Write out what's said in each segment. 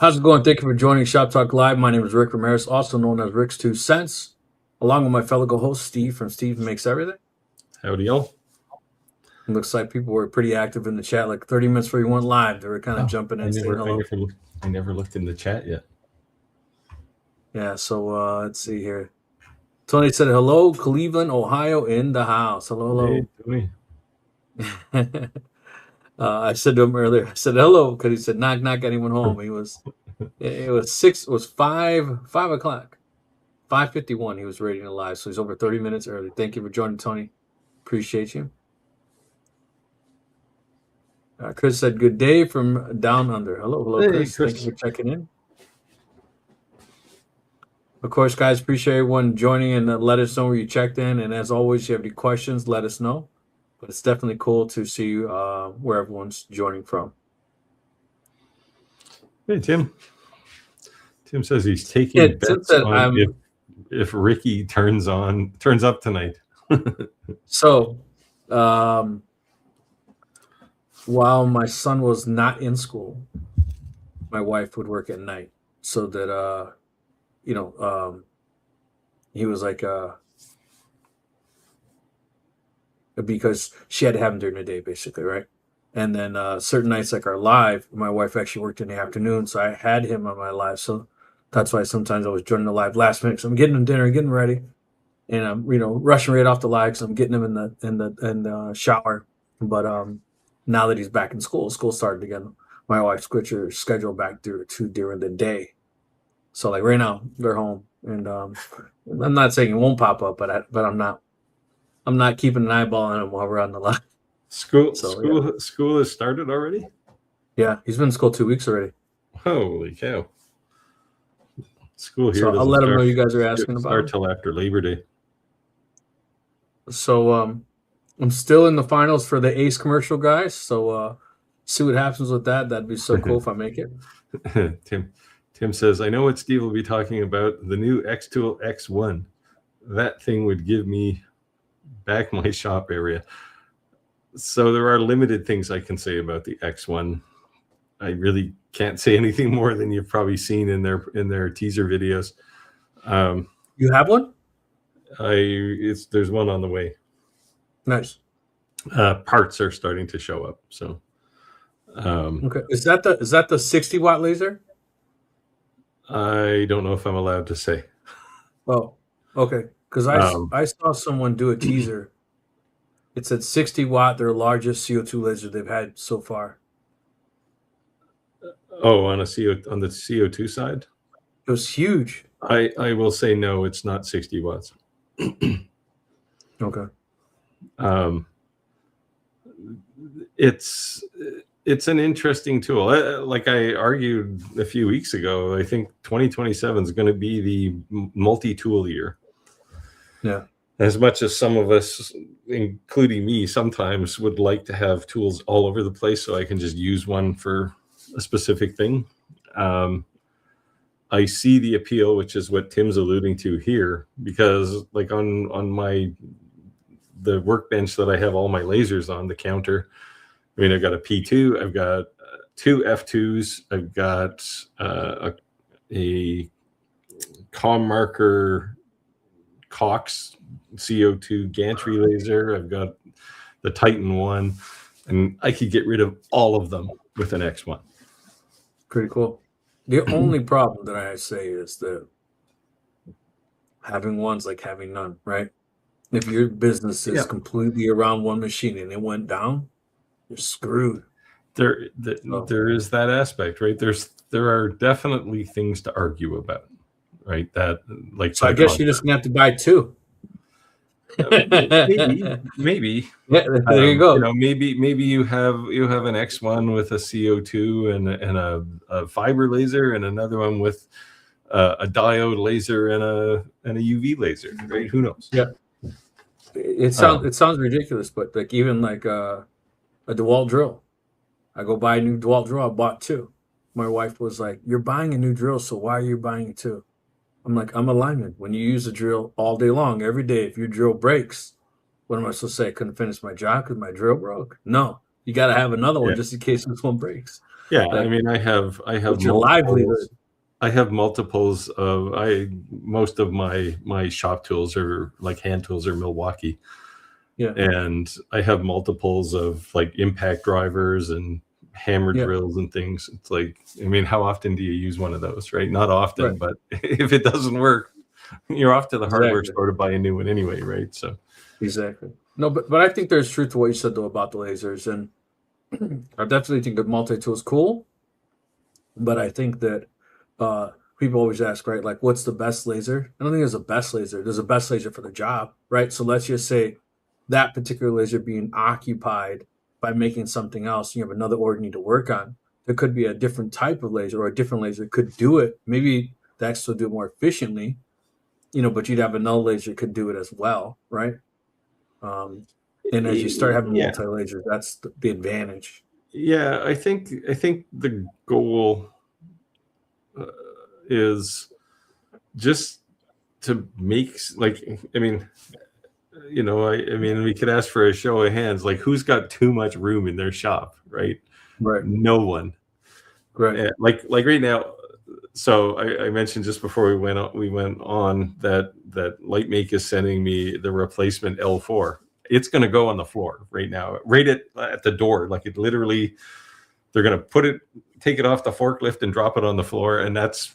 How's it going? Thank you for joining Shop Talk Live. My name is Rick Ramirez, also known as Ricks2Cents, along with my fellow co-host Steve from Steve Makes Everything. Howdy, y'all. It looks like people were pretty active in the chat. Like 30 minutes before you went live, they were kind of jumping in, saying hello. I never looked in the chat yet. Yeah, so let's see here. Tony said hello, Cleveland, Ohio, in the house. Hello. Hey, Tony. I said to him earlier, I said hello because he said knock knock, anyone home. It was 5 o'clock. 5:51 he was rating it live, so he's over 30 minutes early. Thank you for joining, Tony. Appreciate you. Chris said good day from down under. Hello, hey, Chris. Thank you for checking in. Of course, guys, appreciate everyone joining and let us know where you checked in. And as always, if you have any questions, let us know. But it's definitely cool to see where everyone's joining from. Hey, Tim. Tim says he's taking bets on if Ricky turns up tonight. So, while my son was not in school, my wife would work at night so that, he was like, because she had to have him during the day, basically, right? And then certain nights, like our live, my wife actually worked in the afternoon, so I had him on my live. So that's why sometimes I was joining the live last minute. So I'm getting him dinner, getting ready, and I'm rushing right off the live because I'm getting him in the shower. But now that he's back in school started again. My wife switched her schedule back to during the day. So like right now they're home, and I'm not saying it won't pop up, but I'm not keeping an eyeball on him while we're on the live. School has started already? Yeah, he's been in school 2 weeks already. Holy cow. School here. So I'll let him know you guys are asking about start till after Labor Day. So I'm still in the finals for the Ace commercial, guys. So see what happens with that. That'd be so cool if I make it. Tim says, I know what Steve will be talking about, the new X-Tool X1. That thing would give me back my shop area. So there are limited things I can say about the X1. I really can't say anything more than you've probably seen in their teaser videos. You have one? There's one on the way. Nice. Parts are starting to show up. So okay. Is that the 60-watt laser? I don't know if I'm allowed to say. Oh, okay. Because I saw someone do a teaser. It said 60 watt, their largest CO2 laser they've had so far. Oh, on the CO2 side? It was huge. I will say no, it's not 60 watts. Okay. It's an interesting tool. Like I argued a few weeks ago, I think 2027 is going to be the multi-tool year. Yeah. As much as some of us, including me, sometimes would like to have tools all over the place so I can just use one for a specific thing. I see the appeal, which is what Tim's alluding to here, because like on the workbench that I have all my lasers on, the counter, I mean, I've got a P2, I've got two F2s, I've got a Com Marker Cox CO2 gantry laser, I've got the Titan one, and I could get rid of all of them with an X1. Pretty cool. The only problem that I say is that having one's like having none, right? If your business is completely around one machine and it went down, you're screwed. There is that aspect, right? There are definitely things to argue about, right? That like so I guess you're just gonna have to buy two. Maybe. Yeah, there you go. Maybe you have an X1 with a CO2 and a fiber laser, and another one with a diode laser and a UV laser, right? Who knows? Yeah. It sounds ridiculous, but like even like a DeWalt drill. I go buy a new DeWalt drill. I bought two. My wife was like, "You're buying a new drill, so why are you buying two?" I'm like, I'm a lineman. When you use a drill all day long, every day, if your drill breaks, what am I supposed to say? I couldn't finish my job because my drill broke? No, you got to have another one just in case this one breaks. Yeah, I Like, mean, I have what's your multiples. livelihood? I have multiples of most of my shop tools are like hand tools are Milwaukee, Yeah, and I have multiples of like impact drivers and hammer yeah, drills and things. It's like, I mean, how often do you use one of those, right? Not right, often, but if it doesn't work, you're off to the hardware exactly, store to buy a new one anyway, right? So exactly. No, but I think there's truth to what you said though about the lasers, and I definitely think the multi tool is cool. But I think that people always ask, right, like, what's the best laser? I don't think there's a best laser. There's a best laser for the job, right? So let's just say that particular laser being occupied by making something else, you have another order you need to work on. There could be a different type of laser, or a different laser could do it. Maybe the X will do it more efficiently, but you'd have another laser could do it as well, right? Um, and as you start having yeah, multi lasers, that's the advantage. yeah, I think the goal uh, is just to make like, I mean, I mean, we could ask for a show of hands, like who's got too much room in their shop, right? Right, No one. right, Like right now. So I mentioned just before we went on that Lightmake is sending me the replacement L4. It's going to go on the floor right now, right at the door. Like it literally, they're going to take it off the forklift and drop it on the floor, and that's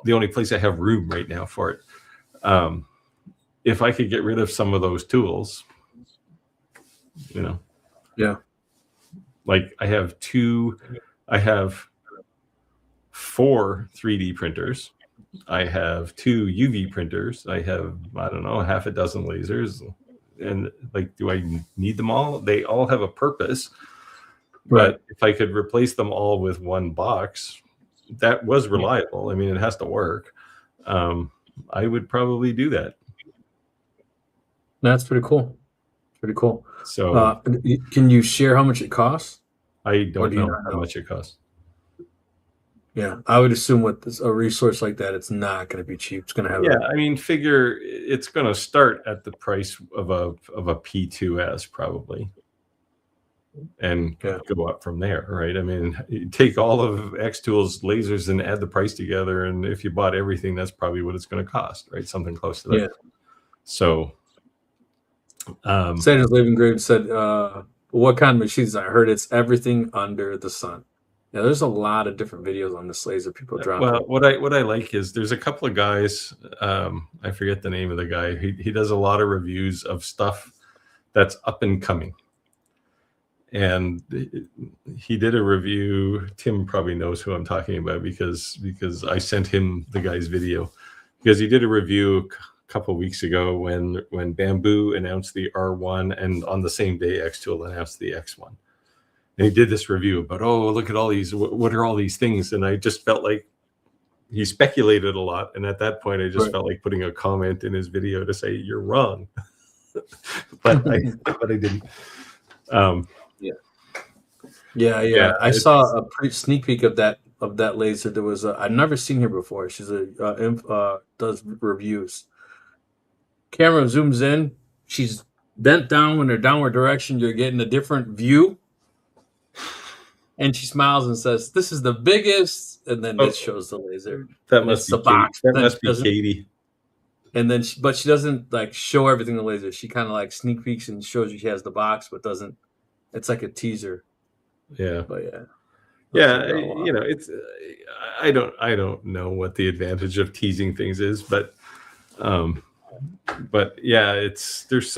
the only place I have room right now for it. If I could get rid of some of those tools, yeah, like I have 4 3D printers. I have 2 UV printers. I have, I don't know, half a dozen lasers. And like, do I need them all? They all have a purpose. right. But if I could replace them all with one box, that was reliable. I mean, it has to work. I would probably do that. That's pretty cool. Pretty cool. So Can you share how much it costs, I or don't do you know not how know? much it costs. Yeah, I would assume with a resource like that, it's not going to be cheap. It's going to have Yeah, I mean, figure it's going to start at the price of a P2S probably, and yeah, go up from there, right? I mean, you take all of X Tools lasers and add the price together, and if you bought everything, that's probably what it's going to cost, right? Something close to that. yeah. So, Santa's Living Grave said, "What kind of machines?" I heard it's everything under the sun. Yeah, there's a lot of different videos on this laser people well, dropping. what I like is there's a couple of guys. I forget the name of the guy. He does a lot of reviews of stuff that's up and coming. And he did a review. Tim probably knows who I'm talking about because I sent him the guy's video, because he did a review a couple of weeks ago when Bamboo announced the R1, and on the same day Xtool announced the X1. And he did this review about, oh, look at all these, what are all these things? And I just felt like he speculated a lot. And at that point, I just felt like putting a comment in his video to say, you're wrong. but I didn't. Yeah. I saw a sneak peek of that laser. There was I'd never seen her before. She's does reviews. Camera zooms in. She's bent down in her downward direction. You're getting a different view. And she smiles and says, "This is the biggest." And then it shows the laser. That must be box. That must be Katie. And then, but she doesn't like show everything in the laser. She kind of like sneak peeks and shows you she has the box, but doesn't. It's like a teaser. Yeah. But yeah, it's I don't know what the advantage of teasing things is, but yeah, there's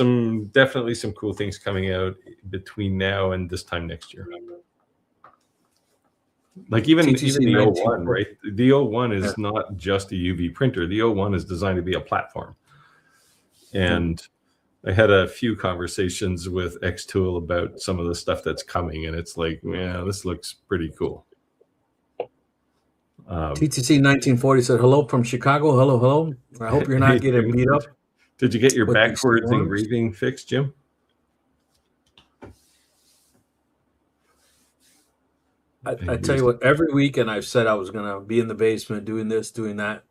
definitely some cool things coming out between now and this time next year. Like even the O1, right? The O1 is not just a UV printer. The O1 is designed to be a platform. And I had a few conversations with Xtool about some of the stuff that's coming, and it's like, yeah, this looks pretty cool. TTC 1940 said, "Hello from Chicago. Hello. I hope you're not getting beat up." Did you get your backwards engraving fixed, Jim? I tell you what, every weekend I've said I was going to be in the basement doing this, doing that.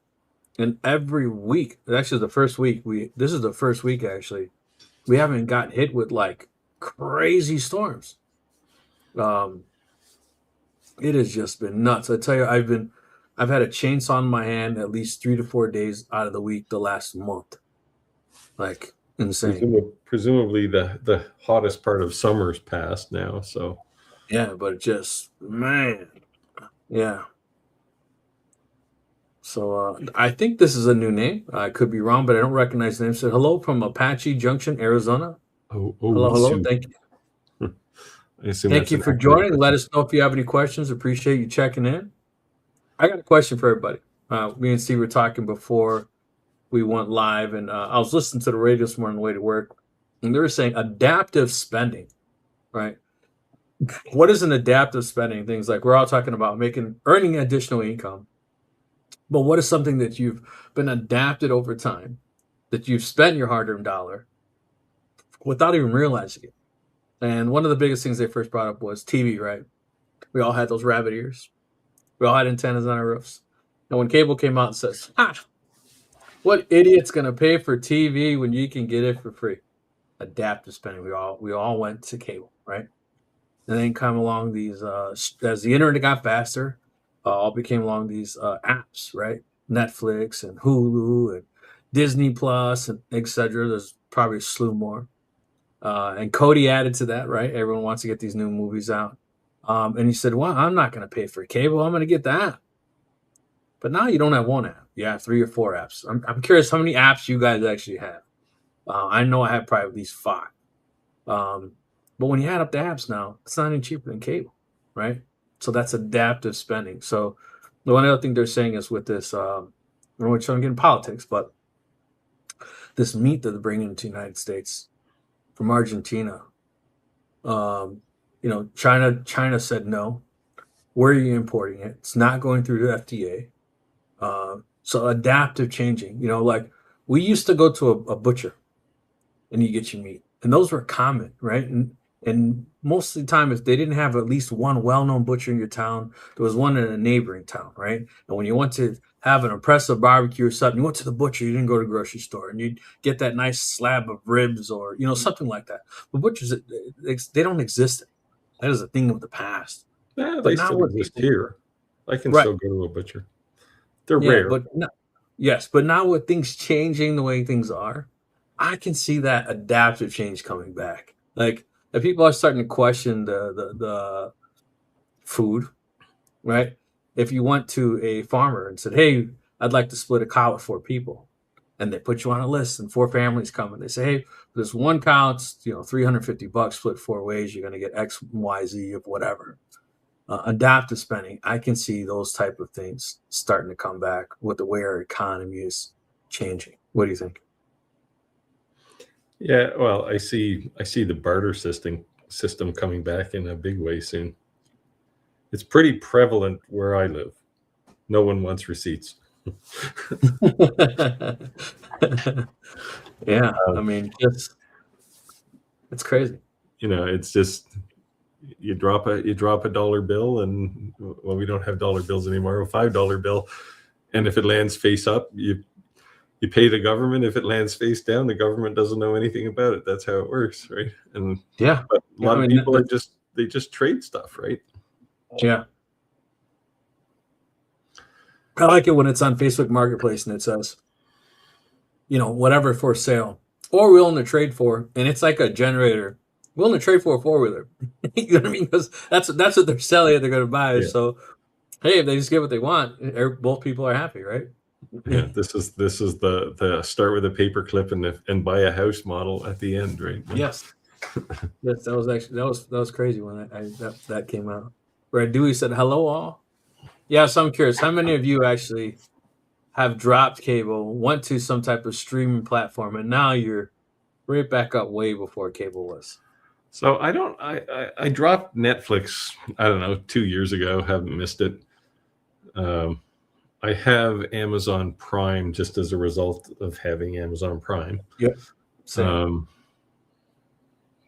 And every week, actually the first week, this is the first week actually, we haven't gotten hit with like crazy storms. It has just been nuts. I tell you, I've had a chainsaw in my hand at least 3 to 4 days out of the week the last month. Like insane. Presumably the hottest part of summer's past now. So Yeah, but it just man, yeah. So I think this is a new name. I could be wrong, but I don't recognize the name. Said hello from Apache Junction, Arizona. oh, Hello, hello. Sue. Thank you. I assume Thank that's you an for accurate joining. Let person. us know if you have any questions. Appreciate you checking in. I got a question for everybody. Me and Steve were talking before we went live, and I was listening to the radio this morning on the way to work, and they were saying adaptive spending, right? What is an adaptive spending? Things like we're all talking about earning additional income, but what is something that you've been adapted over time, that you've spent your hard-earned dollar without even realizing it? And one of the biggest things they first brought up was TV, right? We all had those rabbit ears. We all had antennas on our roofs. And when cable came out and says, what idiot's going to pay for TV when you can get it for free? Adaptive spending. We all went to cable, right? And then come along these as the internet got faster, all became along these apps, right? Netflix and Hulu and Disney Plus and etc. There's probably a slew more. And Cody added to that, right? Everyone wants to get these new movies out. And he said, well, I'm not going to pay for cable. I'm going to get the app. But now you don't have one app. You have 3 or 4 apps. I'm curious how many apps you guys actually have. I know I have probably at least 5. But when you add up the apps now, it's not any cheaper than cable, right? So that's adaptive spending. So the one other thing they're saying is with this, I don't want to get in politics, but this meat that they're bringing into the United States from Argentina, China said no. Where are you importing it? It's not going through the FDA. So adaptive changing, like we used to go to a butcher and you get your meat, and those were common, right? And most of the time, if they didn't have at least one well-known butcher in your town, there was one in a neighboring town, right? And when you want to have an impressive barbecue or something, you went to the butcher. You didn't go to the grocery store, and you'd get that nice slab of ribs or something like that. But butchers, they don't exist. That is a thing of the past. Yeah, But they now still what exist people here. I can right? still go to a butcher. They're Yeah, rare. but no, yes, but now with things changing the way things are, I can see that adaptive change coming back. Like if people are starting to question the food, right? If you went to a farmer and said, "Hey, I'd like to split a cow with 4 people," and they put you on a list, and 4 families come, and they say, "Hey, there's one cow. It's $350 split 4 ways. You're going to get X, Y, Z of whatever." Adaptive spending, I can see those type of things starting to come back with the way our economy is changing. What do you think? Yeah, well, I see the barter system coming back in a big way soon. It's pretty prevalent where I live. No one wants receipts. Yeah, I Um, mean, just it's crazy. it's just you drop a dollar bill, and well, we don't have dollar bills anymore. A $5 bill, and if it lands face up, you pay the government. If it lands face down, the government doesn't know anything about it. That's how it works, right? And Yeah, but a yeah. I lot of mean, people they just trade stuff, right? yeah. I like it when it's on Facebook Marketplace and it says, whatever for sale or willing to trade for, and it's like a generator. Willing to trade for a 4 wheeler. You know what I mean? Because that's what they're selling. They're going to buy. Yeah. So hey, if they just get what they want, both people are happy, right? Yeah, this is the start with a paper clip and buy a house model at the end, right? Yes. Yes, that was actually that was crazy when that came out. Brad Dewey said, "Hello, all." Yeah, so I'm curious, how many of you actually have dropped cable, went to some type of streaming platform, and now you're right back up way before cable was? So I dropped Netflix, I don't know, 2 years ago, haven't missed it. Um, I have Amazon Prime just as a result of having Amazon Prime. Yep. Same.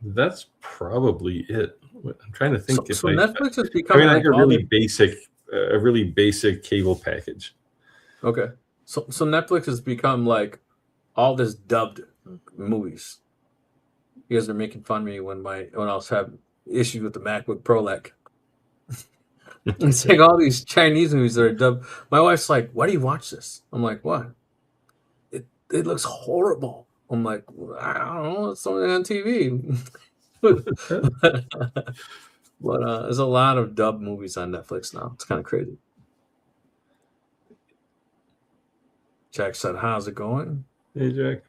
That's probably it. I'm trying to So, think if so Netflix has become I have like all the a really basic cable package. okay. So Netflix has become like all this dubbed movies. You guys are making fun of me when I was having issues with the MacBook Pro. Like It's like all these Chinese movies that are dubbed. My wife's like, "Why do you watch this?" I'm like, "What? It looks horrible." I'm like, "I don't know. It's something on TV." But there's a lot of dub movies on Netflix now. It's kind of crazy. Jack said, "How's it going?" Hey, Jack.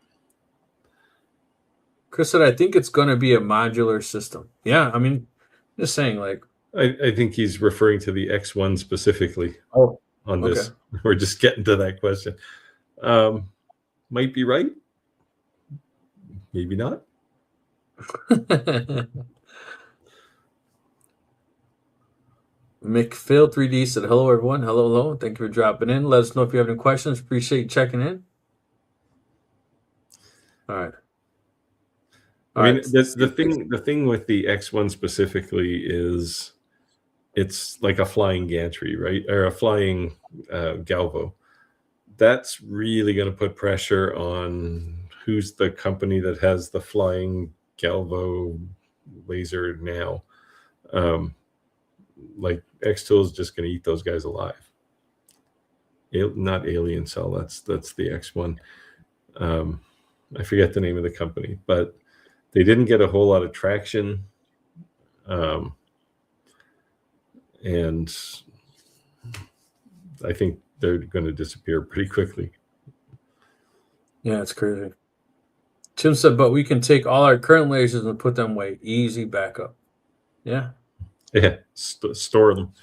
Chris said, "I think it's going to be a modular system." Yeah, I mean, just saying, like, I think he's referring to the X1 specifically oh, on okay. this. We're just getting to that question. Might be right. Maybe not. McPhil3D said, "Hello, everyone. Hello, hello. Thank you for dropping in. Let us know if you have any questions. Appreciate you checking in." All right. I mean, the thing with the X1 specifically is it's like a flying gantry, right? Or a flying Galvo. That's really going to put pressure on who's the company that has the flying Galvo laser now. Like X-Tool is just going to eat those guys alive. Not Alien Cell. That's the X1. I forget the name of the company, but they didn't get a whole lot of traction. And I think they're going to disappear pretty quickly. Yeah, it's crazy. Tim said, "But we can take all our current lasers and put them away. Easy backup." Yeah. Yeah, store them.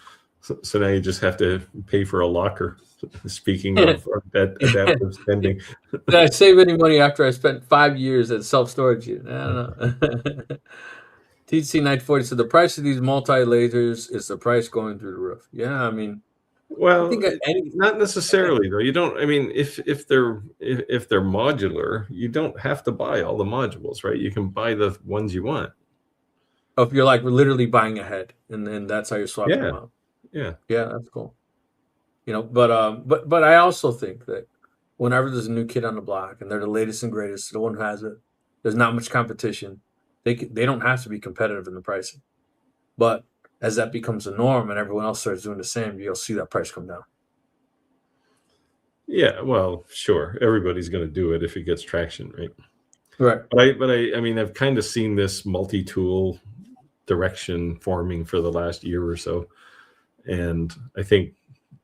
So now you just have to pay for a locker. Speaking of adaptive spending. Did I save any money after I spent 5 years at self-storage? I don't know. TC940 said, "The price of these multi-lasers is the price going through the roof." Yeah, I mean, well, I think not necessarily though. You don't. I mean, if they're modular, you don't have to buy all the modules, right? You can buy the ones you want. if you're like literally buying ahead, and then that's how you're swapping them out. Yeah, that's cool. But I also think that whenever there's a new kid on the block and they're the latest and greatest, the one who has it, there's not much competition. They don't have to be competitive in the pricing, but as that becomes a norm and everyone else starts doing the same, you'll see that price come down. Yeah, well, sure. Everybody's going to do it if it gets traction, right? Right. But I mean, I've kind of seen this multi-tool direction forming for the last year or so, and I think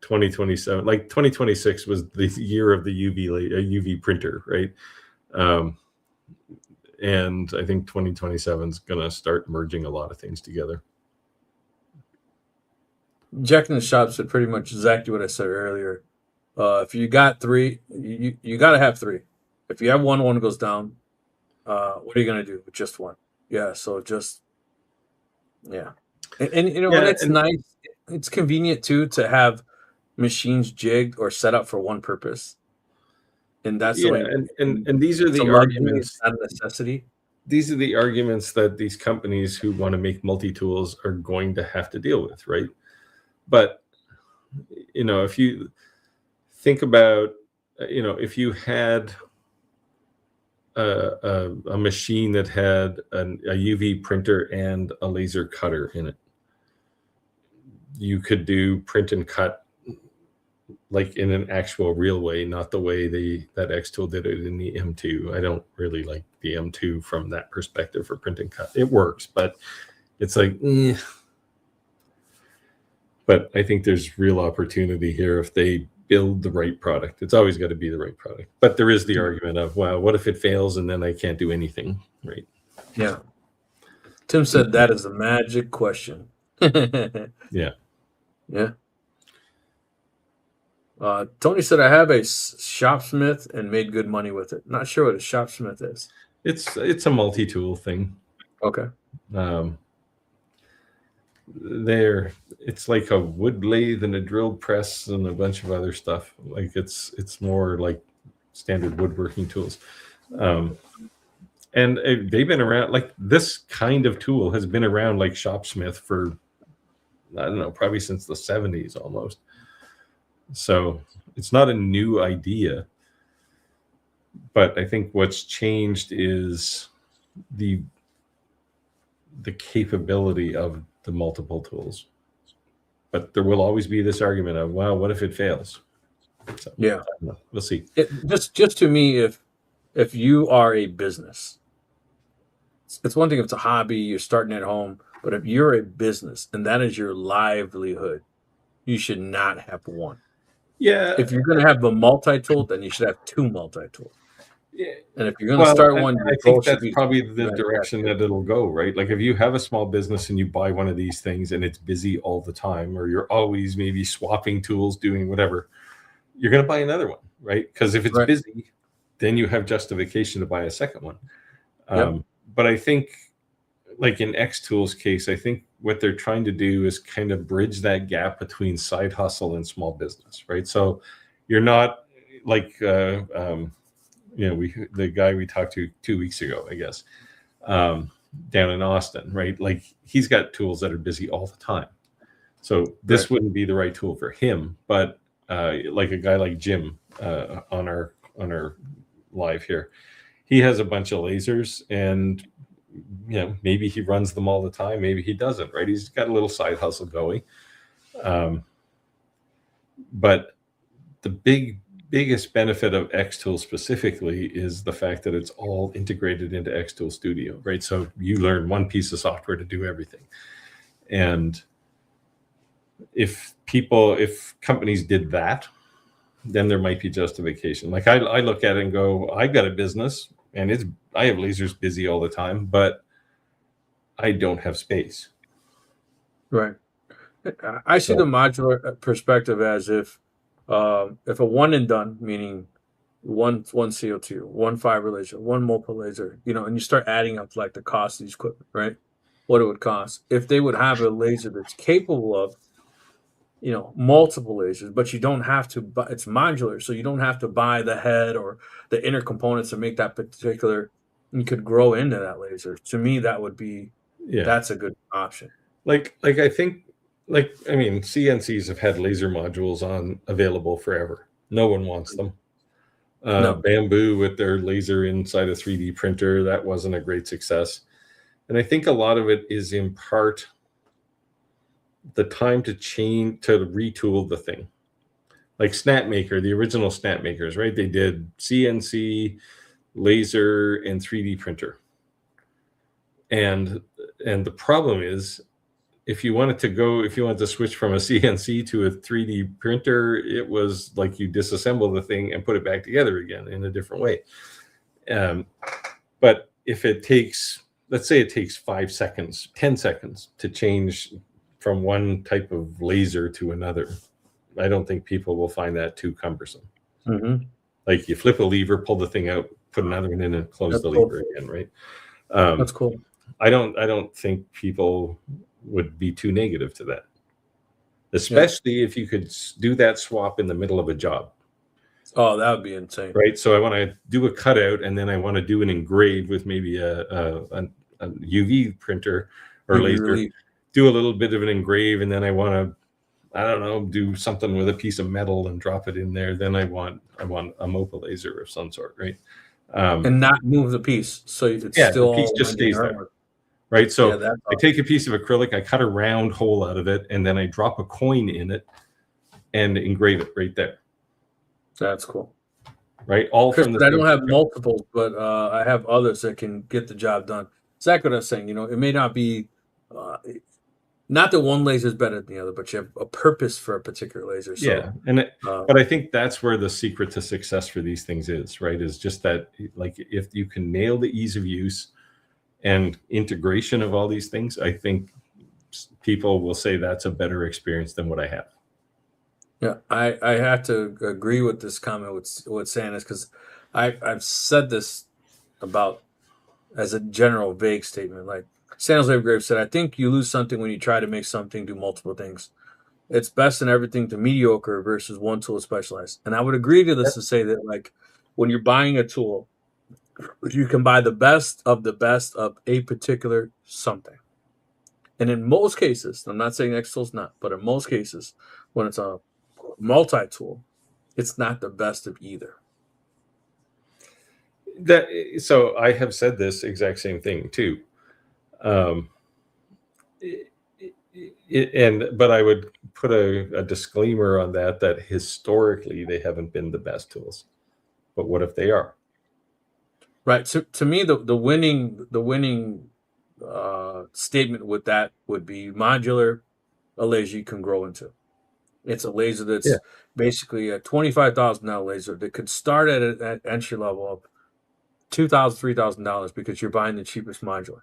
2027, like 2026, was the year of the UV printer, right? And I think 2027 is going to start merging a lot of things together. Jack in the Shop said pretty much exactly what I said earlier. If you got three, you got to have three. If you have one goes down, what are you going to do with just one? Yeah, so just, yeah. And and it's nice. It's convenient, too, to have machines jigged or set up for one purpose. And that's the way. And these are the arguments. It's not a necessity. These are the arguments that these companies who want to make multi-tools are going to have to deal with, right? But, if you think about, if you had a machine that had a UV printer and a laser cutter in it, you could do print and cut like in an actual real way, not the way that X-Tool did it in the M2. I don't really like the M2 from that perspective for print and cut. It works, but it's like, But I think there's real opportunity here if they build the right product. It's always got to be the right product. But there is the argument of, well, what if it fails and then I can't do anything, right? Yeah. Tim said that is a magic question. Yeah. Yeah. Tony said, "I have a Shopsmith and made good money with it." Not sure what a Shopsmith is. It's a multi-tool thing. Okay. It's like a wood lathe and a drill press and a bunch of other stuff. Like it's more like standard woodworking tools. And they've been around, like this kind of tool has been around like Shopsmith for, I don't know, probably since the 70s almost. So it's not a new idea. But I think what's changed is the capability of the multiple tools. but there will always be this argument of, well, what if it fails? So, Yeah. I don't know. We'll see. Just to me, if you are a business, it's one thing if it's a hobby, you're starting at home, but if you're a business and that is your livelihood, you should not have one. Yeah. If you're going to have a multi-tool, then you should have two multi-tools. Yeah. And if you're going to Well, start and one, I your goal think should that's be probably to the have direction that that it'll go, right? Like if you have a small business and you buy one of these things and it's busy all the time, or you're always maybe swapping tools, doing whatever, you're going to buy another one, right? Because if it's Right. busy, then you have justification to buy a second one. Yep. But I think, like in X Tools case, I think what they're trying to do is kind of bridge that gap between side hustle and small business, right? So you're not like, the guy we talked to 2 weeks ago, I guess, down in Austin, right? Like he's got tools that are busy all the time. So this wouldn't be the right tool for him, but like a guy like Jim on our live here, he has a bunch of lasers, and maybe he runs them all the time, maybe he doesn't, right? He's got a little side hustle going. But the biggest benefit of Xtool specifically is the fact that it's all integrated into Xtool Studio, right? So you learn one piece of software to do everything. And if companies did that, then there might be justification. Like I look at it and go, I got a business and I have lasers busy all the time, but I don't have space. Right. I see the modular perspective as if a one and done, meaning one CO2, one fiber laser, one multiple laser, and you start adding up like the cost of these equipment, right? What it would cost. If they would have a laser that's capable of, multiple lasers, but you don't have to buy, it's modular, so you don't have to buy the head or the inner components to make that particular, you could grow into that laser. To me, that would be, that's a good option. Like I think, CNCs have had laser modules available forever. No one wants them. No. Bamboo with their laser inside a 3D printer, that wasn't a great success. And I think a lot of it is in part the time to retool the thing. Like Snapmaker, the original Snapmakers, right? They did CNC, laser, and 3D printer. And the problem is, if you wanted to switch from a CNC to a 3D printer, it was like you disassemble the thing and put it back together again in a different way. But if let's say it takes 5 seconds, 10 seconds to change from one type of laser to another, I don't think people will find that too cumbersome. Mm-hmm. Like you flip a lever, pull the thing out, put another one in, and close the lever again, right? That's cool. I don't think people would be too negative to that, especially if you could do that swap in the middle of a job. Oh, that would be insane, right? So I want to do a cutout, and then I want to do an engrave with maybe a UV printer or laser. Relief. Do a little bit of an engrave, and then I want to, I don't know, do something with a piece of metal and drop it in there. Then I want a MOPA laser of some sort, right? And not move the piece, so it's still the piece just stays there. Right, so I take a piece of acrylic, I cut a round hole out of it, and then I drop a coin in it and engrave it right there. That's cool. Right, all from the. I don't have multiples, but I have others that can get the job done. Exactly what I was saying. It may not be, not that one laser is better than the other, but you have a purpose for a particular laser. So, but I think that's where the secret to success for these things is, right? Is just that, like, if you can nail the ease of use and integration of all these things, I think people will say that's a better experience than what I have. Yeah, I have to agree with this comment with saying this, because I've said this about as a general vague statement. Like San Jose Grave said, I think you lose something when you try to make something do multiple things. It's best in everything to mediocre versus one tool specialized. And I would agree to this to say that, like, when you're buying a tool, you can buy the best of a particular something. And in most cases, I'm not saying X-Tool's not, but in most cases, when it's a multi-tool, it's not the best of either. So I have said this exact same thing too. But I would put a disclaimer on that historically they haven't been the best tools. But what if they are? Right. So to me, the winning statement with that would be modular, a laser you can grow into. It's a laser Yeah. that's basically a $25,000 laser that could start at entry level of $2,000, $3,000 because you're buying the cheapest modular.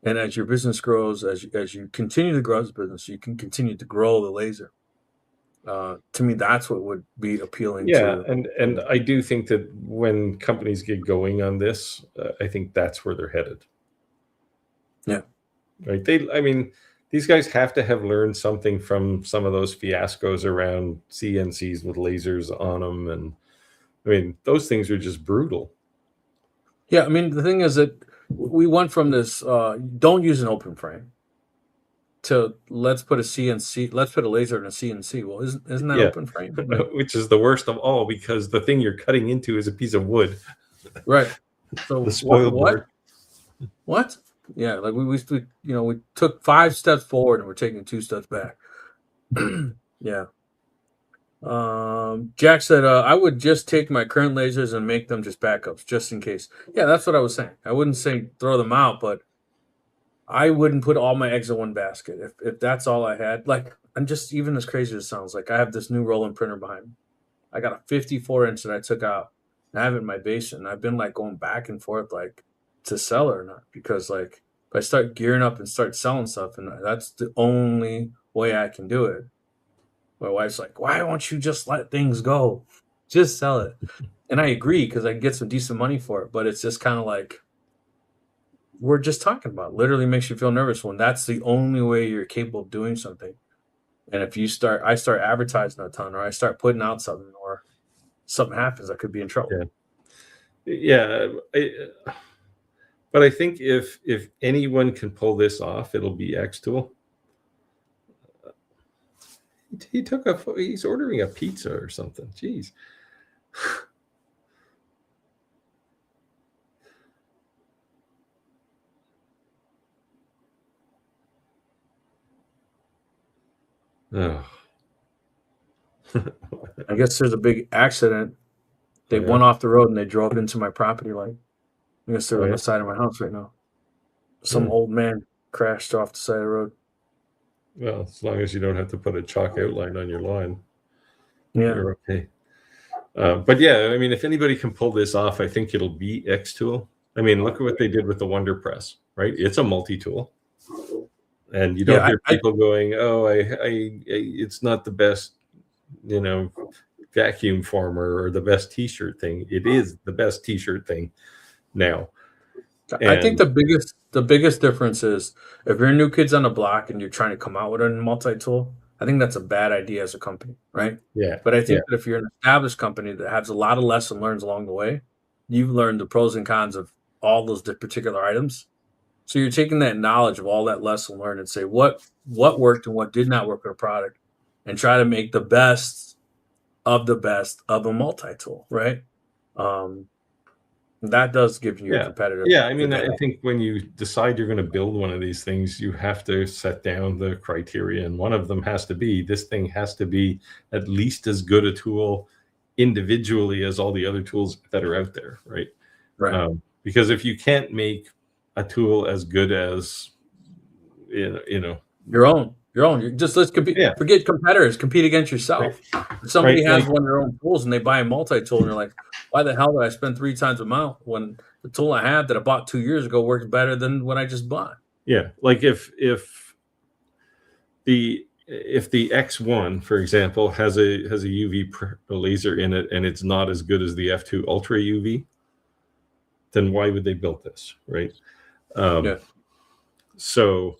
And as your business grows, as you continue to grow as a business, you can continue to grow the laser. To me, that's what would be appealing Yeah, to. and I do think that when companies get going on this, I think that's where they're headed. Yeah. Right. I mean, these guys have to have learned something from some of those fiascos around CNCs with lasers on them, and I mean, those things are just brutal. Yeah, I mean, the thing is that we went from this don't use an open frame to let's put a laser in a CNC. Well, isn't that Yeah, open frame? I mean, which is the worst of all because the thing you're cutting into is a piece of wood, right. So the spoiled board. What? Yeah, like we took 5 steps forward and we're taking 2 steps back. Yeah. Jack said, I would just take my current lasers and make them just backups, just in case. Yeah, that's what I was saying. I wouldn't say throw them out, but I wouldn't put all my eggs in one basket. If that's all I had, like, I'm just even as crazy as it sounds. Like I have this new rolling printer behind me. I got a 54-inch that I took out. And I have it in my basement. And I've been like going back and forth, like to sell it or not, because like if I start gearing up and start selling stuff, and that's the only way I can do it. My wife's like, why don't you just let things go? Just sell it. And I agree because I can get some decent money for it. But it's just kind of like we're just talking about. Literally makes you feel nervous when that's the only way you're capable of doing something. And if I start advertising a ton, or I start putting out something, or something happens, I could be in trouble. Yeah. But I think if anyone can pull this off, it'll be X-Tool. He's ordering a pizza or something. Jeez. Oh. I guess there's a big accident. They went off the road and they drove into my property line. I guess they're on the side of my house right now. Some old man crashed off the side of the road. Well, as long as you don't have to put a chalk outline on your line, you're okay. But yeah, I mean, if anybody can pull this off, I think it'll be X-Tool. I mean, look at what they did with the Wonder Press, right? It's a multi-tool. And you don't hear people going, "Oh, it's not the best, vacuum former or the best T-shirt thing." It is the best T-shirt thing now. I think the biggest difference is if you're new kids on the block and you're trying to come out with a multi-tool, I think that's a bad idea as a company, right? Yeah. But I think that if you're an established company that has a lot of lesson learns along the way, you've learned the pros and cons of all those particular items. So you're taking that knowledge of all that lesson learned and say what worked and what did not work with a product, and try to make the best of a multi-tool, right? That does give you a competitive. Yeah, I mean, I think when you decide you're going to build one of these things, you have to set down the criteria, and one of them has to be this thing has to be at least as good a tool individually as all the other tools that are out there, right? Right. Because if you can't make a tool as good as your own, let's compete. Yeah. Forget competitors, compete against yourself. Right. If somebody has one of their own tools and they buy a multi-tool and you're like, why the hell did I spend 3 times the amount when the tool I have that I bought 2 years ago works better than what I just bought? Yeah, like if the X1, for example, has a UV laser in it and it's not as good as the F2 Ultra UV, then why would they build this, right? So,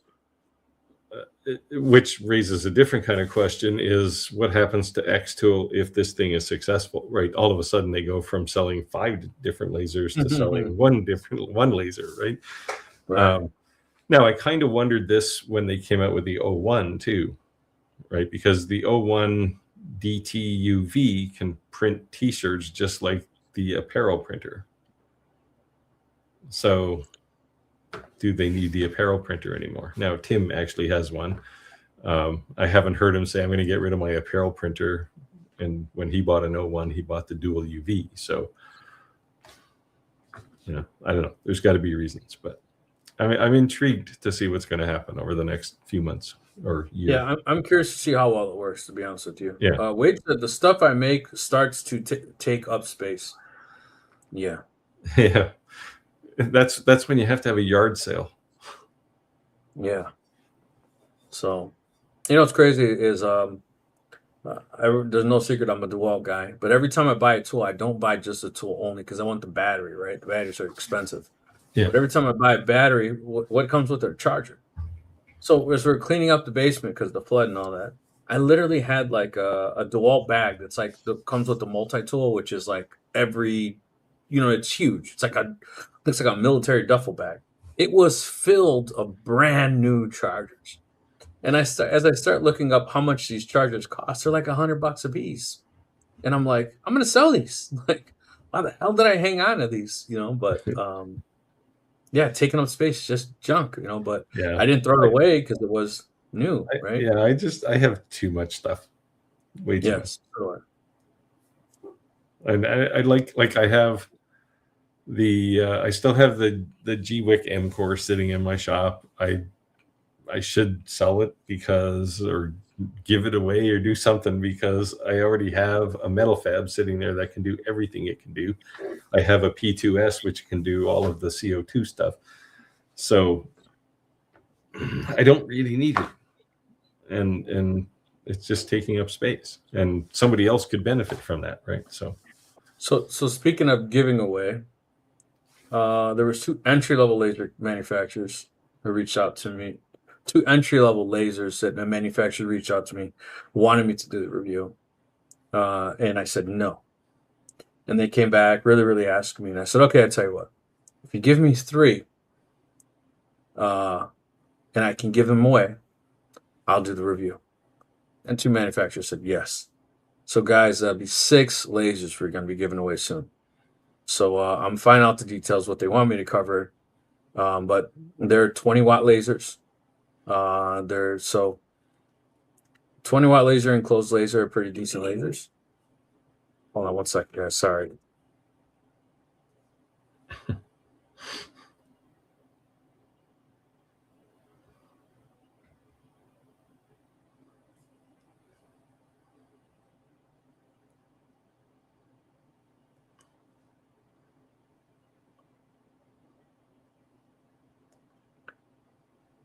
which raises a different kind of question: is what happens to X-Tool if this thing is successful, right? All of a sudden, they go from selling 5 different lasers to selling one laser, right? Now, I kind of wondered this when they came out with the 01 too, right? Because the 01 DT UV can print T-shirts just like the apparel printer. So do they need the apparel printer anymore? Now, Tim actually has one. I haven't heard him say I'm going to get rid of my apparel printer. And when he bought an 01, he bought the dual UV. So, I don't know. There's got to be reasons, but I'm intrigued to see what's going to happen over the next few months or year. Yeah, I'm curious to see how well it works, to be honest with you. Yeah. Wade said the stuff I make starts to take up space. Yeah. Yeah. That's when you have to have a yard sale. Yeah. So, what's crazy is there's no secret I'm a DeWalt guy, but every time I buy a tool, I don't buy just the tool only because I want the battery, right? The batteries are expensive. Yeah. But every time I buy a battery, what comes with their charger? So as we're cleaning up the basement because of the flood and all that, I literally had like a DeWalt bag that's like comes with the multi-tool, which is like it's huge. It's like looks like a military duffel bag. It was filled of brand new chargers. And as I start looking up how much these chargers cost, they're like $100 a piece. And I'm like, I'm gonna sell these. Like, why the hell did I hang on to these? But yeah, taking up space is just junk, but Yeah. I didn't throw it away because it was new, right? I have too much stuff. Way too much. Sure. And I like I have I still have the GWick M Core sitting in my shop. I should sell it or give it away or do something because I already have a metal fab sitting there that can do everything it can do. I have a P2S which can do all of the CO2 stuff. So I don't really need it. And it's just taking up space. And somebody else could benefit from that, right? So speaking of giving away, there was 2 entry-level laser manufacturers who reached out to me. 2 entry-level lasers that a manufacturer reached out to me, wanted me to do the review. And I said no. And they came back, really, really asked me. And I said, okay, I'll tell you what. If you give me 3, and I can give them away, I'll do the review. And 2 manufacturers said yes. So guys, there'll be 6 lasers we're going to be giving away soon. So I'm finding out the details, what they want me to cover. But they're 20-watt lasers. 20-watt laser and closed laser are pretty decent lasers. Hold on one second, guys. Sorry.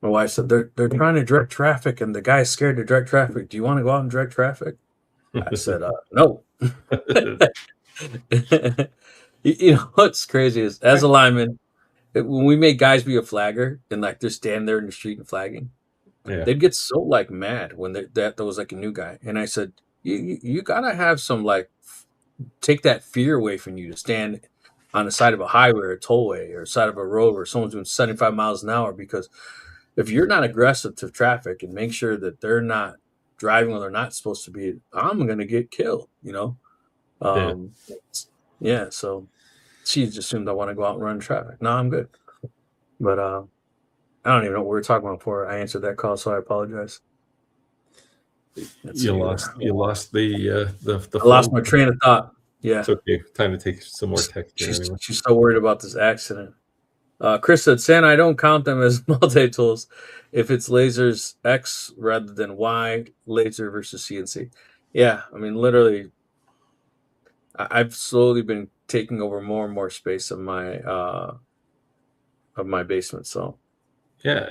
My wife said they're trying to direct traffic, and the guy's scared to direct traffic. Do you want to go out and direct traffic? I said, no. What's crazy is, as a lineman, when we made guys be a flagger and like they're standing there in the street and flagging, they'd get so like mad when there was like a new guy. And I said, you gotta have some like take that fear away from you to stand on the side of a highway or a tollway or side of a road where someone's doing 75 miles an hour, because if you're not aggressive to traffic and make sure that they're not driving when they're not supposed to be, I'm going to get killed, Yeah. So she just assumed I want to go out and run traffic. No, I'm good. But I don't even know what we were talking about before I answered that call, so I apologize. You lost the I lost my train of thought. Yeah. It's okay. Time to take some more text. She's so worried about this accident. Chris said, Santa, I don't count them as multi-tools if it's lasers X rather than Y, laser versus CNC. Yeah, I mean, literally, I've slowly been taking over more and more space of my basement. So, yeah,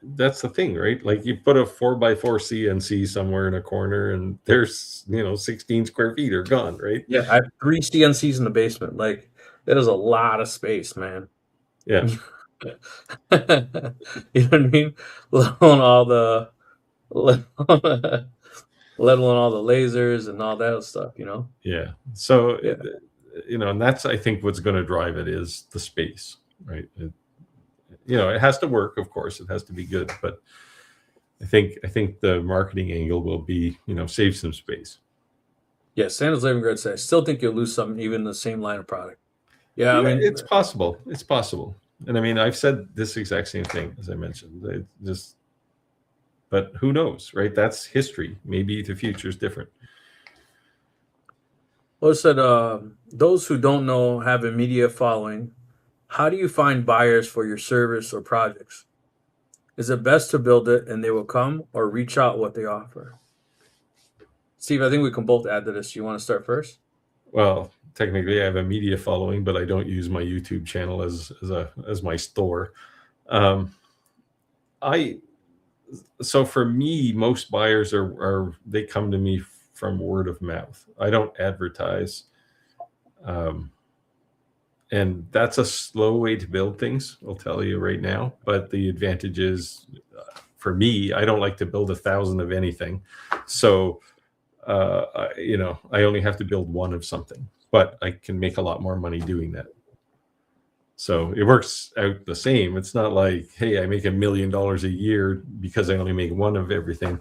that's the thing, right? Like you put a 4x4 CNC somewhere in a corner, and there's 16 square feet are gone, right? Yeah, I have 3 CNCs in the basement. Like that is a lot of space, man. Yeah. You know what I mean? Let alone all the lasers and all that stuff, Yeah. So, and that's, I think, what's going to drive it is the space, right? It has to work, of course. It has to be good, but I think the marketing angle will be, save some space. Yeah, Santa's Living Grid says, I still think you'll lose something even in the same line of product. Yeah, I mean, it's possible. It's possible. And I mean, I've said this exact same thing, as I mentioned. but who knows, right? That's history. Maybe the future is different. Well, it said, those who don't know have a media following. How do you find buyers for your service or projects? Is it best to build it and they will come, or reach out what they offer? Steve, I think we can both add to this. You want to start first? Well, technically I have a media following, but I don't use my YouTube channel as my store. So for me, most buyers they come to me from word of mouth. I don't advertise. And that's a slow way to build things, I'll tell you right now. But the advantage is, for me, I don't like to build 1,000 of anything. So, I only have to build one of something, but I can make a lot more money doing that. So it works out the same. It's not like, hey, I make $1 million a year because I only make one of everything.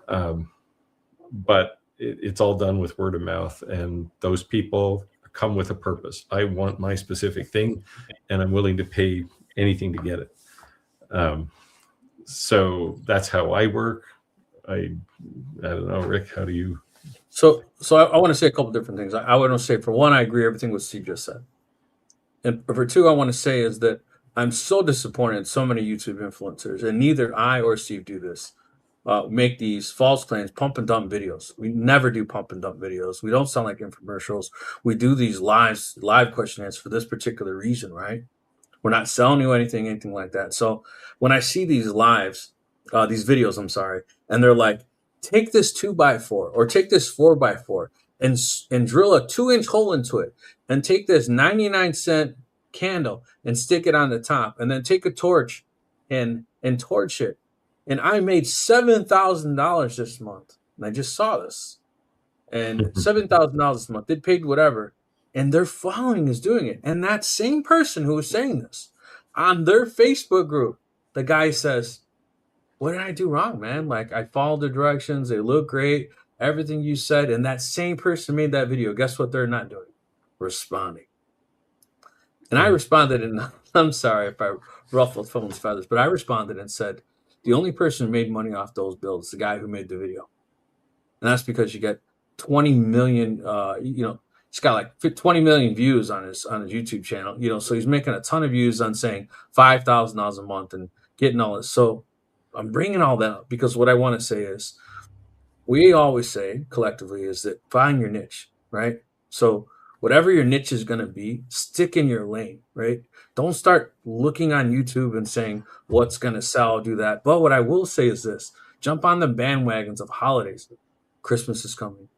But it's all done with word of mouth, and those people come with a purpose. I want my specific thing, and I'm willing to pay anything to get it. So that's how I work. I don't know, Rick, how do you? So I want to say a couple different things. I want to say, for one, I agree everything what Steve just said. And for two, I want to say is that I'm so disappointed in so many YouTube influencers, and neither I or Steve do this. Make these false claims, pump and dump videos. We never do pump and dump videos. We don't sound like infomercials. We do these live question answers for this particular reason, right? We're not selling you anything like that. So when I see these these videos, I'm sorry, and they're like, take this 2x4 or take this 4x4 and drill a 2-inch hole into it, and take this 99-cent candle and stick it on the top, and then take a torch and torch it. And I made $7,000 this month. And I just saw this. And $7,000 this month. They paid whatever. And their following is doing it. And that same person who was saying this, on their Facebook group, the guy says, what did I do wrong, man? Like, I followed the directions. They look great. Everything you said. And that same person made that video. Guess what they're not doing? Responding. And I responded, and I'm sorry if I ruffled someone's feathers, but I responded and said, the only person who made money off those builds is the guy who made the video. And that's because you get 20 million, he's got like 20 million views on his YouTube channel, so he's making a ton of views on saying $5,000 a month and getting all this. So I'm bringing all that up because what I want to say is, we always say collectively is that find your niche, right? So whatever your niche is going to be, stick in your lane, right? Don't start looking on YouTube and saying what's going to sell, do that. But what I will say is this: jump on the bandwagons of holidays. Christmas is coming.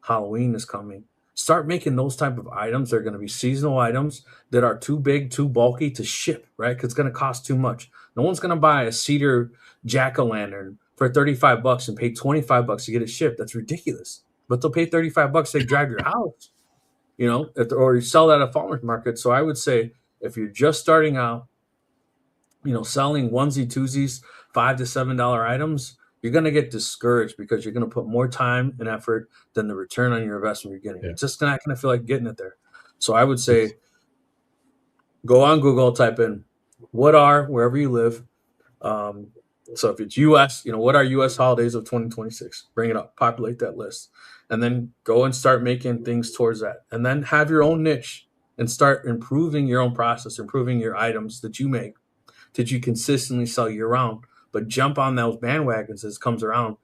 Halloween is coming. Start making those type of items. They're going to be seasonal items that are too big, too bulky to ship, right? Because it's going to cost too much. No one's going to buy a cedar jack-o'-lantern for $35 and pay $25 to get it shipped. That's ridiculous. But they'll pay $35 to drive your house, or you sell that at a farmer's market. So I would say, if you're just starting out, selling onesie twosies, $5 to $7 items, you're going to get discouraged because you're going to put more time and effort than the return on your investment you're getting. Yeah. It's just not going to feel like getting it there. So I would say, go on Google, type in wherever you live. So if it's U.S., what are U.S. holidays of 2026? Bring it up, populate that list, and then go and start making things towards that. And then have your own niche and start improving your own process, improving your items that you make, that you consistently sell year round. But jump on those bandwagons as it comes around,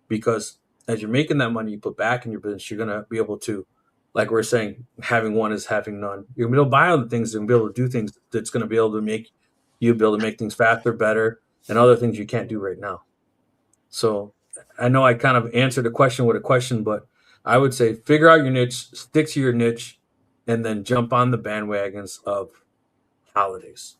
because as you're making that money you put back in your business, you're going to be able to, like we're saying, having one is having none. You're going to be able to buy other things and be able to do things that's going to be able to make you be able to make things faster, better, and other things you can't do right now. So I know I kind of answered the question with a question, but I would say figure out your niche, stick to your niche, and then jump on the bandwagons of holidays.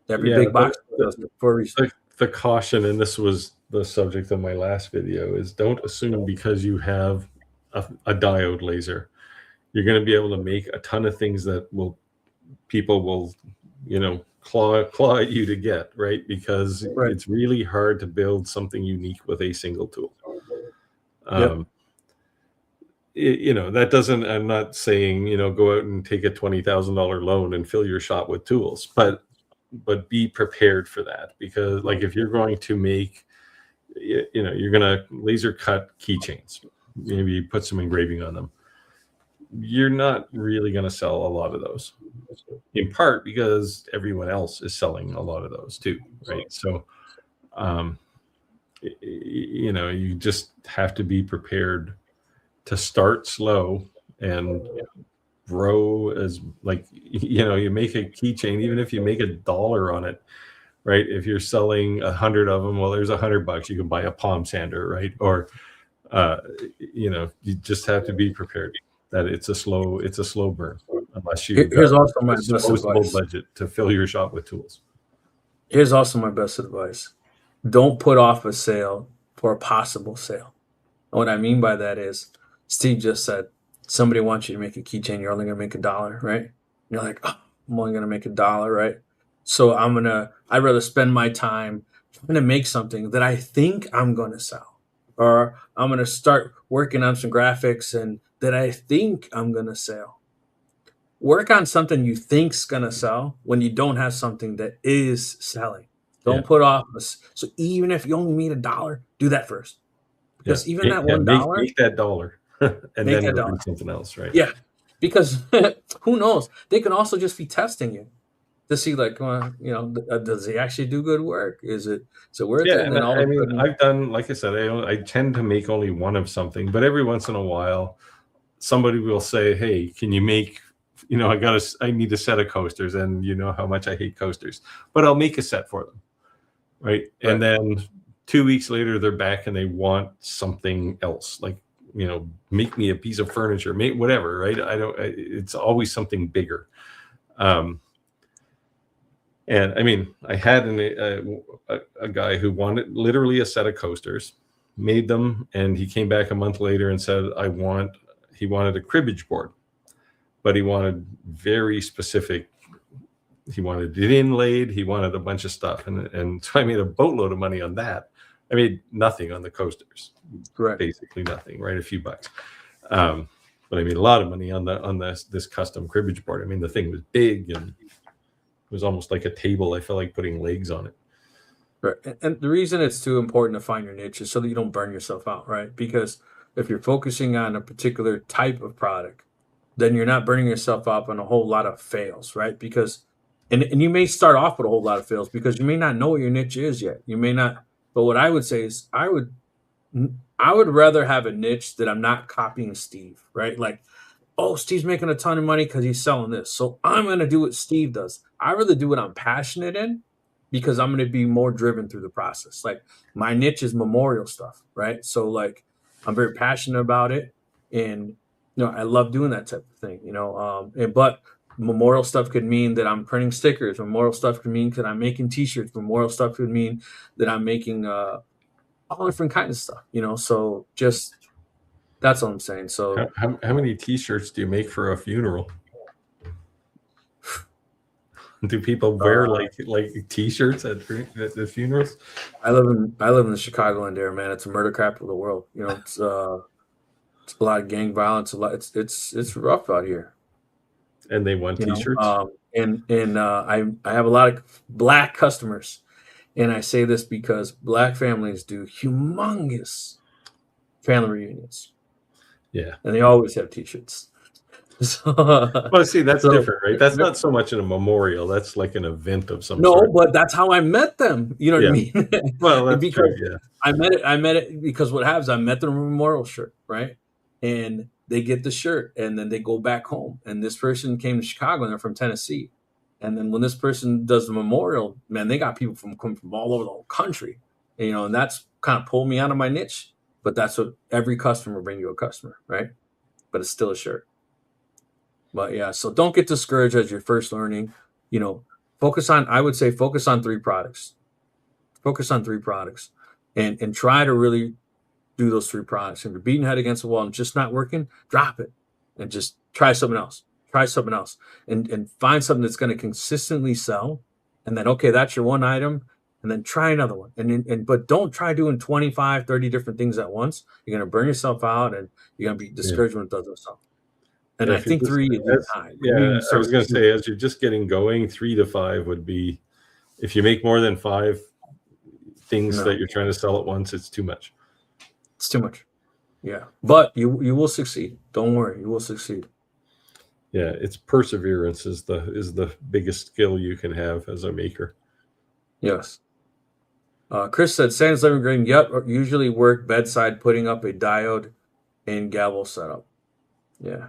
Every big box does it for a reason. The caution, and this was the subject of my last video, is don't assume because you have a diode laser, you're going to be able to make a ton of things that people will, claw at you to get, right? Because it's really hard to build something unique with a single tool. That doesn't, I'm not saying, go out and take a $20,000 loan and fill your shop with tools, but be prepared for that. Because like, if you're going to make, you're going to laser cut keychains. Maybe you put some engraving on them. You're not really going to sell a lot of those, in part because everyone else is selling a lot of those too, right? So, you just have to be prepared to start slow and grow as, like, you make a keychain, even if you make $1 on it, right? If you're selling 100 of them, well, there's $100. You can buy a palm sander, right? Or, you just have to be prepared that it's a slow burn, unless you've got Here's also my a best disposable advice. budget to fill your shop with tools. Here's also my best advice. Don't put off a sale for a possible sale. And what I mean by that is, Steve just said, somebody wants you to make a keychain, you're only going to make $1, right? And you're like, oh, I'm only going to make $1, right? So I'd rather spend my time trying to make something that I think I'm going to sell. Or I'm going to start working on some graphics and that I think I'm going to sell. Work on something you think's going to sell when you don't have something that is selling. Don't put off. So even if you only made $1, do that first. Because even that $1, make that dollar, and then go do something else, right? Yeah, because who knows? They can also just be testing you to see, like, does he actually do good work? Is it worth it? And I mean, I've done, like I said, I tend to make only one of something, but every once in a while, somebody will say, "Hey, can you make?" I need a set of coasters, and you know how much I hate coasters, but I'll make a set for them, right? And then 2 weeks later, they're back and they want something else, like, make me a piece of furniture, make whatever, right? It's always something bigger. And I mean, I had a guy who wanted literally a set of coasters, made them, and he came back a month later and said, he wanted a cribbage board, but he wanted very specific. He wanted it inlaid. He wanted a bunch of stuff. And so I made a boatload of money on that. I made nothing on the coasters. Correct. Basically nothing, right? A few bucks. But I made a lot of money on this custom cribbage board. I mean, the thing was big and it was almost like a table. I felt like putting legs on it. Right. And the reason it's too important to find your niche is so that you don't burn yourself out, right? Because if you're focusing on a particular type of product, then you're not burning yourself out on a whole lot of fails, right? Because and you may start off with a whole lot of fails because you may not know what your niche is yet. You may not. But what I would say is I would rather have a niche that I'm not copying Steve, right? Like, oh, Steve's making a ton of money because he's selling this, so I'm going to do what Steve does. I'd rather do what I'm passionate in because I'm going to be more driven through the process. Like, my niche is memorial stuff, right? So, like, I'm very passionate about it, and I love doing that type of thing, but memorial stuff could mean that I'm printing stickers. Memorial stuff could mean that I'm making T-shirts. Memorial stuff could mean that I'm making all different kinds of stuff. So just that's what I'm saying. So how many T-shirts do you make for a funeral? Do people wear like T-shirts at the funerals? I live in the Chicagoland area, man. It's a murder capital of the world. It's a lot of gang violence. It's rough out here. And they want T-shirts. I have a lot of Black customers, and I say this because Black families do humongous family reunions. Yeah, and they always have T-shirts. So, well, see, that's different, right? That's not so much in a memorial. That's like an event of some sort. No, but that's how I met them. You know what I mean? Well, that's true. Yeah, I met it because what happens? I met them in a memorial shirt, right? And they get the shirt, and then they go back home. And this person came to Chicago, and they're from Tennessee. And then when this person does the memorial, man, they got people from all over the whole country. And that's kind of pulled me out of my niche. But that's what every customer bring you a customer, right? But it's still a shirt. But yeah, so don't get discouraged as you're first learning. I would say focus on 3 products. Focus on 3 products, and try to really do those 3 products. If you're beating head against the wall and just not working, drop it and just try something else. Try something else, and find something that's going to consistently sell. And then, okay, that's your one item. And then try another one. But don't try doing 25, 30 different things at once. You're going to burn yourself out, and you're going to be discouraged when it doesn't sell. And I think 3 is high. Yeah, I was going to say, as you're just getting going, 3 to 5 would be, if you make more than 5, things No. that you're trying to sell at once, it's too much. It's too much. Yeah. But you will succeed. Don't worry, you will succeed. Yeah, it's perseverance is the biggest skill you can have as a maker. Yes. Chris said Santa's living room, yep, usually work bedside putting up a diode and gavel setup. Yeah.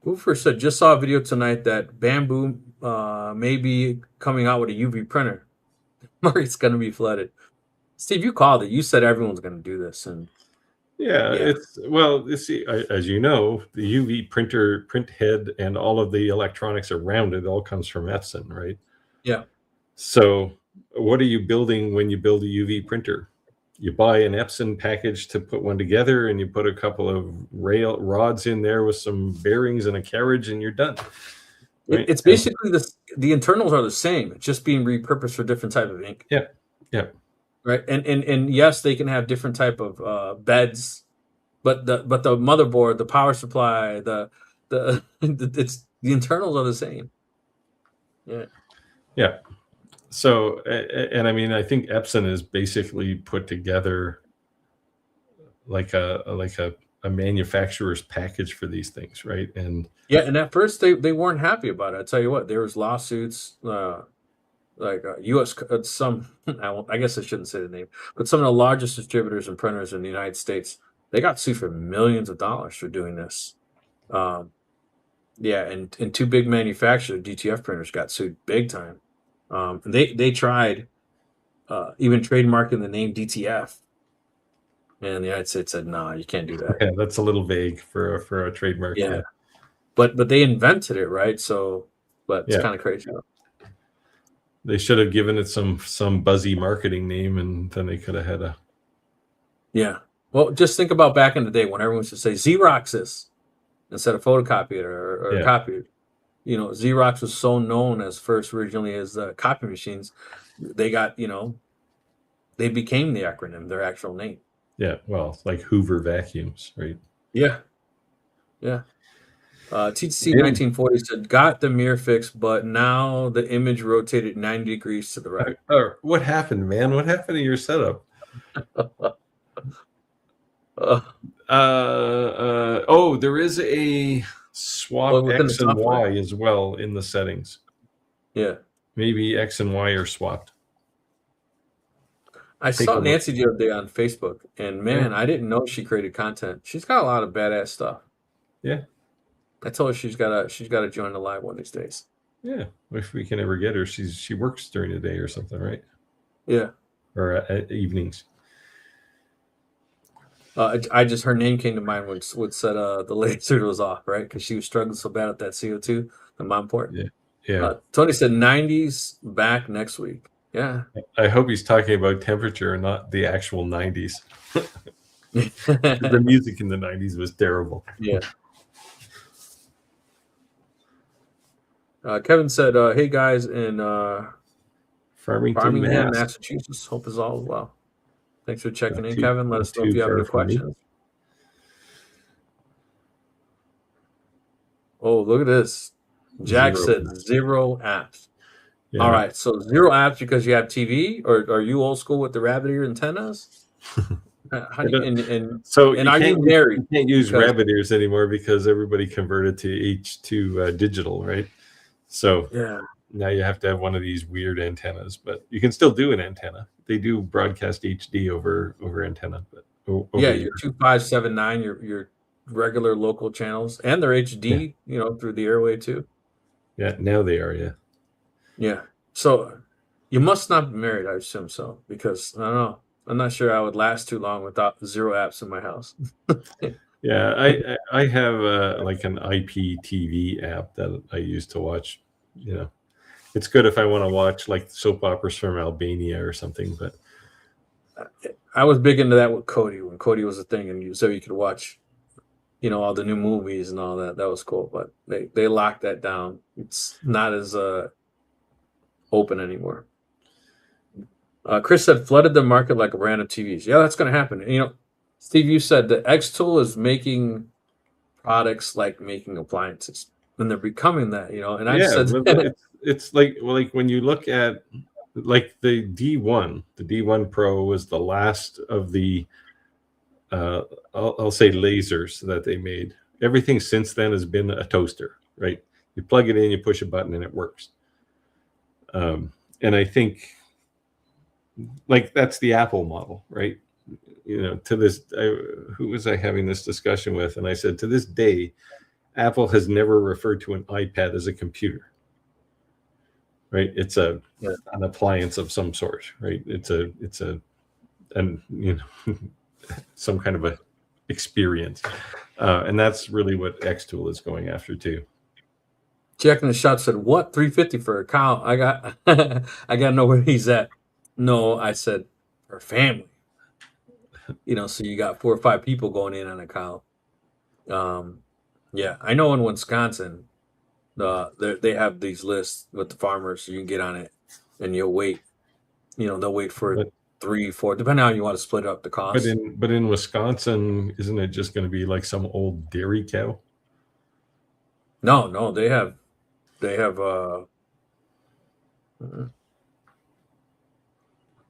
Hoofer said, just saw a video tonight that Bamboo may be coming out with a UV printer. Market's going to be flooded. Steve, you called it. You said everyone's going to do this. And Yeah, yeah. as you know, the UV printer, print head, and all of the electronics around it all comes from Epson, right? Yeah. So what are you building when you build a UV printer? You buy an Epson package to put one together, and you put a couple of rail rods in there with some bearings and a carriage, and you're done. Right? It's basically the internals are the same. It's just being repurposed for different type of ink. Yeah. Yeah. Right. And yes, they can have different type of beds, but the motherboard, the power supply, it's the internals are the same. Yeah. Yeah. So, and I mean, I think Epson is basically put together like a manufacturer's package for these things, right? And yeah, and at first they weren't happy about it. I tell you what, there was lawsuits, like U.S. Some I guess I shouldn't say the name, but some of the largest distributors and printers in the United States, they got sued for millions of dollars for doing this. Yeah, and two big manufacturers, DTF printers, got sued big time. And they tried even trademarking the name DTF, and the United States said, "No, you can't do that." yeah, that's a little vague for a trademark. Yeah, but they invented it, right? So, but it's Yeah. kind of crazy. They should have given it some buzzy marketing name, and then they could have had a. Yeah. Well, just think about back in the day when everyone used to say Xerox this instead of photocopied or Yeah. copied. You know, Xerox was so known as first originally as copy machines. They got, they became the acronym, their actual name. Yeah, well, like Hoover vacuums, right? Yeah. Yeah. TTC 1940 said, got the mirror fixed, but now the image rotated 90 degrees to the right. What happened, man? What happened to your setup? There is a swap X and Y as well in the settings. Yeah. Maybe X and Y are swapped. I saw Nancy the other day on Facebook, and man, I didn't know she created content. She's got a lot of badass stuff. Yeah. I told her she's got to join the live one of these days. Yeah, if we can ever get her, she works during the day or something, right? Yeah. Or at evenings. Her name came to mind when said the laser was off, right? Because she was struggling so bad with that CO2, the mom port. Yeah. Tony said 90s back next week. Yeah. I hope he's talking about temperature and not the actual 90s. The music in the 90s was terrible. Yeah. Kevin said, hey guys in Farmington, Massachusetts. Hope is all well. Thanks for checking in, Kevin. Let us know if you have any questions. Oh, look at this. Jack said 0 apps. Yeah. All right, so 0 apps because you have TV, or are you old school with the rabbit ear antennas? How do you, and are you married? You can't use rabbit ears anymore because everybody converted to H2 digital, right? So now you have to have one of these weird antennas, but you can still do an antenna. They do broadcast HD over antenna, but your 2579, your regular local channels, and they're HD, through the airway too. Yeah, now they are. Yeah. Yeah. So you must not be married, I assume so, because I don't know. I'm not sure I would last too long without 0 apps in my house. Yeah, I have like an IPTV app that I use to watch. It's good if I want to watch like soap operas from Albania or something. But I was big into that with Cody when Cody was a thing, and so you could watch, all the new movies and all that. That was cool, but they locked that down. It's not as open anymore. Chris said flooded the market like random TVs. Yeah, that's going to happen. Steve, you said the X tool is making products like making appliances. and they're becoming that, And I've Yeah, said, well, it's like, well, like when you look at like the D1 Pro was the last of the I'll say lasers that they made. Everything since then has been a toaster, right? You plug it in, you push a button, and it works. And I think like that's the Apple model, right? To this, who was I having this discussion with? And I said, to this day, Apple has never referred to an iPad as a computer, right? It's an appliance of some sort, right? It's some kind of a experience. And that's really what X-Tool is going after too. Jack in the shop said, "What, 350 for a cow? I got I got to know where he's at." No, I said for family. So you got 4 or 5 people going in on a cow. Yeah, I know in Wisconsin, they have these lists with the farmers, so you can get on it, and you'll wait. They'll wait for But 3, 4, depending on how you want to split up the but cost. in Wisconsin, isn't it just going to be like some old dairy cow? No, they have I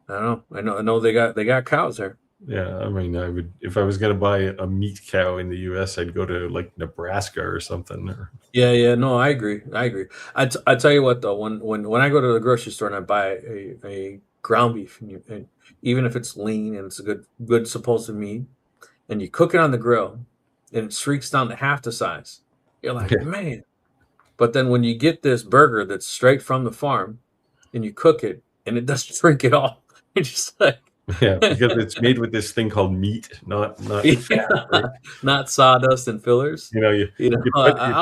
don't know. I know they got cows there. Yeah, I mean, I would, if I was going to buy a meat cow in the U.S., I'd go to like Nebraska or something. Yeah. No, I agree. I tell you what though, when I go to the grocery store and I buy a ground beef, and even if it's lean and it's a good supposed meat, and you cook it on the grill, and it shrinks down to half the size, you're like, Yeah, man. But then when you get this burger that's straight from the farm, and you cook it, and it doesn't shrink at all, it's just like, yeah, because it's made with this thing called meat, not fat, right? not sawdust and fillers. You I don't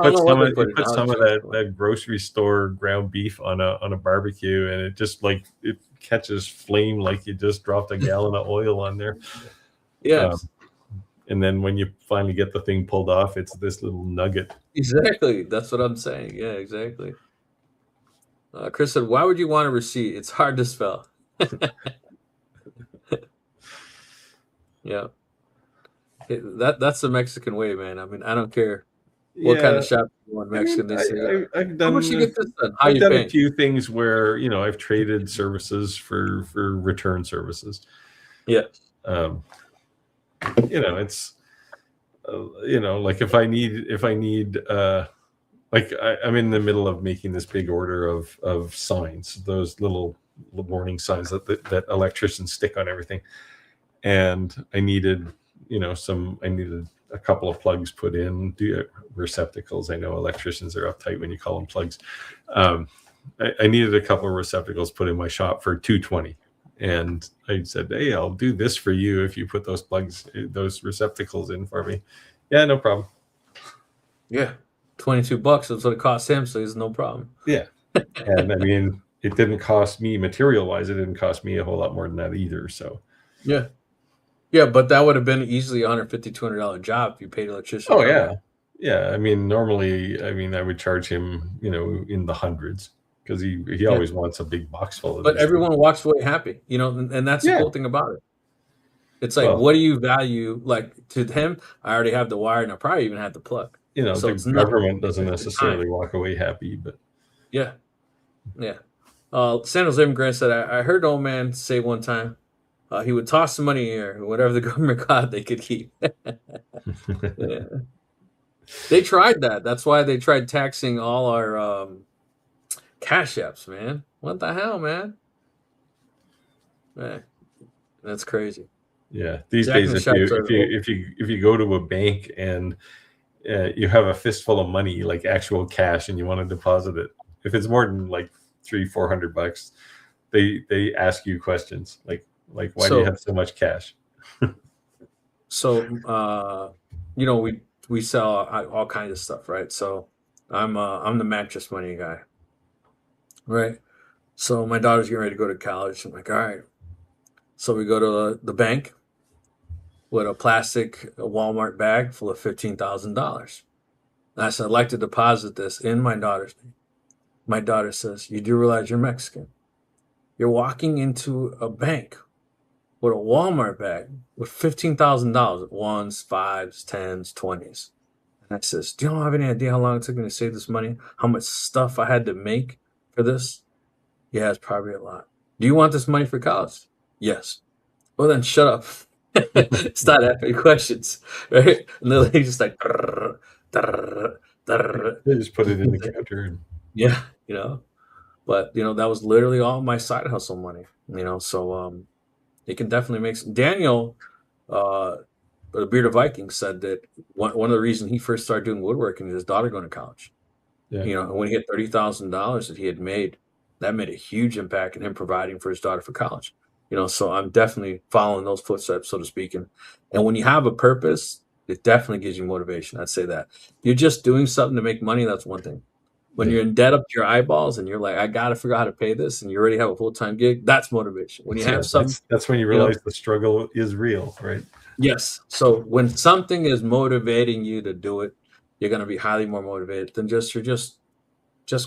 know what they you put in. put How it some of shrinks. that grocery store ground beef on a barbecue, and it just like it catches flame like you just dropped a gallon of oil on there. Yes. And then when you finally get the thing pulled off, it's this little nugget. Exactly. That's what I'm saying. Yeah, exactly. Chris said, "Why would you want a receipt? It's hard to spell." Yeah, that's the Mexican way, man. I mean, I don't care what kind Yeah, of shop you want I mean, Mexican. They say, I've "How much you done get this done? How I've you done a paying?" few things where I've traded services for return services. Yeah. Um, it's like if I need like I'm in the middle of making this big order of signs, those little warning signs that electricians stick on everything, and I needed a couple of plugs put in, receptacles. I know electricians are uptight when you call them plugs. I needed a couple of receptacles put in my shop for $220, and I said, "Hey, I'll do this for you if you put those receptacles in for me." Yeah, no problem. Yeah. $22. That's what it cost him, so he's no problem. Yeah, and I mean, it didn't cost me material wise. It didn't cost me a whole lot more than that either. So Yeah. Yeah, but that would have been easily $150, $200 job if you paid an electrician. oh to come in. yeah. I mean, normally, I would charge him, in the hundreds because he Yeah. always wants a big box full of But these things. everyone walks away happy, and that's the Yeah. cool thing about it. It's like, Well, what do you value? Like to him, I already have the wire, and I probably even have the plug. So the it's nothing. government It's doesn't just the time. necessarily walk away happy, but Yeah, yeah. San Jose immigrant said, I heard an old man say one time, he would toss the money in the air, whatever the government got, they could keep. Yeah. They tried that. That's why they tried taxing all our cash apps, man. What the hell, man? Man, that's crazy. yeah, these Jack in days the Shop said, if you go to a bank and you have a fistful of money, like actual cash, and you want to deposit it, if it's more than like $300-400, they ask you questions like why do you have so much cash? So we sell all kinds of stuff, right? So I'm the mattress money guy, right? So my daughter's getting ready to go to college. I'm like, all right. So we go to the bank with a plastic Walmart bag full of $15,000. And I said, I'd like to deposit this in my daughter's name. My daughter says, "You do realize you're Mexican? You're walking into a bank with a Walmart bag with $15,000, ones, fives, tens, 20s." And I says, do you have any idea how long it took me to save this money? How much stuff I had to make for this? Yeah, it's probably a lot. Do you want this money for college? Yes. Well, then shut up. Start asking questions, right? And they're just like, "Drrr, drrr, drrr." They just put it in the counter. And Yeah, but that was literally all my side hustle money, so it can definitely make Daniel, uh, the Bearded Viking said that one of the reasons he first started doing woodworking is his daughter going to college. yeah, And when he had $30,000 that he had made, that made a huge impact in him providing for his daughter for college. So I'm definitely following those footsteps, so to speak. And when you have a purpose, it definitely gives you motivation. I'd say that. You're just doing something to make money, that's one thing. When yeah. you're in debt up to your eyeballs and you're like, I got to figure out how to pay this, and you already have a full-time gig, that's motivation. When you Yeah, have something, that's when you realize the struggle is real, right? yes. So when something is motivating you to do it, you're going to be highly more motivated than you're just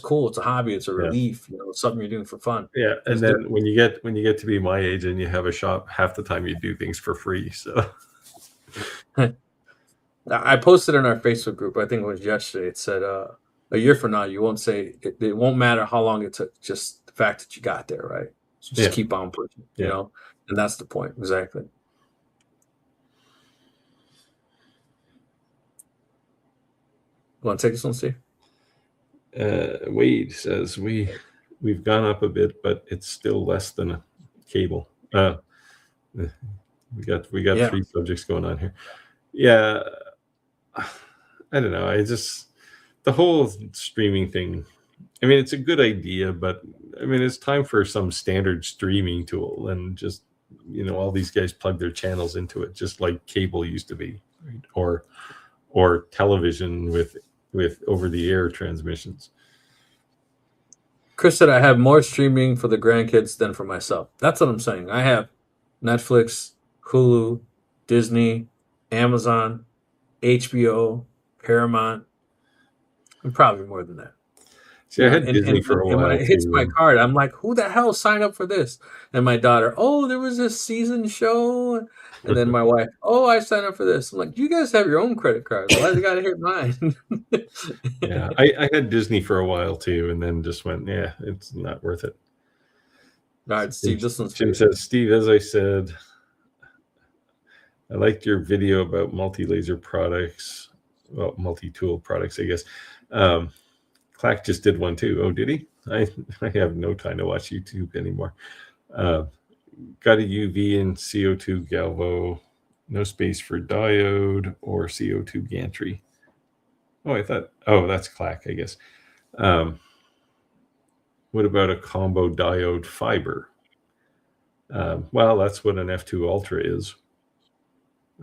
cool. It's a hobby. It's a Yeah. relief. It's something you're doing for fun. Yeah, and It's then when you get to be my age and you have a shop, half the time you do things for free. So I posted in our Facebook group, I think it was yesterday. It said, a year from now, you won't say it won't matter how long it took, just the fact that you got there, right? So just yeah, keep on pushing, yeah. and that's the point. Exactly. You want to take this one, Steve? Wade says we've gone up a bit, but it's still less than a cable. We got Yeah. 3 subjects going on here. Yeah, I don't know. The whole streaming thing. I mean, it's a good idea, but I mean, it's time for some standard streaming tool, and just all these guys plug their channels into it, just like cable used to be, right? Or television with over-the-air transmissions. Chris said, I have more streaming for the grandkids than for myself. That's what I'm saying. I have Netflix, Hulu, Disney, Amazon, HBO, Paramount, and probably more than that. See, I had Disney for a and when while it hits too. my card, I'm like, who the hell signed up for this? And my daughter, oh, there was a season show. And then my wife, oh, I signed up for this. I'm like, you guys have your own credit cards. Why do they got to hit mine? Yeah, I had Disney for a while too, and then just went, yeah, it's not worth it. All right, Steve, this one's Jim says, Steve, as I said, I liked your video about multi-laser products, well, multi-tool products, I guess. Clack just did one too. Oh, did he? I have no time to watch YouTube anymore. Got a UV and CO2 galvo, no space for diode or CO2 gantry. Oh, that's Clack, I guess. What about a combo diode fiber? Well, that's what an F2 Ultra is.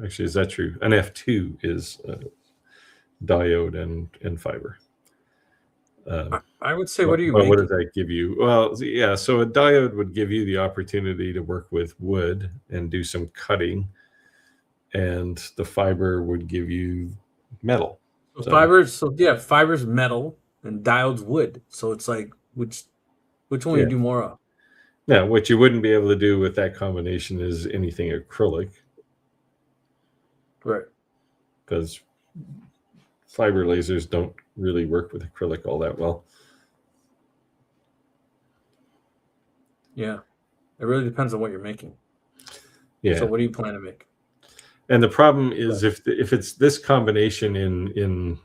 Actually, is that true? An F2 is diode and fiber. I would say, what do you what make? does that give you? Well, yeah, so a diode would give you the opportunity to work with wood and do some cutting, and the fiber would give you metal. Fiber's metal and diode's wood. So it's like, which one you do more of? Now, what you wouldn't be able to do with that combination is anything acrylic. Right. Because fiber lasers don't really work with acrylic all that well. Yeah. It really depends on what you're making. Yeah. So what do you plan to make? And the problem is if it's this combination in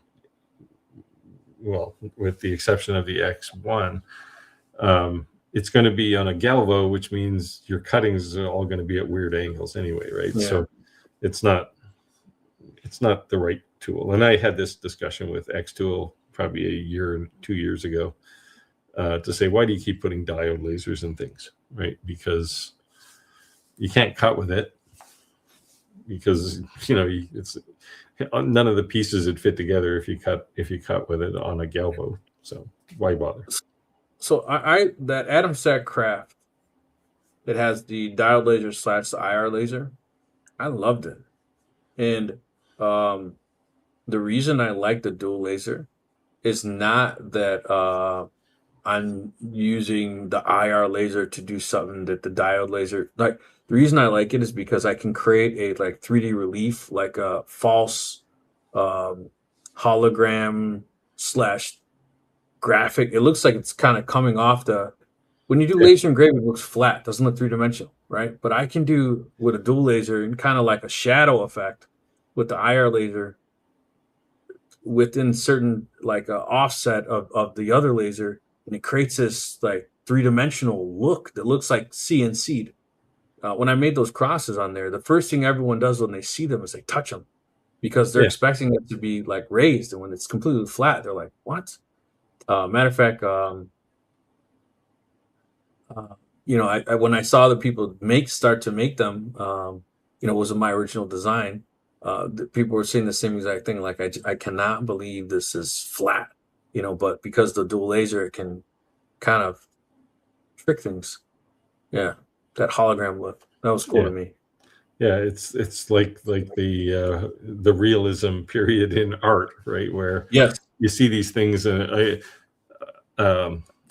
well, with the exception of the X1, it's going to be on a galvo, which means your cuttings are all going to be at weird angles anyway, right? Yeah. So it's not the right tool. And I had this discussion with X Tool probably a year and 2 years ago to say, why do you keep putting diode lasers and things, right? Because you can't cut with it, because it's none of the pieces would fit together if you cut with it on a galvo. So why bother? So that Adam Sack Craft, it has the diode laser / the IR laser. I loved it, and the reason I like the dual laser is not that I'm using the IR laser to do something that the diode laser like. The reason I like it is because I can create a 3D relief, like a false hologram slash graphic. It looks like it's kind of coming off the. When you do Yeah. laser engraving, it looks flat, doesn't look three-dimensional, right? But I can do with a dual laser and kind of like a shadow effect with the IR laser within certain like offset of the other laser, and it creates this like three-dimensional look that looks like CNC'd. When I made those crosses on there, the first thing everyone does when they see them is they touch them because they're Yeah. expecting it to be like raised, and when it's completely flat, they're like, "What?" Matter of fact, I when I saw the people start to make them, it wasn't my original design. The people were saying the same exact thing. Like, I cannot believe this is flat, but because the dual laser, it can kind of trick things. Yeah, that hologram look, that was cool Yeah. to me. Yeah, it's like the realism period in art, right? Where Yes. you see these things, and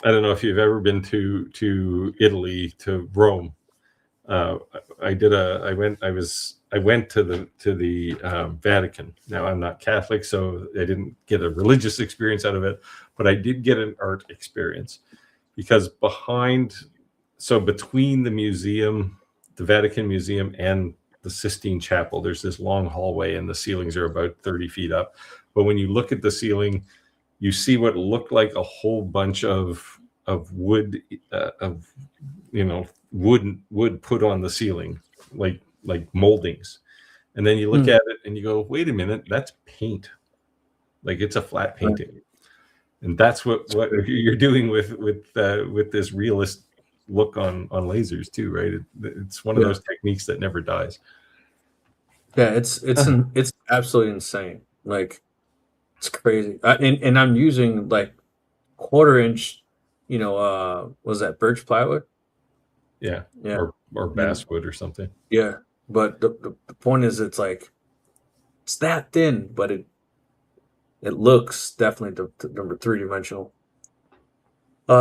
I don't know if you've ever been to Italy, to Rome. Uh, I went to the Vatican. Now, I'm not Catholic, so I didn't get a religious experience out of it, but I did get an art experience, because between the museum, the Vatican Museum, and the Sistine Chapel, there's this long hallway, and the ceilings are about 30 feet up. But when you look at the ceiling, you see what looked like a whole bunch of wood, wood put on the ceiling, like moldings. And then you look at it and you go, wait a minute, that's paint. Like, it's a flat painting. And that's what you're doing with this realist look on lasers too, right? It's one of those techniques that never dies. Yeah, it's absolutely insane. Like, it's crazy. And I'm using like quarter-inch, was that birch plywood? Yeah. Yeah. Or basswood or something. Yeah. But the point is, it's like, it's that thin, but it looks definitely the number three-dimensional.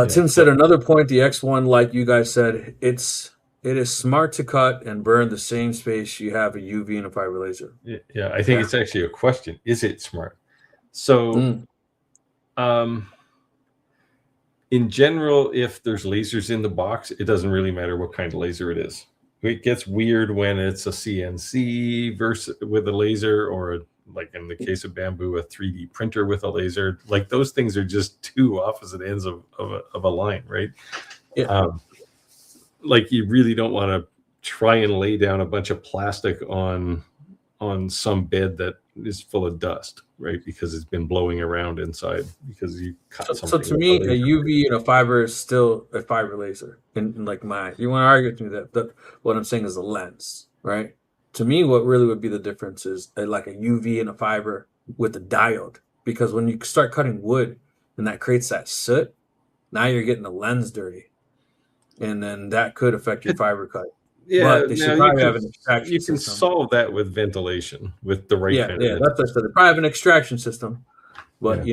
Tim said another point, the X1, like you guys said, it is smart to cut and burn the same space you have a UV and a fiber laser. Yeah, I think it's actually a question. Is it smart? So, in general, if there's lasers in the box, it doesn't really matter what kind of laser it is. It gets weird when it's a CNC versus with a laser, or like in the case of bamboo, a 3D printer with a laser. Like, those things are just two opposite ends of a line, right? Yeah. Like, you really don't want to try and lay down a bunch of plastic on some bed that is full of dust, right? Because it's been blowing around inside because you cut something. So to me, a UV and a fiber is still a fiber laser. And like, you want to argue with me that what I'm saying is the lens, right? To me, what really would be the difference is like a UV and a fiber with a diode. Because when you start cutting wood and that creates that soot, now you're getting the lens dirty. And then that could affect your fiber cut. Yeah, but they should probably have an extraction you can system. solve that with ventilation, with the right kind of ventilation. That's what I said. They probably have an extraction system. But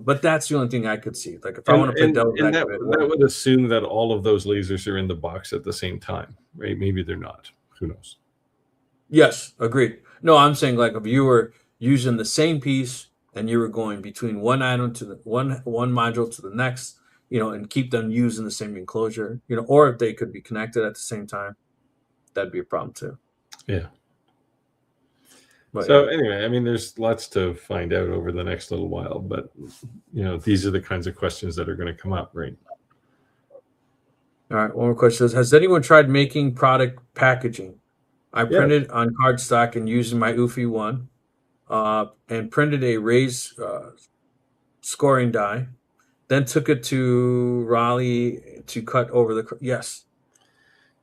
but that's the only thing I could see. Like, if I want to play devil's advocate, that would assume that all of those lasers are in the box at the same time, right? Maybe they're not. Who knows? Yes, agreed. No, I'm saying, like, if you were using the same piece and you were going between one item to the one module to the next, and keep them using the same enclosure, or if they could be connected at the same time, that'd be a problem too. Yeah. But so anyway, I mean, there's lots to find out over the next little while, but these are the kinds of questions that are going to come up, right? All right. One more question is, has anyone tried making product packaging? I printed on cardstock and using my UFI one, and printed a raised scoring die, then took it to Raleigh to cut over the. Yes.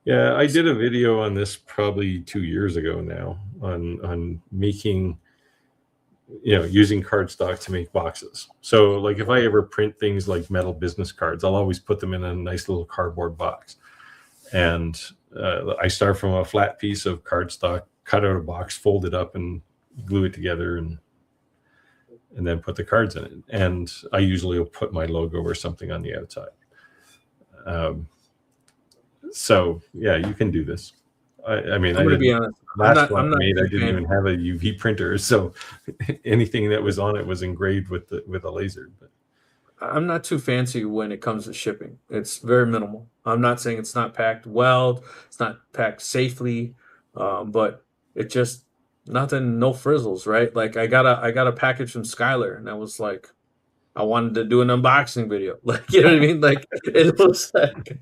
Yeah, I did a video on this probably 2 years ago now on making, using cardstock to make boxes. So, like, if I ever print things like metal business cards, I'll always put them in a nice little cardboard box. And I start from a flat piece of cardstock, cut out a box, fold it up, and glue it together, and then put the cards in it. And I usually will put my logo or something on the outside. So yeah, you can do this. I mean, I'm I going to be didn't. honest. Last one I'm I not made, I too didn't even fancy. have a UV printer, so anything that was on it was engraved with a laser. But I'm not too fancy when it comes to shipping. It's very minimal. I'm not saying it's not packed well, it's not packed safely, but it just nothing, no frizzles, right? Like I got a package from Skylar, and I was like, I wanted to do an unboxing video, like you know what I mean? Like it was like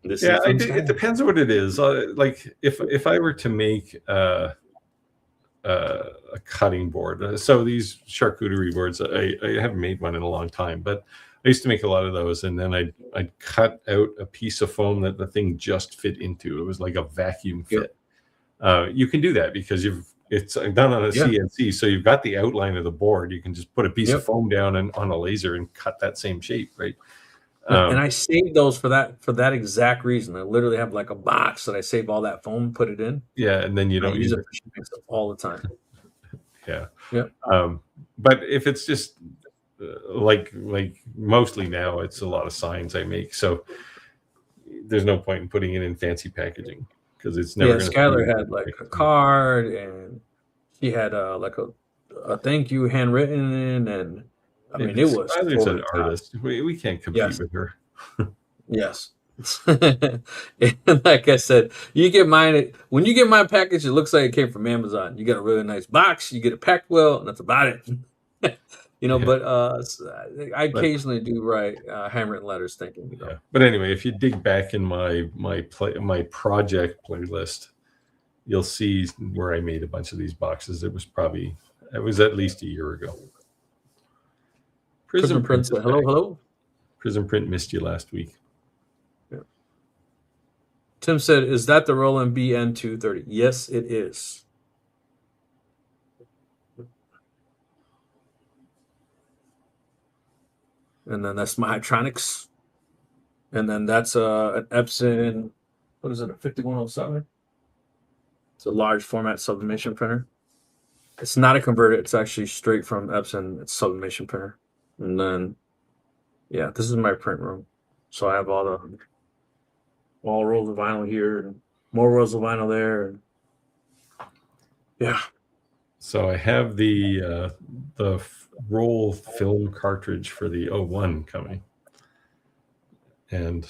this yeah, is from it Skylar. depends on what it is. Like if I were to make a cutting board. So these charcuterie boards, I haven't made one in a long time, but I used to make a lot of those. And then I'd cut out a piece of foam that the thing just fit into. It was like a vacuum Yeah, fit. You can do that because it's done on a yeah, CNC, so you've got the outline of the board. You can just put a piece of yep. foam down and on a laser and cut that same shape, right? No, and Um, I saved those for that exact reason. I literally have like a box that I save all that foam, put it in. yeah, and then you I don't use use it it. for shipping stuff all the time. Yeah. Yeah. But if it's just like mostly now, it's a lot of signs I make, so there's no point in putting it in fancy packaging because it's never Yeah, going to see Skylar the had like a packaging. card, and she had like a thank you handwritten, and I If mean it it's was either it's over an the top. artist, we can't compete Yes, with her. yes. And like I said, you get mine when you get my package, it looks like it came from Amazon. You get a really nice box, you get it packed well, and that's about it. Yeah, But I but occasionally do write handwritten letters thanking you yeah, though. but anyway, if you dig back in my project playlist, you'll see where I made a bunch of these boxes. It was at least a year ago. Prison Prison Print Prince, is hello, back. hello. Prison Print missed you last week. Yeah. Tim said, "Is that the Roland BN 230?" Yes, it is. And then that's my Hydronics. And then that's an Epson. What is it? A 5107. It's a large format sublimation printer. It's not a converter. It's actually straight from Epson. It's sublimation printer. And then yeah, this is my print room. So I have all rolls of vinyl here and more rolls of vinyl there. And yeah, So I have the roll film cartridge for the '01 coming, and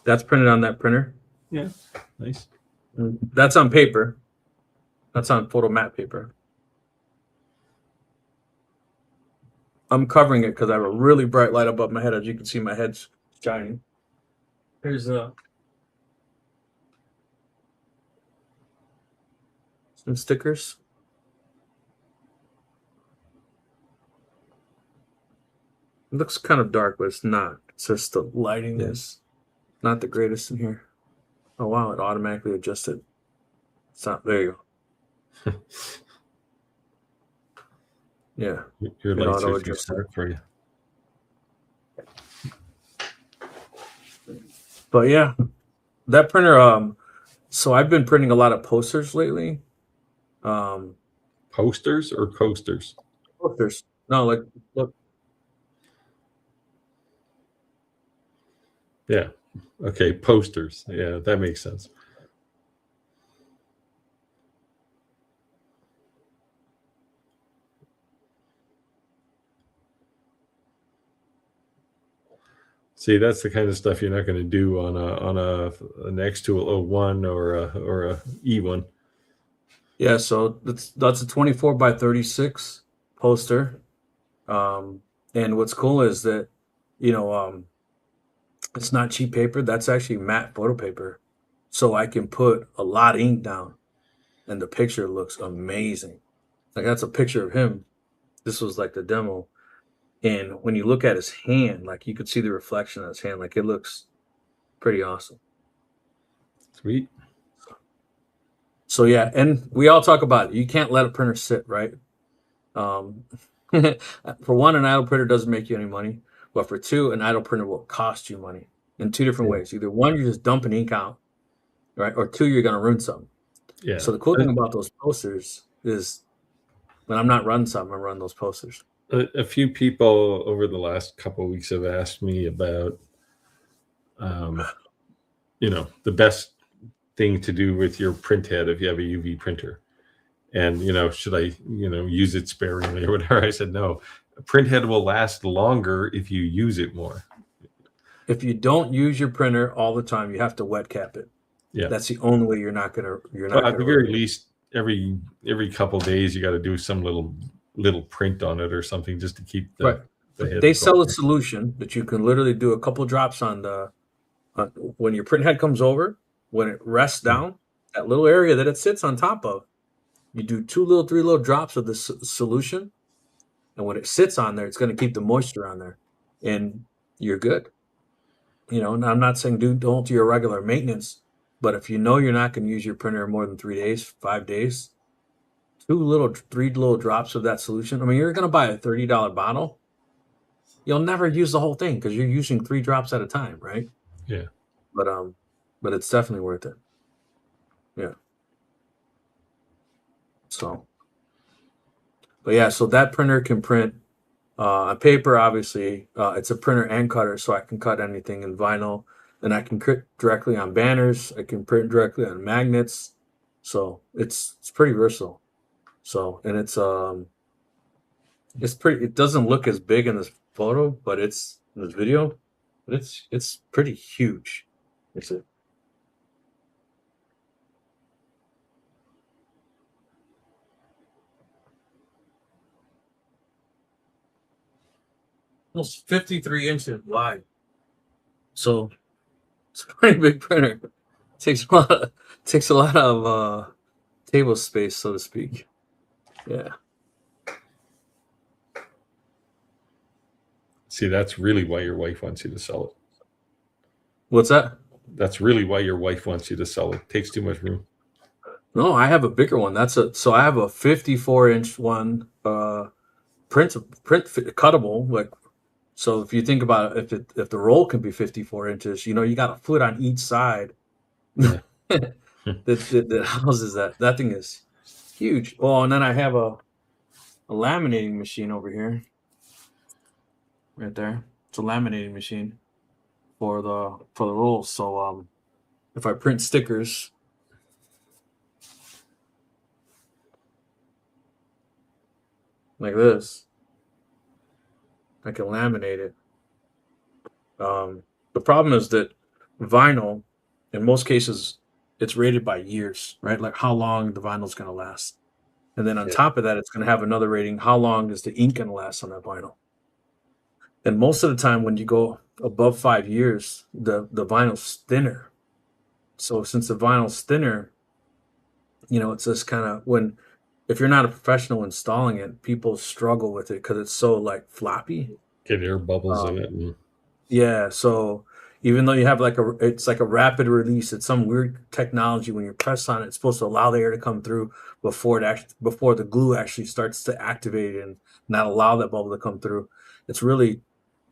that's printed on that printer. yeah, nice. That's on paper. That's on photo mat paper. I'm covering it because I have a really bright light above my head. As you can see, my head's shining. Here's some stickers. It looks kind of dark, but it's not. It's just the lighting is not the greatest in here. Oh wow, it automatically adjusted. It's not there you go. Yeah. Your It lights auto are too adjusted. smart for you. But yeah, that printer, so I've been printing a lot of posters lately. Posters or coasters? Posters. No, like look. Yeah. Okay, posters. Yeah, that makes sense. See, that's the kind of stuff you're not going to do on an X2 01 or a E1. Yeah, so that's a 24 by 36 poster. And what's cool is that, you know, it's not cheap paper. That's actually matte photo paper. So I can put a lot of ink down and the picture looks amazing. Like that's a picture of him. This was like the demo. And when you look at his hand, like you could see the reflection of his hand. Like it looks pretty awesome. Sweet. So yeah, and we all talk about it. You can't let a printer sit, right? Um, for one, an idle printer doesn't make you any money. But for two, an idle printer will cost you money in two different Yeah. ways. Either one, you're just dumping ink out, right? Or two, you're gonna ruin something. Yeah. So the cool thing about those posters is when I'm not running something, I'm running those posters. A few people over the last couple of weeks have asked me about, the best thing to do with your print head if you have a UV printer. And, should I, use it sparingly or whatever? I said, no, a print head will last longer if you use it more. If you don't use your printer all the time, you have to wet cap it. Yeah. That's the only way you're not gonna At the very least, every couple days, you got to do some little print on it or something just to keep the head. They sell a solution that you can literally do a couple drops on the when your print head comes over, when it rests down, that little area that it sits on top of, you do 3 little drops of the solution, and when it sits on there, it's going to keep the moisture on there, and you're good. And I'm not saying don't do your regular maintenance, but if you know you're not going to use your printer more than 3 days, 5 days, 3 little drops of that solution. I mean, you're going to buy a $30 bottle. You'll never use the whole thing because you're using 3 drops at a time, right? Yeah. But it's definitely worth it. Yeah. So that printer can print on paper, obviously. It's a printer and cutter, so I can cut anything in vinyl, and I can print directly on banners. I can print directly on magnets. So it's pretty versatile. So, and it's pretty. It doesn't look as big in this photo, but it's in this video, but it's pretty huge. It's a almost 53 inches wide. So it's a pretty big printer. Takes a lot of table space, so to speak. Yeah. See, that's really why your wife wants you to sell it. What's that? That's really why your wife wants you to sell it. It takes too much room. No, I have a bigger one. So I have a 54-inch one, print cuttable. Like, so if you think about it, if the roll can be 54 inches, you got a foot on each side. Yeah. that houses that. That thing is huge. Oh, and then I have a laminating machine over here. Right there. It's a laminating machine for the rolls. So if I print stickers, like this, I can laminate it. The problem is that vinyl, in most cases, it's rated by years, right? Like how long the vinyl is going to last. And then on top of that, it's going to have another rating. How long is the ink going to last on that vinyl? And most of the time when you go above 5 years, the vinyl's thinner. So since the vinyl's thinner, it's just kind of if you're not a professional installing it, people struggle with it because it's so like floppy. Get air bubbles in it. Yeah. So even though you have it's like a rapid release, it's some weird technology. When you press on it, it's supposed to allow the air to come through before the glue actually starts to activate and not allow that bubble to come through.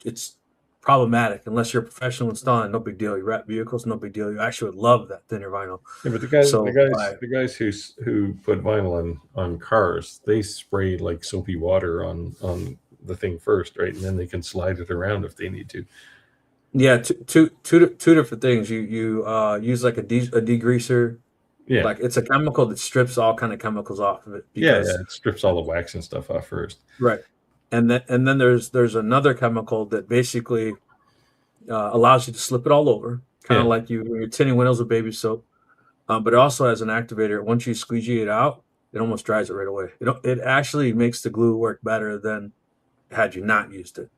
It's problematic unless you're a professional installing. No big deal. You wrap vehicles, no big deal. You actually would love that thinner vinyl. Yeah, but the guys who put vinyl on cars, they spray like soapy water on the thing first, right, and then they can slide it around if they need to. Yeah, two different things. You use like a degreaser. Yeah, like it's a chemical that strips all kind of chemicals off of it. It strips all the wax and stuff off first. Right. And then there's another chemical that basically allows you to slip it all over, kind of like you're tinning windows with baby soap. But it also has an activator. Once you squeegee it out, it almost dries it right away. It actually makes the glue work better than had you not used it.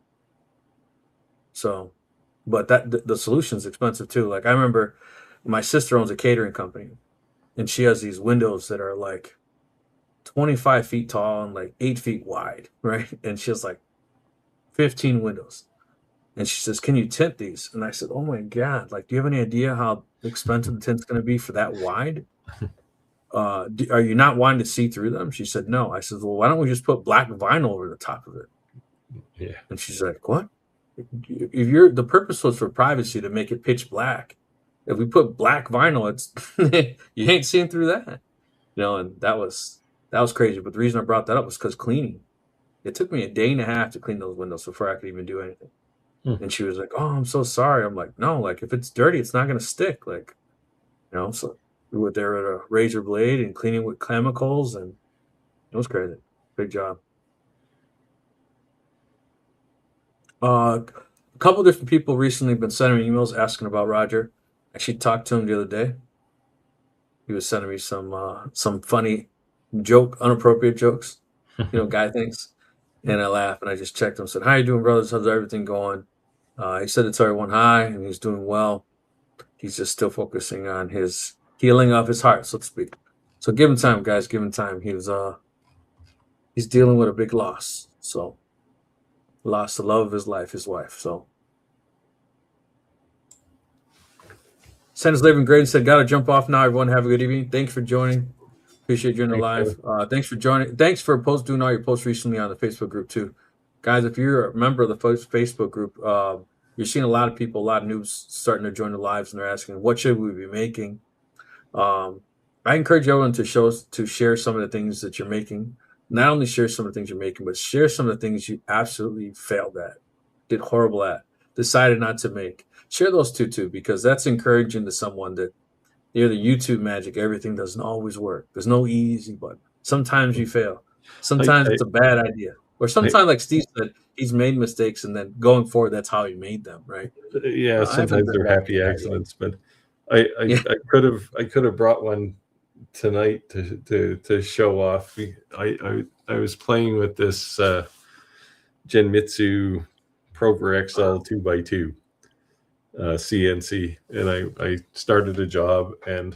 So, but the solution's expensive too. Like I remember my sister owns a catering company, and she has these windows that are like 25 feet tall and like 8 feet wide, right? And she has like 15 windows. And she says, "Can you tint these?" And I said, "Oh my God, like, do you have any idea how expensive the tint's going to be for that wide? Are you not wanting to see through them?" She said, "No." I said, "Well, why don't we just put black vinyl over the top of it?" Yeah. And she's like, "What? If the purpose was for privacy to make it pitch black. If we put black vinyl, it's you ain't seeing through that." And that was crazy. But the reason I brought that up was because cleaning. It took me a day and a half to clean those windows before I could even do anything. And she was like, "Oh, I'm so sorry." I'm like, "No, like if it's dirty, it's not gonna stick." Like, so with their razor blade and cleaning with chemicals, and it was crazy. Big job. A couple different people recently been sending me emails asking about Roger. Actually talked to him the other day. He was sending me some funny inappropriate jokes, guy things. And I laughed and I just checked him, said, "How you doing, brothers? How's everything going?" He said it's everyone high and he's doing well. He's just still focusing on his healing of his heart, so to speak. So give him time, guys. Give him time. He's dealing with a big loss. So lost the love of his life, his wife. So Santa's living great and said, "Gotta jump off now. Everyone have a good evening. Thanks for joining. Appreciate you in the live. Thanks for joining. Thanks for doing all your posts recently on the Facebook group too, guys. If you're a member of the Facebook group, you're seeing a lot of people, a lot of noobs starting to join the lives, and they're asking, "What should we be making?" I encourage everyone to share some of the things that you're making. Not only share some of the things you're making, but share some of the things you absolutely failed at, did horrible at, decided not to make. Share those too, because that's encouraging to someone that the YouTube magic, everything doesn't always work. There's no easy button. Sometimes you fail. Sometimes it's a bad idea. Or sometimes, like Steve said, he's made mistakes, and then going forward, that's how he made them, right? Yeah, sometimes they're happy accidents, but I could have brought one tonight to show off. I was playing with this Genmitsu Prover XL 2x2 CNC, and I started a job, and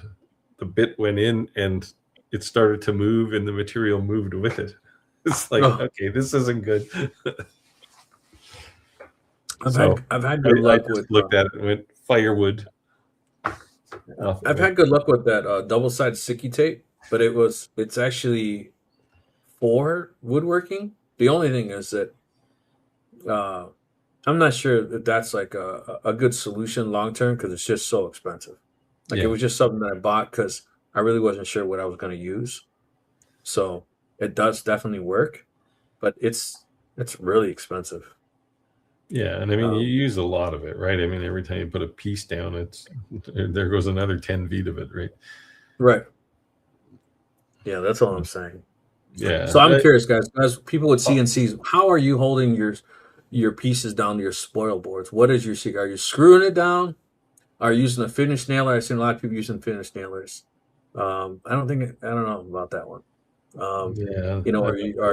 the bit went in, and it started to move, and the material moved with it. It's like, okay, this isn't good. I've had good luck with. Looked at it and went firewood. I've had good luck with that double-sided sticky tape, but it's actually for woodworking. The only thing is that I'm not sure that that's like a good solution long term, because it's just so expensive. Like it was just something that I bought because I really wasn't sure what I was going to use. So it does definitely work, but it's really expensive. Yeah, and I mean, you use a lot of it, right? I mean, every time you put a piece down, there goes another 10 feet of it, right? Right. Yeah, that's all I'm saying. Yeah. So I'm curious, guys. As people with CNCs, how are you holding your pieces down to your spoil boards? What is your secret? Are you screwing it down? Are you using a finish nailer? I've seen a lot of people using finish nailers. I don't know about that one. Are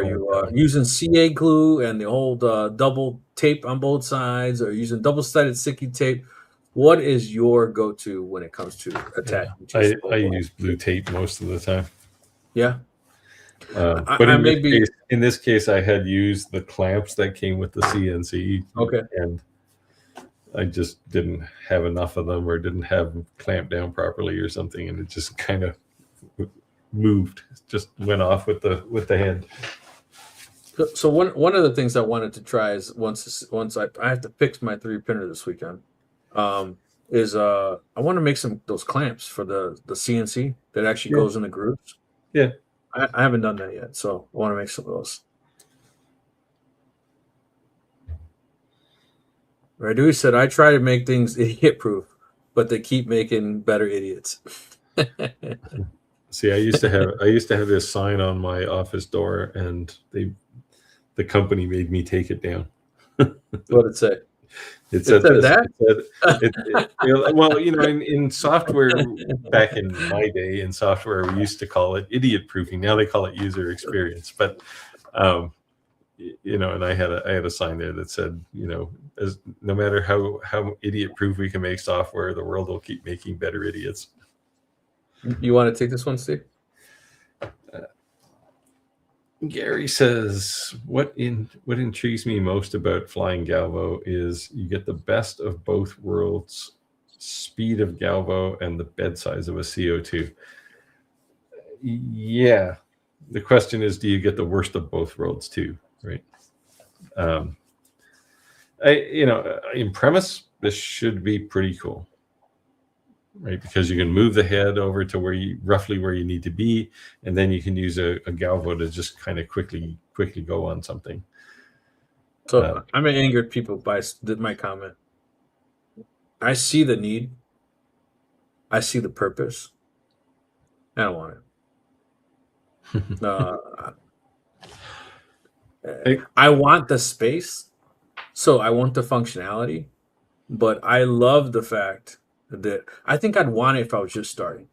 you using CA glue and the old double tape on both sides, or using double-sided sticky tape? What is your go-to when it comes to attaching? I use blue tape most of the time. Yeah. But in this case, I had used the clamps that came with the CNC. Okay. And I just didn't have enough of them, or didn't have them clamped down properly or something, and it just kind of moved, just went off with the hand. So one of the things I wanted to try is once I have to fix my 3D printer this weekend, is I want to make those clamps for the CNC that actually goes in the grooves. Yeah. I haven't done that yet, so I want to make some of those. Radui said, "I try to make things idiot proof, but they keep making better idiots." See, I used to have this sign on my office door, and the company made me take it down. What did it say? It said that? Well, in software, back in my day, in software, we used to call it idiot proofing. Now they call it user experience. But, and I had a sign there that said, as no matter how idiot proof we can make software, the world will keep making better idiots. You want to take this one, Steve? Gary says, what intrigues me most about flying Galvo is you get the best of both worlds, speed of Galvo and the bed size of a CO2. Yeah. The question is, do you get the worst of both worlds too, right? In premise, this should be pretty cool, right? Because you can move the head over to roughly where you need to be, and then you can use a Galvo to just kind of quickly go on something. So I'm angered people by my comment. I see the need. I see the purpose. I don't want it. Hey, I want the space, so I want the functionality, but I love the fact that I think I'd want it if I was just starting.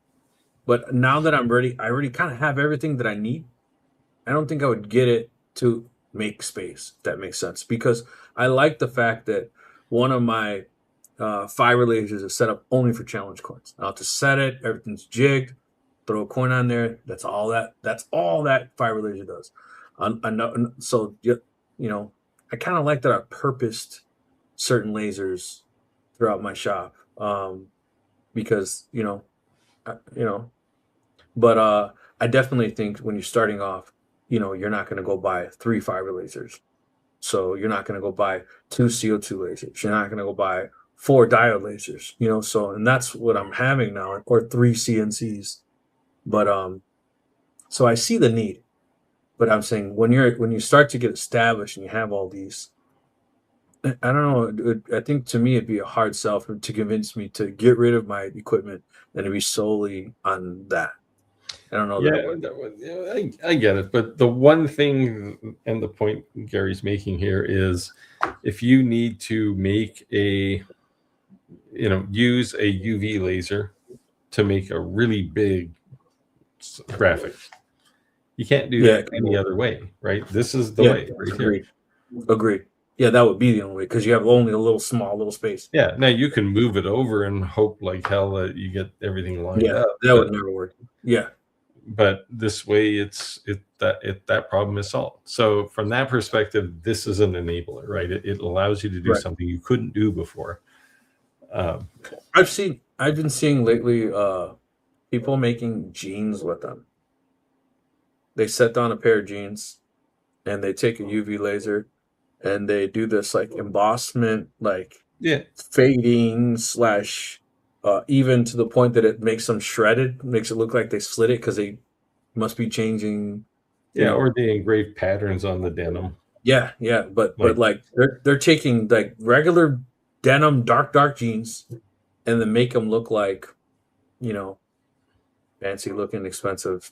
But now that I'm ready, I already kind of have everything that I need. I don't think I would get it to make space, if that makes sense. Because I like the fact that one of my fiber lasers is set up only for challenge coins. I'll just set it, everything's jigged, throw a coin on there. That's all that fiber laser does. So I kind of like that I purposed certain lasers throughout my shop, because you know but I definitely think when you're starting off, you're not going to go buy 3 fiber lasers. So you're not going to go buy 2 CO2 lasers. You're not going to go buy 4 diode lasers. And that's what I'm having now, or 3 CNCs. But so I see the need. But I'm saying when you start to get established and you have all these, I don't know. I think to me it'd be a hard sell to convince me to get rid of my equipment and to be solely on that. I don't know that it would. I get it. But the one thing and the point Gary's making here is if you need to make use a UV laser to make a really big graphic, you can't do that any other way, right? This is the way right agreed. here. Agreed. Yeah, that would be the only way because you have only a little space. Yeah. Now you can move it over and hope like hell that you get everything lined up. That would never work. Yeah. But this way that problem is solved. So from that perspective, this is an enabler, right? It allows you to do something you couldn't do before. I've been seeing lately people making jeans with them. They set down a pair of jeans and they take a UV laser and they do this like embossment, like fading / even to the point that it makes them shredded, makes it look like they slit it because they must be changing. Or they engrave patterns on the denim. Yeah, but like they're taking like regular denim dark jeans and then make them look like fancy looking expensive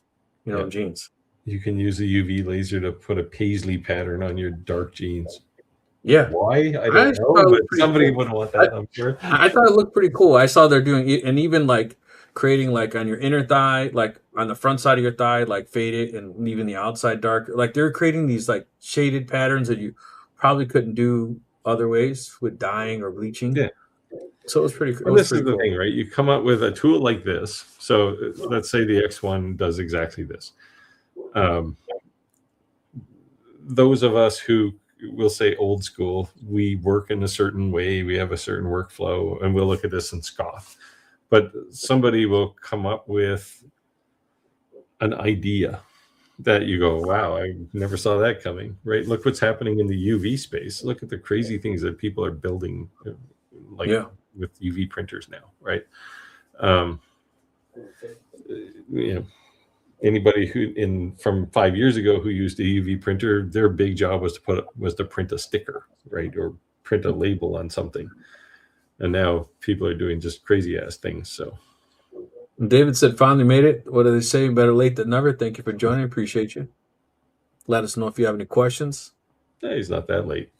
jeans. You can use a UV laser to put a paisley pattern on your dark jeans. Yeah. Why? I don't know, but somebody would want that, I'm sure. I thought it looked pretty cool. I saw they're doing it, and even like creating like on your inner thigh, like on the front side of your thigh, like fade it and leaving the outside dark. Like they're creating these like shaded patterns that you probably couldn't do other ways with dyeing or bleaching. Yeah. So it's pretty cool. And this is the thing, right? You come up with a tool like this. So let's say the X1 does exactly this. Those of us who will say old school, we work in a certain way, we have a certain workflow, and we'll look at this and scoff. But somebody will come up with an idea that you go, wow, I never saw that coming, right? Look what's happening in the UV space. Look at the crazy things that people are building with UV printers now, right? Anybody from 5 years ago who used a UV printer, their big job was to print a sticker, right, or print a label on something. And now people are doing just crazy ass things. So David said, finally made it. What do they say? Better late than never. Thank you for joining. Appreciate you. Let us know if you have any questions. Yeah, he's not that late.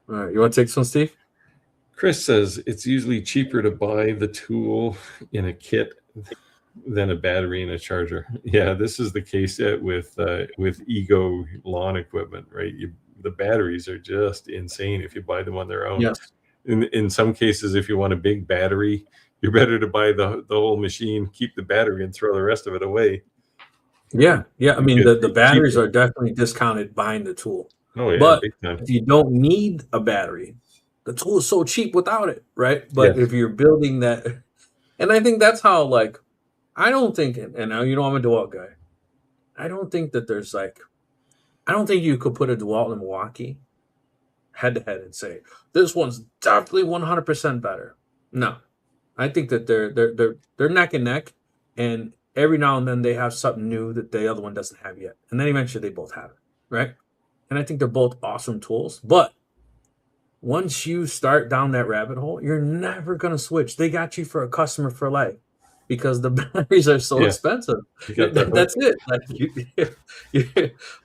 All right. You want to take this one, Steve? Chris says it's usually cheaper to buy the tool in a kit than a battery and a charger. Yeah, this is the case with Ego lawn equipment, right? The batteries are just insane if you buy them on their own. Yes. In some cases, if you want a big battery, you're better to buy the whole machine, keep the battery, and throw the rest of it away. Yeah. I mean, the batteries are definitely discounted buying the tool. Oh yeah, but big time. If you don't need a battery, the tool is so cheap without it, right? But if you're building that, and I think that's how, like, I don't think, and I'm a DeWalt guy. I don't think that there's I don't think you could put a DeWalt in Milwaukee head to head and say this one's definitely 100% better. No, I think that they're neck and neck, and every now and then they have something new that the other one doesn't have yet, and then eventually they both have it, right? And I think they're both awesome tools, but once you start down that rabbit hole, you're never going to switch. They got you for a customer for life because the batteries are so expensive. You got that That's it. Like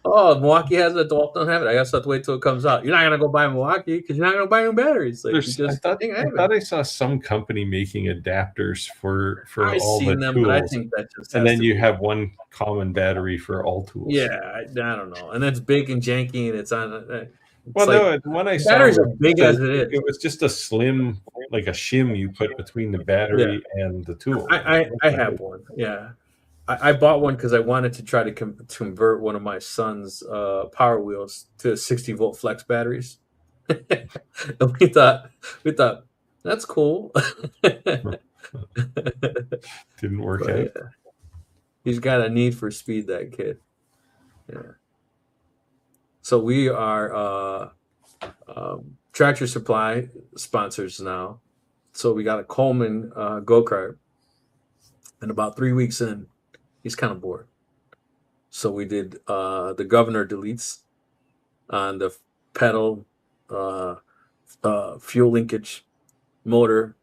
oh, Milwaukee has it, Dwalt don't have it. I guess I have to wait till it comes out. You're not going to go buy Milwaukee because you're not going to buy new batteries. Like, you just I thought I saw some company making adapters for I've all the seen them, but I tools, think that just and has then to you be. have one common battery for all tools. Yeah, I don't know. And it's big and janky, and it's on. It's Well, like no, the one I the saw batteries was are big as it is. it was just a slim, like a shim you put between the battery and the tool. I have one. Yeah, I bought one because I wanted to try to convert one of my son's Power Wheels to 60-volt flex batteries. And we thought that's cool. Didn't work But, out. yeah. He's got a need for speed, that kid. Yeah. So we are Tractor Supply sponsors now. So we got a Coleman go-kart. And about 3 weeks in, he's kind of bored. So we did the governor deletes on the pedal, fuel linkage, motor.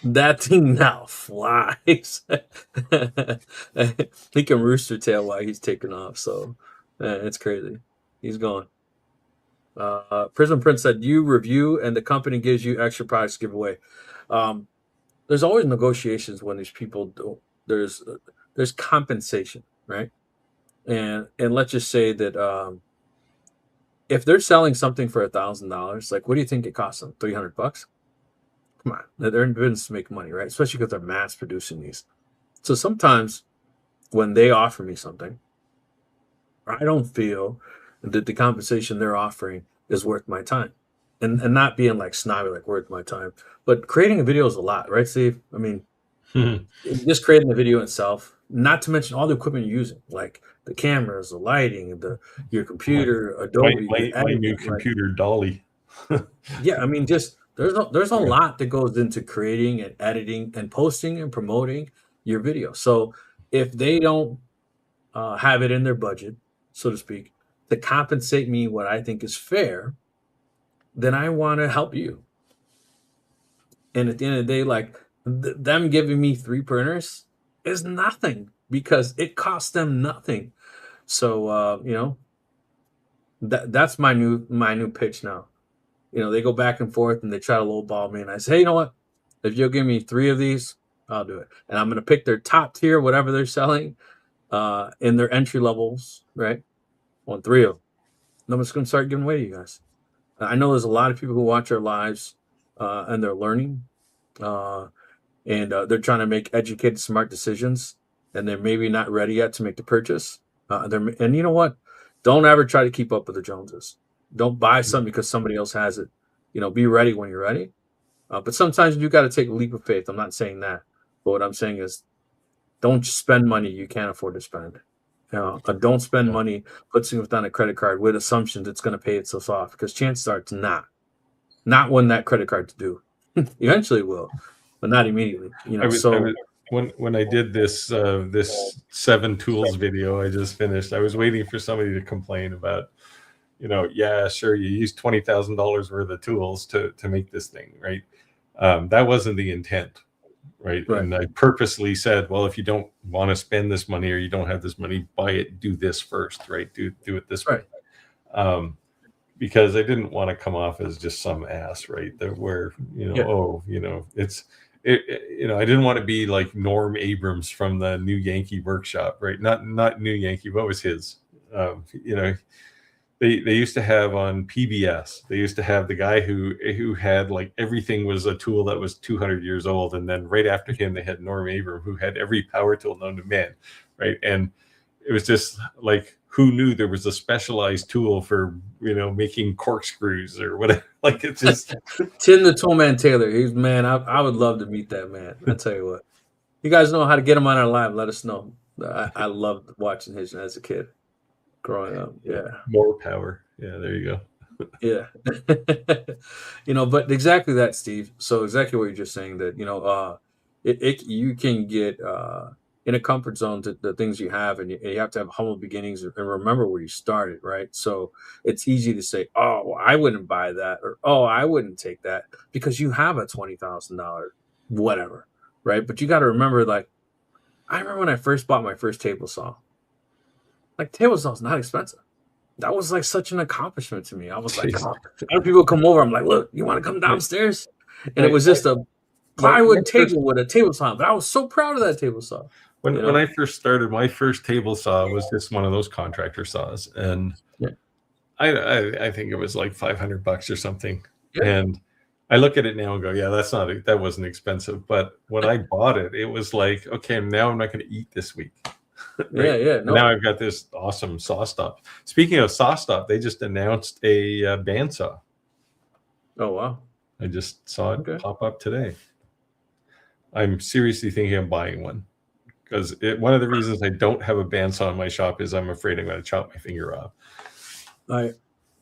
That thing now flies. He can rooster tail while he's taking off. So it's crazy. He's going. Prism Prince said, you review and the company gives you extra products to give away. There's always negotiations when these people do. There's compensation, right? And let's just say that if they're selling something for $1,000, like, what do you think it costs them? $300? Come on, they're in business to make money, right? Especially because they're mass producing these. So sometimes when they offer me something, I don't feel that the compensation they're offering is worth my time. And not being like snobby, like worth my time. But creating a video is a lot, right, Steve? I mean, just creating the video itself, not to mention all the equipment you're using, like the cameras, the lighting, your computer, Adobe. My new computer, Dolly. Yeah, I mean, just there's a lot that goes into creating and editing and posting and promoting your video. So if they don't have it in their budget, so to speak, to compensate me what I think is fair, then I want to help you. And at the end of the day, like them giving me 3 printers is nothing because it costs them nothing. So that's my new pitch now. They go back and forth and they try to lowball me, and I say, hey, you know what? If you'll give me 3 of these, I'll do it. And I'm going to pick their top tier, whatever they're selling, in their entry levels, right? I want 3 of them. And I'm just going to start giving away to you guys. I know there's a lot of people who watch our lives and they're learning and they're trying to make educated, smart decisions, and they're maybe not ready yet to make the purchase. And you know what? Don't ever try to keep up with the Joneses. Don't buy something because somebody else has it. Be ready when you're ready. But sometimes you got to take a leap of faith. I'm not saying that. But what I'm saying is don't spend money you can't afford to spend. Don't spend money, put things on a credit card with assumptions it's going to pay itself off, because chances are it's not when that credit card's due. Eventually it will, but not immediately. When I did this 7 tools video I just finished, I was waiting for somebody to complain about, yeah, sure, you used $20,000 worth of tools to make this thing, right? That wasn't the intent. Right. And I purposely said, well, if you don't want to spend this money or you don't have this money, buy it, do this first, right? Do it this way. Because I didn't want to come off as just some ass, right? That where, I didn't want to be like Norm Abrams from the New Yankee Workshop, right? Not New Yankee, what was his? They used to have on PBS, they used to have the guy who had like everything was a tool that was 200 years old. And then right after him, they had Norm Abram, who had every power tool known to man. Right. And it was just like, who knew there was a specialized tool for, making corkscrews or whatever. Like, it's just Tim the Toolman Taylor. I would love to meet that man. I tell you what, you guys know how to get him on our live. Let us know. I loved watching his as a kid. Growing up, yeah. More power. Yeah, there you go. Yeah. But exactly that, Steve. So exactly what you're just saying, that, you can get in a comfort zone to the things you have, and you have to have humble beginnings and remember where you started, right? So it's easy to say, oh, well, I wouldn't buy that, or oh, I wouldn't take that, because you have a $20,000 whatever, right? But you got to remember, like, I remember when I first bought my first table saw. Like, table saw is not expensive. That was like such an accomplishment to me. I was like, Jeez. other people come over, I'm like, look, you want to come downstairs? And it was I, just a my plywood first, table with a table saw, but I was so proud of that table saw. when I first started, my first table saw was just one of those contractor saws, and Yeah. I think it was like $500 or something. Yeah. And I look at it now and go, yeah, that wasn't expensive. But when I bought it, it was like, okay, now I'm not going to eat this week. Right? Yeah. And now I've got this awesome saw stop. Speaking of saw stop, they just announced a bandsaw. Oh, wow. I just saw it pop up today. I'm seriously thinking of buying one, because one of the reasons I don't have a bandsaw in my shop is I'm afraid I'm going to chop my finger off.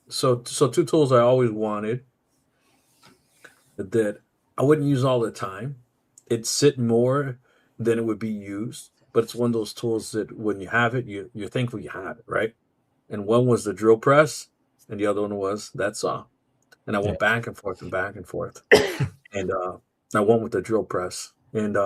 So two tools I always wanted that I wouldn't use all the time. It'd sit more than it would be used, but it's one of those tools that when you have it, you're thankful you have it, right? And one was the drill press, and the other one was that saw. And I went back and forth and back and forth. And I went with the drill press. And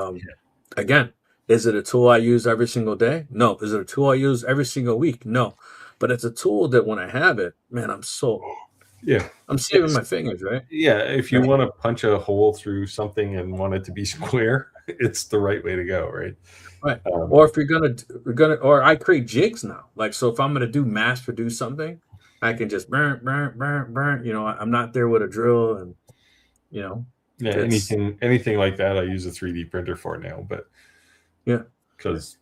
again, is it a tool I use every single day? No. Is it a tool I use every single week? No. But it's a tool that when I have it, man, I'm saving my fingers, right? Yeah, if you want to punch a hole through something and want it to be square, it's the right way to go, right? Right. Or if or I create jigs now. Like, so if I'm gonna mass produce something, I can just burn. I'm not there with a drill, and anything like that, I use a 3D printer for now. But because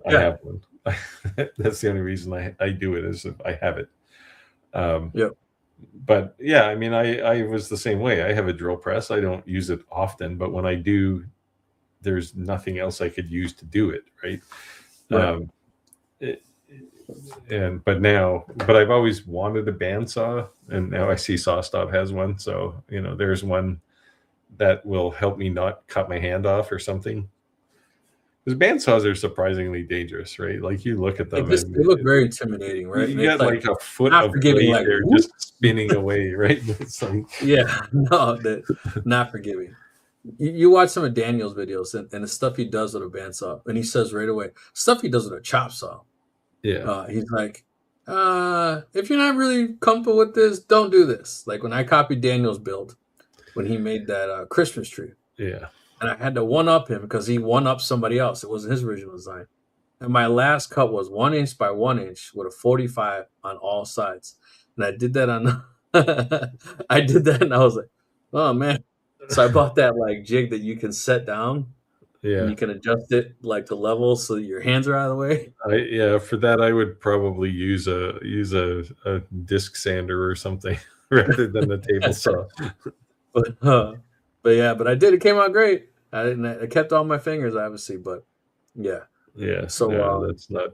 I have one. That's the only reason I do it, is if I have it. But yeah, I mean, I was the same way. I have a drill press. I don't use it often, but when I do, there's nothing else I could use to do it, right? But I've always wanted a bandsaw, and now I see SawStop has one. So there's one that will help me not cut my hand off or something. Because bandsaws are surprisingly dangerous, right? Like, you look at them, they look very intimidating, right? You got like a foot of blade there just spinning away, right? It's like, not forgiving. You watch some of Daniel's videos and the stuff he does with a bandsaw, and he says right away, stuff he does with a chop saw. Yeah. He's like, if you're not really comfortable with this, don't do this. Like when I copied Daniel's build, when he made that Christmas tree. Yeah. And I had to one-up him because he one-upped somebody else. It wasn't his original design. And my last cut was 1 inch by 1 inch with a 45 on all sides. And I did that and I was like, oh, man. So I bought that like jig that you can set down. Yeah. And you can adjust it like to level so that your hands are out of the way. For that, I would probably use a disc sander or something rather than the table saw. But I did. It came out great. I kept all my fingers, obviously, but yeah. So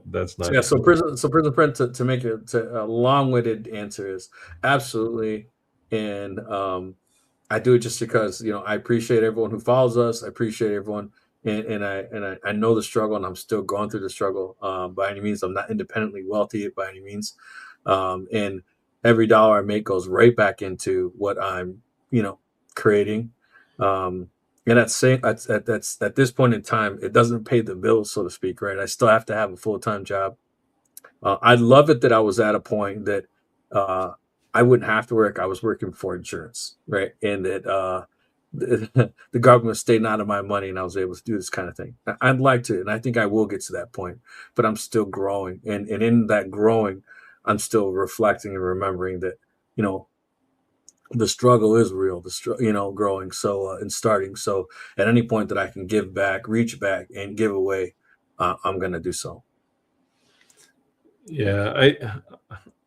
that's not. So prison print to make it a long-winded answer is absolutely, and I do it just because I appreciate everyone who follows us. I appreciate everyone, and I know the struggle, and I'm still going through the struggle. By any means, I'm not independently wealthy by any means, and every dollar I make goes right back into what I'm creating. And that's at this point in time, it doesn't pay the bills, so to speak, right? I still have to have a full-time job. I love it that I was at a point that I wouldn't have to work. I was working for insurance, right? And that the government stayed out of my money, and I was able to do this kind of thing. I'd like to, and I think I will get to that point, but I'm still growing. And in that growing, I'm still reflecting and remembering that, the struggle is real, growing. So, and starting. So at any point that I can give back, reach back and give away, I'm going to do so. Yeah.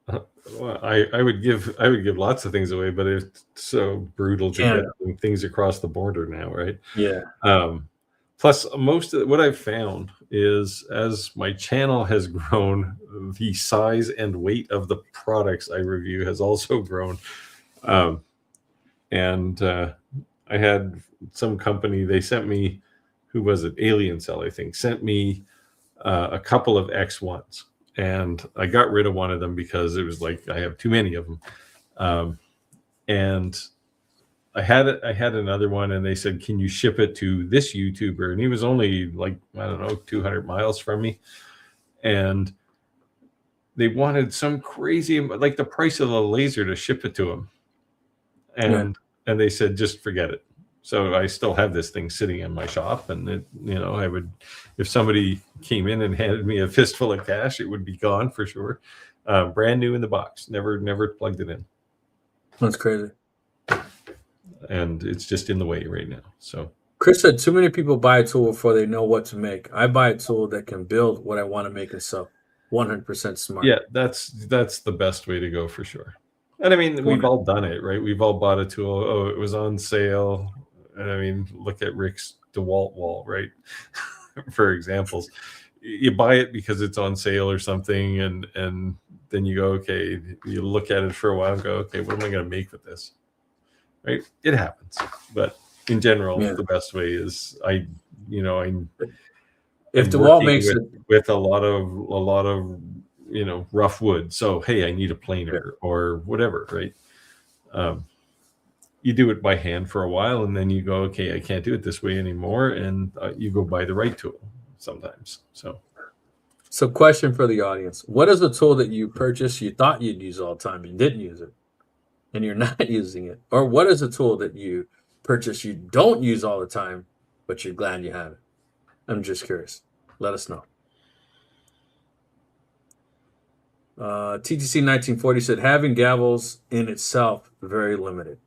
I would give lots of things away, but it's so brutal to get things across the border now. Right. Yeah. Plus, most of what I've found is, as my channel has grown, the size and weight of the products I review has also grown. And I had some company, they sent me who was it? Alien Cell, I think, sent me a couple of X1s, and I got rid of one of them because it was like I have too many of them. And I had another one, and they said, "Can you ship it to this YouTuber?" And he was only like, I don't know, 200 miles from me, and they wanted some crazy, like the price of the laser to ship it to him, and they said, just forget it. So I still have this thing sitting in my shop, and it, I would, if somebody came in and handed me a fistful of cash, it would be gone for sure. Brand new in the box, never plugged it in. That's crazy. And it's just in the way right now. So Chris said, too many people buy a tool before they know what to make. I buy a tool that can build what I want to make and sell. 100% smart. Yeah, that's the best way to go for sure. And I mean, we've all done it, right? We've all bought a tool. Oh, it was on sale. And I mean, look at Rick's DeWalt wall, right? For examples. You buy it because it's on sale or something, and then you go, okay, you look at it for a while and go, okay, what am I going to make with this? Right? It happens. But in general, the best way is if DeWalt makes it with a lot of rough wood. So hey, I need a planer or whatever, right? You do it by hand for a while, and then you go, okay, I can't do it this way anymore, and you go buy the right tool sometimes. So question for the audience: what is a tool that you purchased you thought you'd use all the time, you didn't use it, and you're not using it? Or what is a tool that you purchase you don't use all the time, but you're glad you have it? I'm just curious. Let us know. TTC 1940 said, having gavels in itself very limited.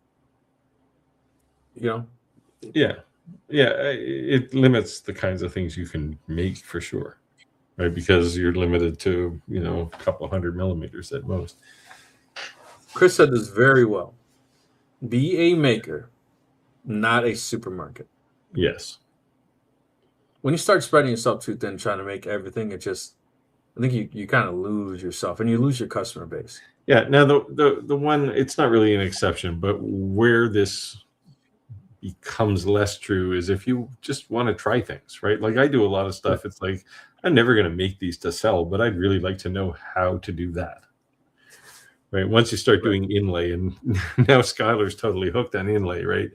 Yeah, it limits the kinds of things you can make for sure, right? Because you're limited to a couple 100 millimeters at most. Chris said this very well. Be a maker, not a supermarket. Yes. When you start spreading yourself too thin, trying to make everything, I think you kind of lose yourself, and you lose your customer base. Yeah. Now the one, it's not really an exception, but where this becomes less true is if you just want to try things, right? Like I do a lot of stuff. It's like, I'm never going to make these to sell, but I'd really like to know how to do that. Right. Once you start doing inlay, and now Skylar's totally hooked on inlay, right?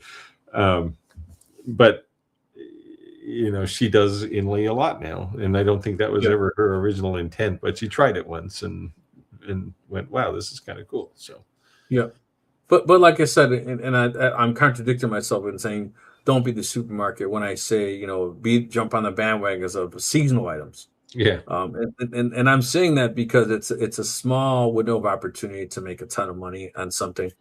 But she does inlay a lot now, and I don't think that was ever her original intent, but she tried it once and went, wow, this is kind of cool. So but like I said, and I'm contradicting myself in saying don't be the supermarket when I say jump on the bandwagons of seasonal items. And I'm saying that because it's a small window of opportunity to make a ton of money on something.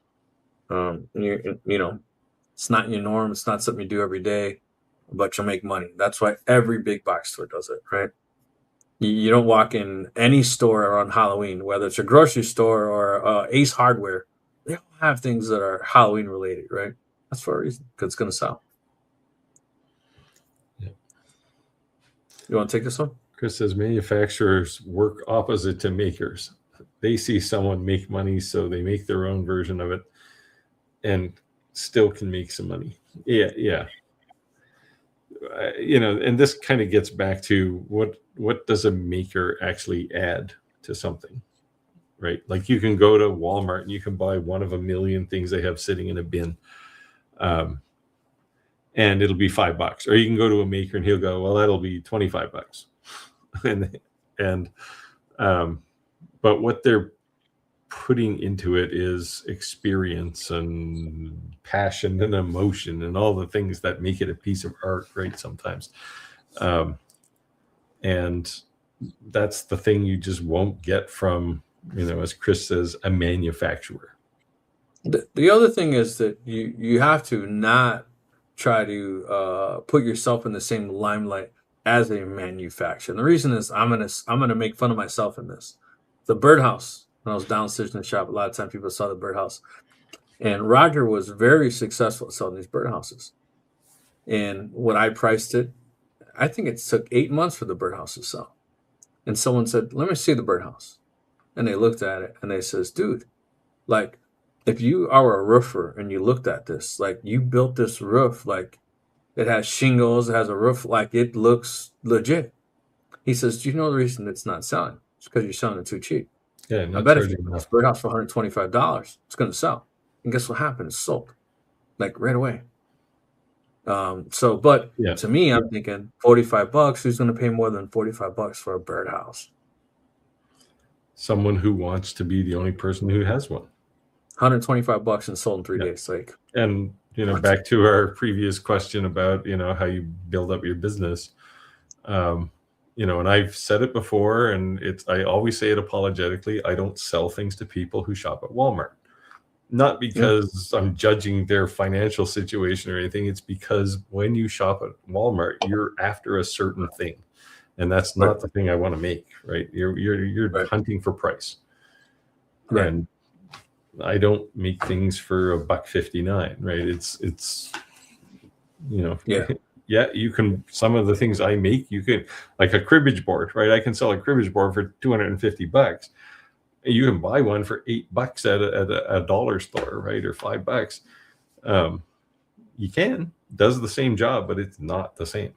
It's not your norm. It's not something you do every day, but you'll make money. That's why every big box store does it, right? You don't walk in any store on Halloween, whether it's a grocery store or Ace Hardware. They all have things that are Halloween related, right? That's for a reason, because it's going to sell. You want to take this one? Chris says manufacturers work opposite to makers. They see someone make money, so they make their own version of it and still can make some money. Yeah. And this kind of gets back to what does a maker actually add to something, right? Like you can go to Walmart and you can buy one of a million things they have sitting in a bin, and it'll be $5. Or you can go to a maker and he'll go, well, that'll be $25. But what they're putting into it is experience and passion and emotion and all the things that make it a piece of art, right? Sometimes. And that's the thing you just won't get from, as Chris says, a manufacturer. The other thing is that you have to not try to put yourself in the same limelight as a manufacturer. And the reason is I'm gonna make fun of myself in this. The birdhouse, when I was downstairs in the shop, a lot of times people saw the birdhouse. And Roger was very successful at selling these birdhouses. And when I priced it, I think it took 8 months for the birdhouse to sell. And someone said, let me see the birdhouse. And they looked at it and they says, dude, like, if you are a roofer and you looked at this, like you built this roof like It has shingles. It has a roof. Like, it looks legit. He says, do you know the reason it's not selling? It's because you're selling it too cheap. Yeah, I not bet if you charging put this enough. birdhouse for $125, it's going to sell. And guess what happened? It's sold. Like, right away. But Yeah, to me, I'm thinking $45. Who's going to pay more than $45 for a birdhouse? someone who wants to be the only person who has one. $125 and sold in 3 Yeah. days. Like, And what? back to our previous question about how you build up your business. And I've said it before, and I always say it apologetically. I don't sell things to people who shop at Walmart. Not because I'm judging their financial situation or anything. It's because when you shop at Walmart, you're after a certain thing, and that's not Right. the thing I want to make. Right? You're Right. hunting for price, Right. and I don't make things for $1.59. Right? It's Yeah. yeah, you can. Some of the things I make, you could, like a cribbage board, right? I can sell a cribbage board for $250. You can buy one for $8 at a dollar store, right, or $5. You can. Does the same job, but it's not the same.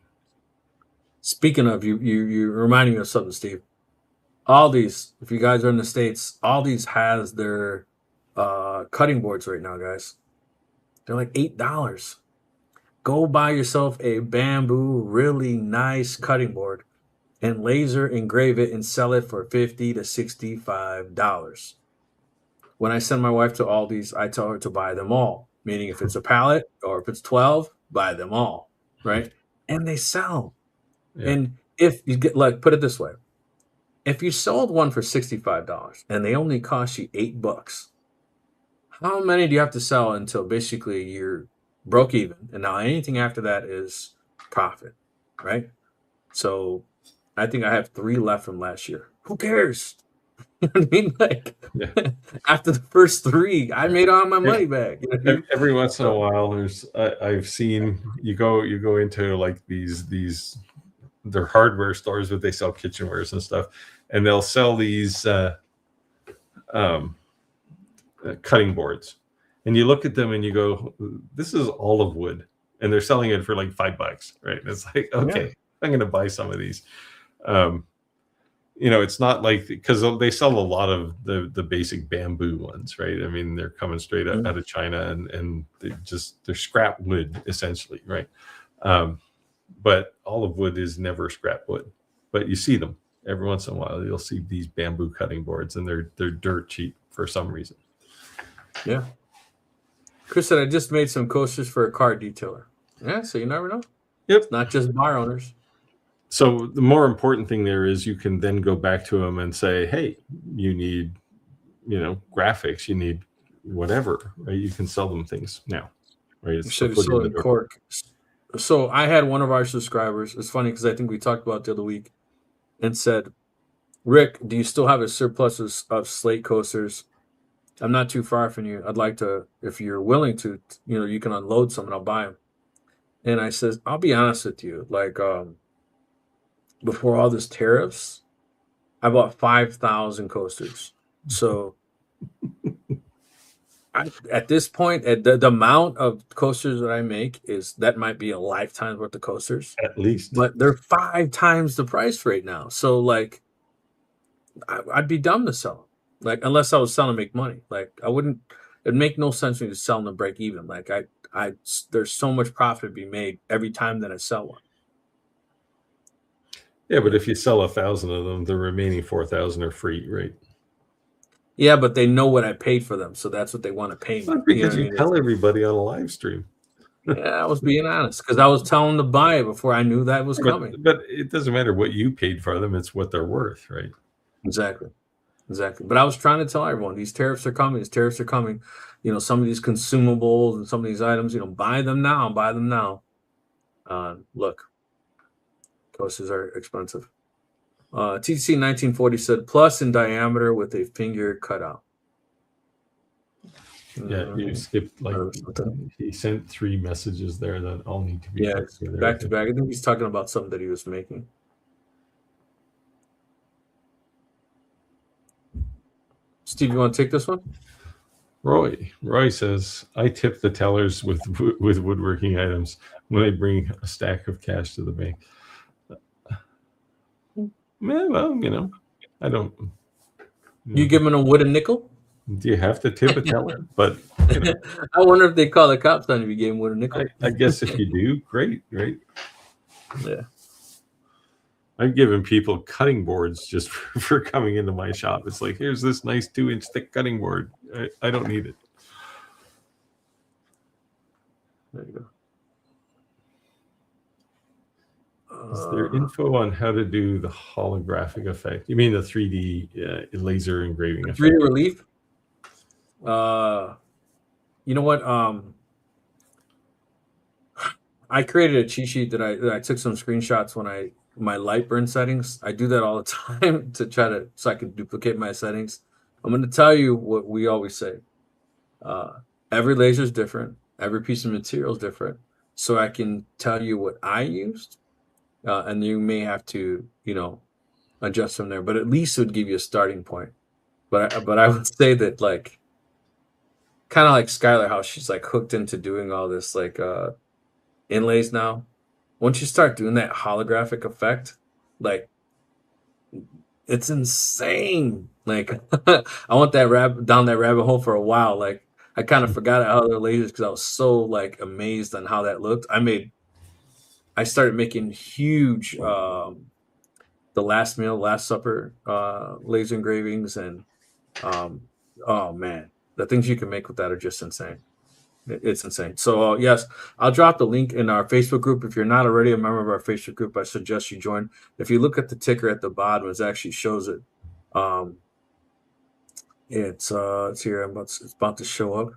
Speaking of, you reminding me of something, Steve. Aldi's, if you guys are in the States, Aldi's has their cutting boards right now, guys. They're like $8. Go buy yourself a bamboo, really nice cutting board and laser engrave it and sell it for $50 to $65. When I send my wife to Aldi's, I tell her to buy them all. Meaning, if it's a pallet or if it's 12, buy them all, right? And they sell. Yeah. And if you get, like, put it this way, if you sold one for $65 and they only cost you $8, how many do you have to sell until basically you're broke even? And now anything after that is profit, right? So I think I have 3 left from last year. Who cares? You know what I mean? Like, Yeah. after the first 3, I made all my money back. You know what I mean? Every once in a So, while, I've seen you go into like these they're hardware stores, but they sell kitchenwares and stuff, and they'll sell these cutting boards, and you look at them and you go, this is olive wood, and they're selling it for like $5, right? And it's like, okay, yeah. I'm going to buy some of these. It's not like, because they sell a lot of the basic bamboo ones, right? I mean, they're coming straight out of China, and they're scrap wood essentially, right? But olive wood is never scrap wood, but you see them every once in a while. You'll see these bamboo cutting boards, and they're dirt cheap for some reason. Yeah. Chris said, I just made some coasters for a car detailer. Yeah, so you never know. Yep. It's not just bar owners. So the more important thing there is you can then go back to them and say, hey, you need, graphics, you need whatever, right? You can sell them things now, right? You should have sold in cork. So I had one of our subscribers. It's funny because I think we talked about it the other week, and said, Rick, do you still have a surplus of slate coasters? I'm not too far from you. I'd like to, if you're willing to, you can unload some and I'll buy them. And I says, I'll be honest with you. Like, before all this tariffs, I bought 5,000 coasters. So at this point, at the amount of coasters that I make that might be a lifetime's worth of coasters. At least. But they're 5 times the price right now. So, like, I'd be dumb to sell them. Like, unless I was selling to make money. Like, it'd make no sense for me to sell them to break even. Like, there's so much profit to be made every time that I sell one. Yeah, but if you sell 1,000 of them, the remaining 4,000 are free, right? Yeah, but they know what I paid for them, so that's what they want to pay me. Not because you tell everybody on a live stream. Yeah, I was being honest because I was telling them to buy it before I knew that was coming. But it doesn't matter what you paid for them; it's what they're worth, right? Exactly. But I was trying to tell everyone these tariffs are coming. Some of these consumables and some of these items, buy them now. Look, coasters are expensive. TC 1940 said plus in diameter with a finger cutout. Yeah, you skipped he sent 3 messages there that all need to be back to back. I think he's talking about something that he was making. Steve, you want to take this one? Roy says, I tip the tellers with woodworking items when I bring a stack of cash to the bank. Yeah, well, I don't. You give them a wooden nickel? Do you have to tip a teller? But I wonder if they call the cops on if you gave them wooden nickel. I guess if you do, great, right? Yeah. I've given people cutting boards just for coming into my shop. It's like, here's this nice 2-inch thick cutting board. I don't need it. There you go. Is there info on how to do the holographic effect? You mean the 3D laser engraving effect? 3D relief? You know what? I created a cheat sheet that I took some screenshots when my light burn settings. I do that all the time to so I can duplicate my settings. I'm going to tell you what we always say. Every laser is different. Every piece of material is different. So I can tell you what I used, and you may have to, adjust from there. But at least it would give you a starting point. But I would say that, like, kind of like Skylar, how she's like hooked into doing all this like inlays now. Once you start doing that holographic effect, like, it's insane. Like, I went down that rabbit hole for a while. Like, I kind of forgot how other lasers because I was so like amazed on how that looked. I started making huge the Last Meal, Last Supper laser engravings, and oh man, the things you can make with that are just insane. It's insane. So yes, I'll drop the link in our Facebook group. If you're not already a member of our Facebook group, I suggest you join. If you look at the ticker at the bottom, it actually shows it. It's here. It's about to show up.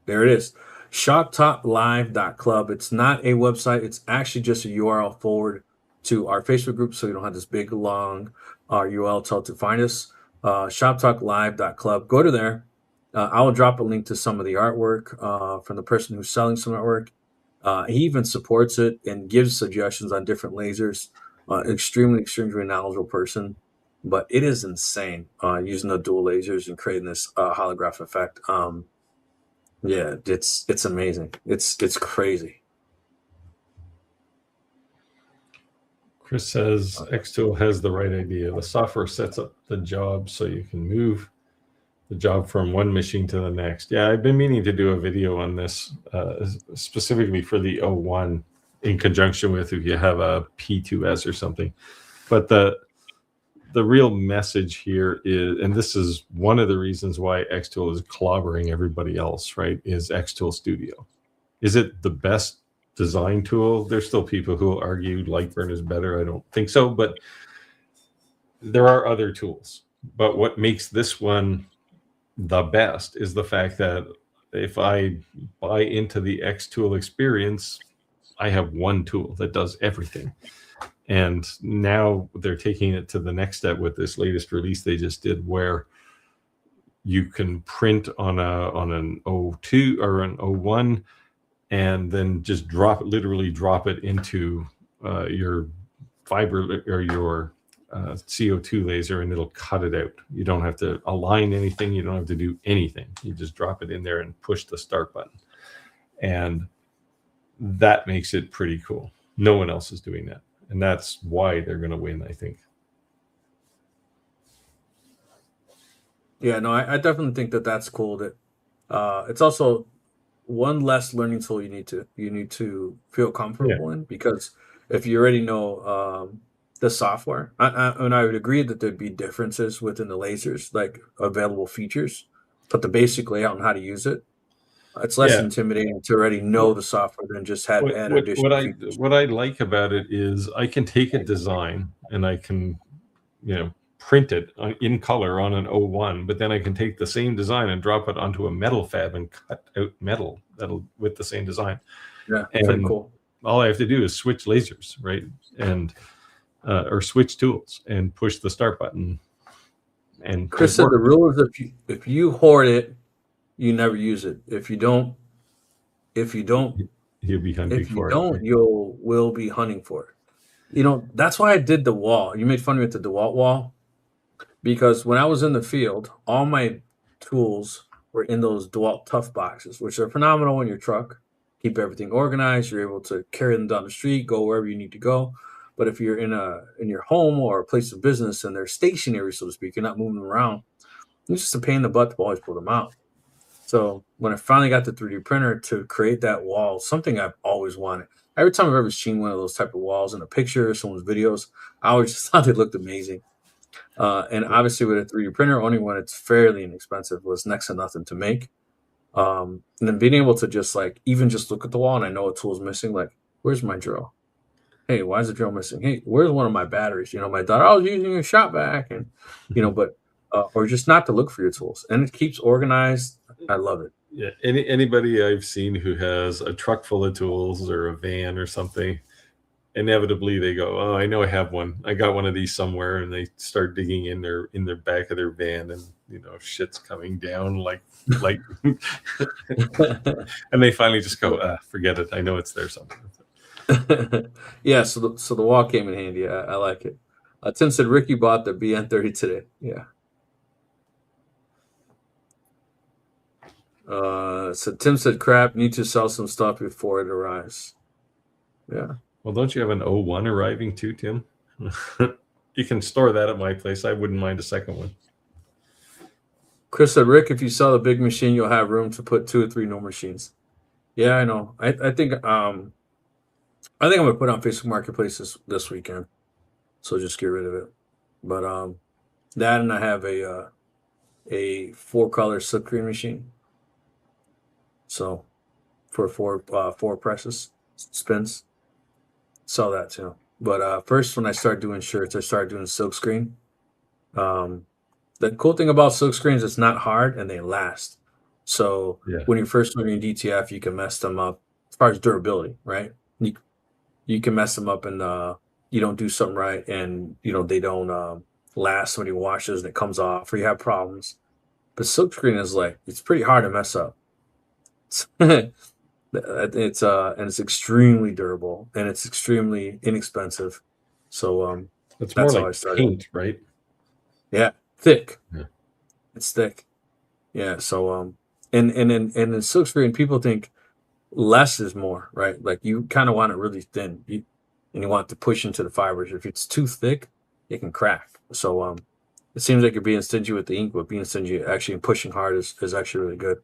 There it is. ShopTalkLive.club. It's not a website. It's actually just a URL forward to our Facebook group, so you don't have this big long URL to find us. ShopTalkLive.club. Go to there. I will drop a link to some of the artwork from the person who's selling some artwork. He even supports it and gives suggestions on different lasers. Extremely knowledgeable person, but it is insane using the dual lasers and creating this holograph effect. Yeah, it's amazing. It's crazy. Chris says Xtool has the right idea. The software sets up the job so you can move the job from one machine to the next. Yeah, I've been meaning to do a video on this specifically for the 01 in conjunction with if you have a P2S or something. But the real message here is, and this is one of the reasons why Xtool is clobbering everybody else, right, is Xtool Studio. Is it the best design tool? There's still people who will argue Lightburn is better. I don't think so, but there are other tools. But what makes this one the best is the fact that if I buy into the Xtool experience, I have one tool that does everything. And now they're taking it to the next step with this latest release they just did, where you can print on an 02 or an 01 and then just literally drop it into your fiber or your CO2 laser, and it'll cut it out. You don't have to align anything. You don't have to do anything. You just drop it in there and push the start button. And that makes it pretty cool. No one else is doing that. And that's why they're going to win, I think. Yeah, no, I definitely think that's cool. That it's also one less learning tool you need to feel comfortable in, because if you already know the software, and I would agree that there'd be differences within the lasers, like available features, but the basic layout and how to use it, it's less intimidating to already know the software than just add additional features. What I like about it is I can take a design and I can, print it in color on an 01, but then I can take the same design and drop it onto a metal fab and cut out metal with the same design. Yeah, and pretty cool. All I have to do is switch lasers, right? And or switch tools and push the start button. And Chris said the rule is if you hoard it, you never use it. If you don't, you'll be hunting for it. You will be hunting for it. That's why I did the wall. You made fun of me with the DeWalt wall. because when I was in the field, all my tools were in those DeWalt Tough boxes, which are phenomenal in your truck. Keep everything organized. You're able to carry them down the street, go wherever you need to go. But if you're in your home or a place of business and they're stationary, so to speak, you're not moving them around. It's just a pain in the butt to always pull them out. So when I finally got the 3D printer to create that wall, something I've always wanted. Every time I've ever seen one of those type of walls in a picture or someone's videos, I always just thought they looked amazing. And obviously with a 3D printer, only when it's fairly inexpensive, was next to nothing to make. And then being able to just like even just look at the wall and I know a tool's missing, like, where's my drill? Hey, why is the drill missing? Hey, where's one of my batteries? My daughter, I was using a shop vac, and but or just not to look for your tools, and it keeps organized. I love it. Yeah, anybody I've seen who has a truck full of tools or a van or something, inevitably they go, "Oh, I know I have one. I got one of these somewhere," and they start digging in their back of their van, and shit's coming down like and they finally just go, "Forget it. I know it's there somewhere." Yeah, so the wall came in handy. I like it. Tim said Ricky bought the BN30 today. Yeah. So Tim said, crap, need to sell some stuff before it arrives. Yeah. Well, don't you have an 01 arriving too, Tim? You can store that at my place. I wouldn't mind a second one. Chris said, Rick, if you sell a big machine, you'll have room to put 2 or 3 new machines. Yeah, I know. I think I'm gonna put it on Facebook Marketplace this weekend. So just get rid of it. But that, and I have a 4-color silkscreen machine. So for 4 presses, spins. Sell that too. But first, when I start doing shirts, I start doing silkscreen. The cool thing about silkscreens, it's not hard and they last. So when you're first learning DTF, you can mess them up as far as durability, right? You can mess them up and you don't do something right, and they don't last. Somebody washes and it comes off, or you have problems. But silkscreen is like, it's pretty hard to mess up. It's extremely durable and it's extremely inexpensive. So it's more like paint, right? Yeah, thick. Yeah. It's thick. Yeah. So and in silkscreen, people think less is more, right? Like you kind of want it really thin, and you want to push into the fibers. If it's too thick, it can crack. So it seems like you're being stingy with the ink, but being stingy actually and pushing hard is actually really good.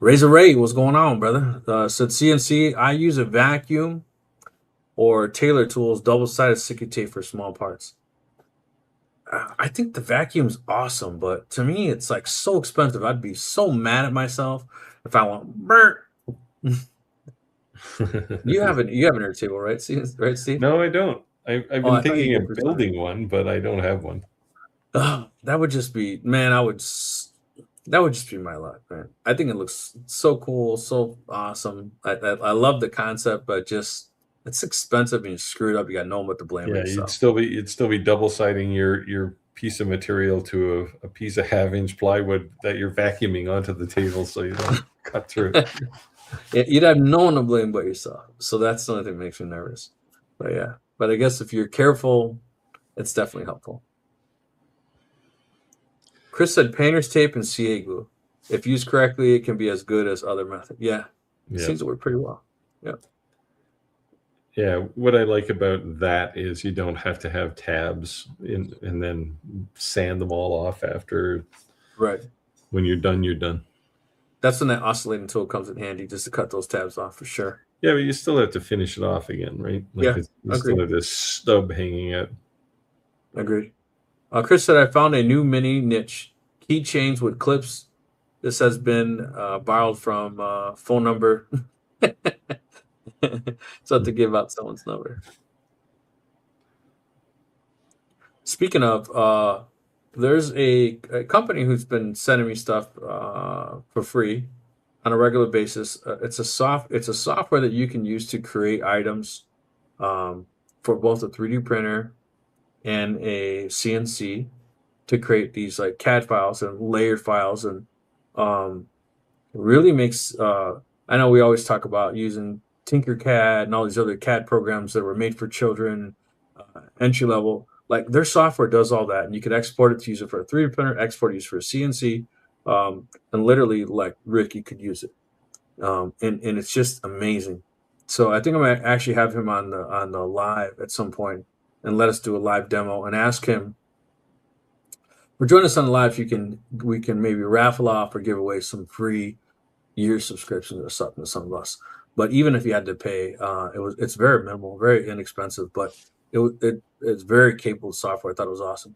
Razor Ray, what's going on, brother? Said CNC, I use a vacuum or Tailor Tools double-sided sticky tape for small parts. I think the vacuum's awesome, but to me, it's like so expensive. I'd be so mad at myself if I want. You have an Airtable, right? Steve? No, I don't. I've been thinking of building one, but I don't have one. That would just be, man. That would just be my luck, man. I think it looks so cool, so awesome. I love the concept, but just it's expensive and you screw it up. You got no one but to blame. Yeah, you'd still be double siding your piece of material to a piece of 1/2-inch plywood that you're vacuuming onto the table so you don't cut through. Yeah, you'd have no one to blame but yourself. So that's the only thing that makes me nervous. But yeah, but I guess if you're careful, it's definitely helpful. Chris said painter's tape and CA glue. If used correctly, it can be as good as other methods. Yeah, it seems to work pretty well. Yeah. Yeah, what I like about that is you don't have to have tabs and then sand them all off after. Right. When you're done, you're done. That's when that oscillating tool comes in handy, just to cut those tabs off for sure. Yeah, but you still have to finish it off again, right? Like you still have this stub hanging out. Agreed. Chris said, I found a new mini niche, keychains with clips. This has been borrowed from phone number. So I have to give out someone's number. Speaking of, there's a company who's been sending me stuff for free on a regular basis. It's a software that you can use to create items for both a 3D printer and a CNC to create these like CAD files and layered files, and really makes. I know we always talk about using Tinkercad and all these other CAD programs that were made for children, entry level. like their software does all that, and you can export it to use it for a 3D printer, export it use for a CNC, and literally like Rick, you could use it, and it's just amazing. So I think I'm gonna actually have him on the live at some point and let us do a live demo and ask him. Or join us on the live. We can maybe raffle off or give away some free year subscriptions or something to some of us. But even if you had to pay, it's very minimal, very inexpensive, but it's very capable software. I thought it was awesome.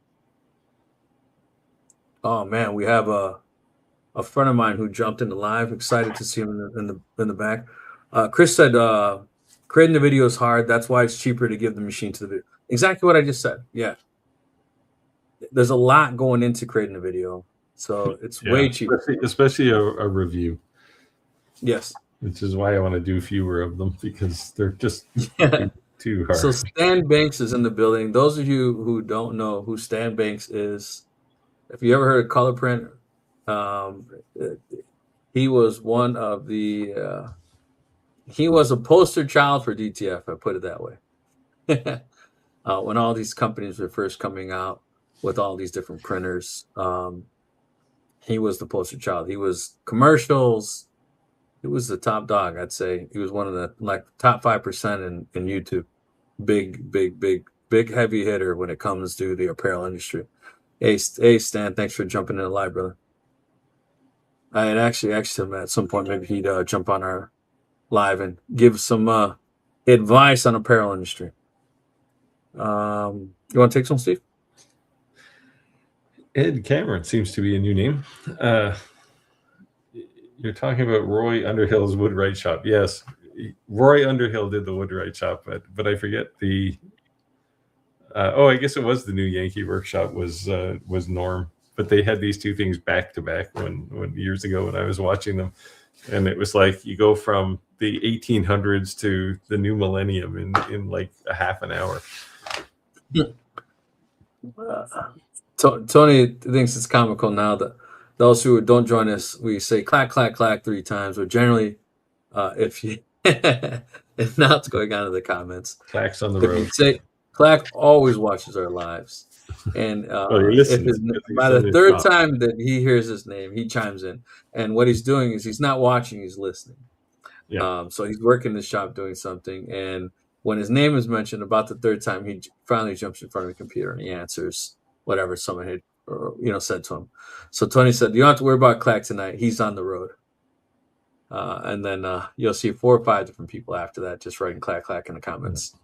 Oh man, we have a friend of mine who jumped into live. Excited to see him in the back. Chris said, creating the video is hard. That's why it's cheaper to give the machine to the video. Exactly what I just said. Yeah, there's a lot going into creating a video, so it's way cheaper. Especially a review. Yes. Which is why I want to do fewer of them, because they're just too hard. So Stan Banks is in the building. Those of you who don't know who Stan Banks is, if you ever heard of color print, he was one of the he was a poster child for DTF. I put it that way. When all these companies were first coming out with all these different printers, he was the poster child. He was commercials. He was the top dog, I'd say. He was one of the top 5% in YouTube. Big heavy hitter when it comes to the apparel industry. Hey Stan, thanks for jumping in the live, brother. I had actually asked him at some point maybe he'd jump on our live and give some advice on apparel industry. You want to take some, Steve? Ed Cameron seems to be a new name. You're talking about Roy Underhill's Woodwright Shop. Yes, Roy Underhill did the Woodwright Shop, but I forget the. I guess it was the new Yankee Workshop was Norm, but they had these two things back to back when years ago when I was watching them, and it was like you go from the 1800s to the new millennium in like a half an hour. Tony thinks it's comical now that those who don't join us, we say clack, clack, clack 3 times, but generally, if now it's going on to the comments. Clacks on the road. You say, Clack always watches our lives. And by the third time that he hears his name, he chimes in. And what he's doing is he's not watching, he's listening. Yeah. So he's working the shop doing something. And when his name is mentioned about the third time, he finally jumps in front of the computer and he answers whatever someone had said to him. So Tony said, you don't have to worry about Clack tonight. He's on the road. And then you'll see 4 or 5 different people after that just writing clack, clack in the comments.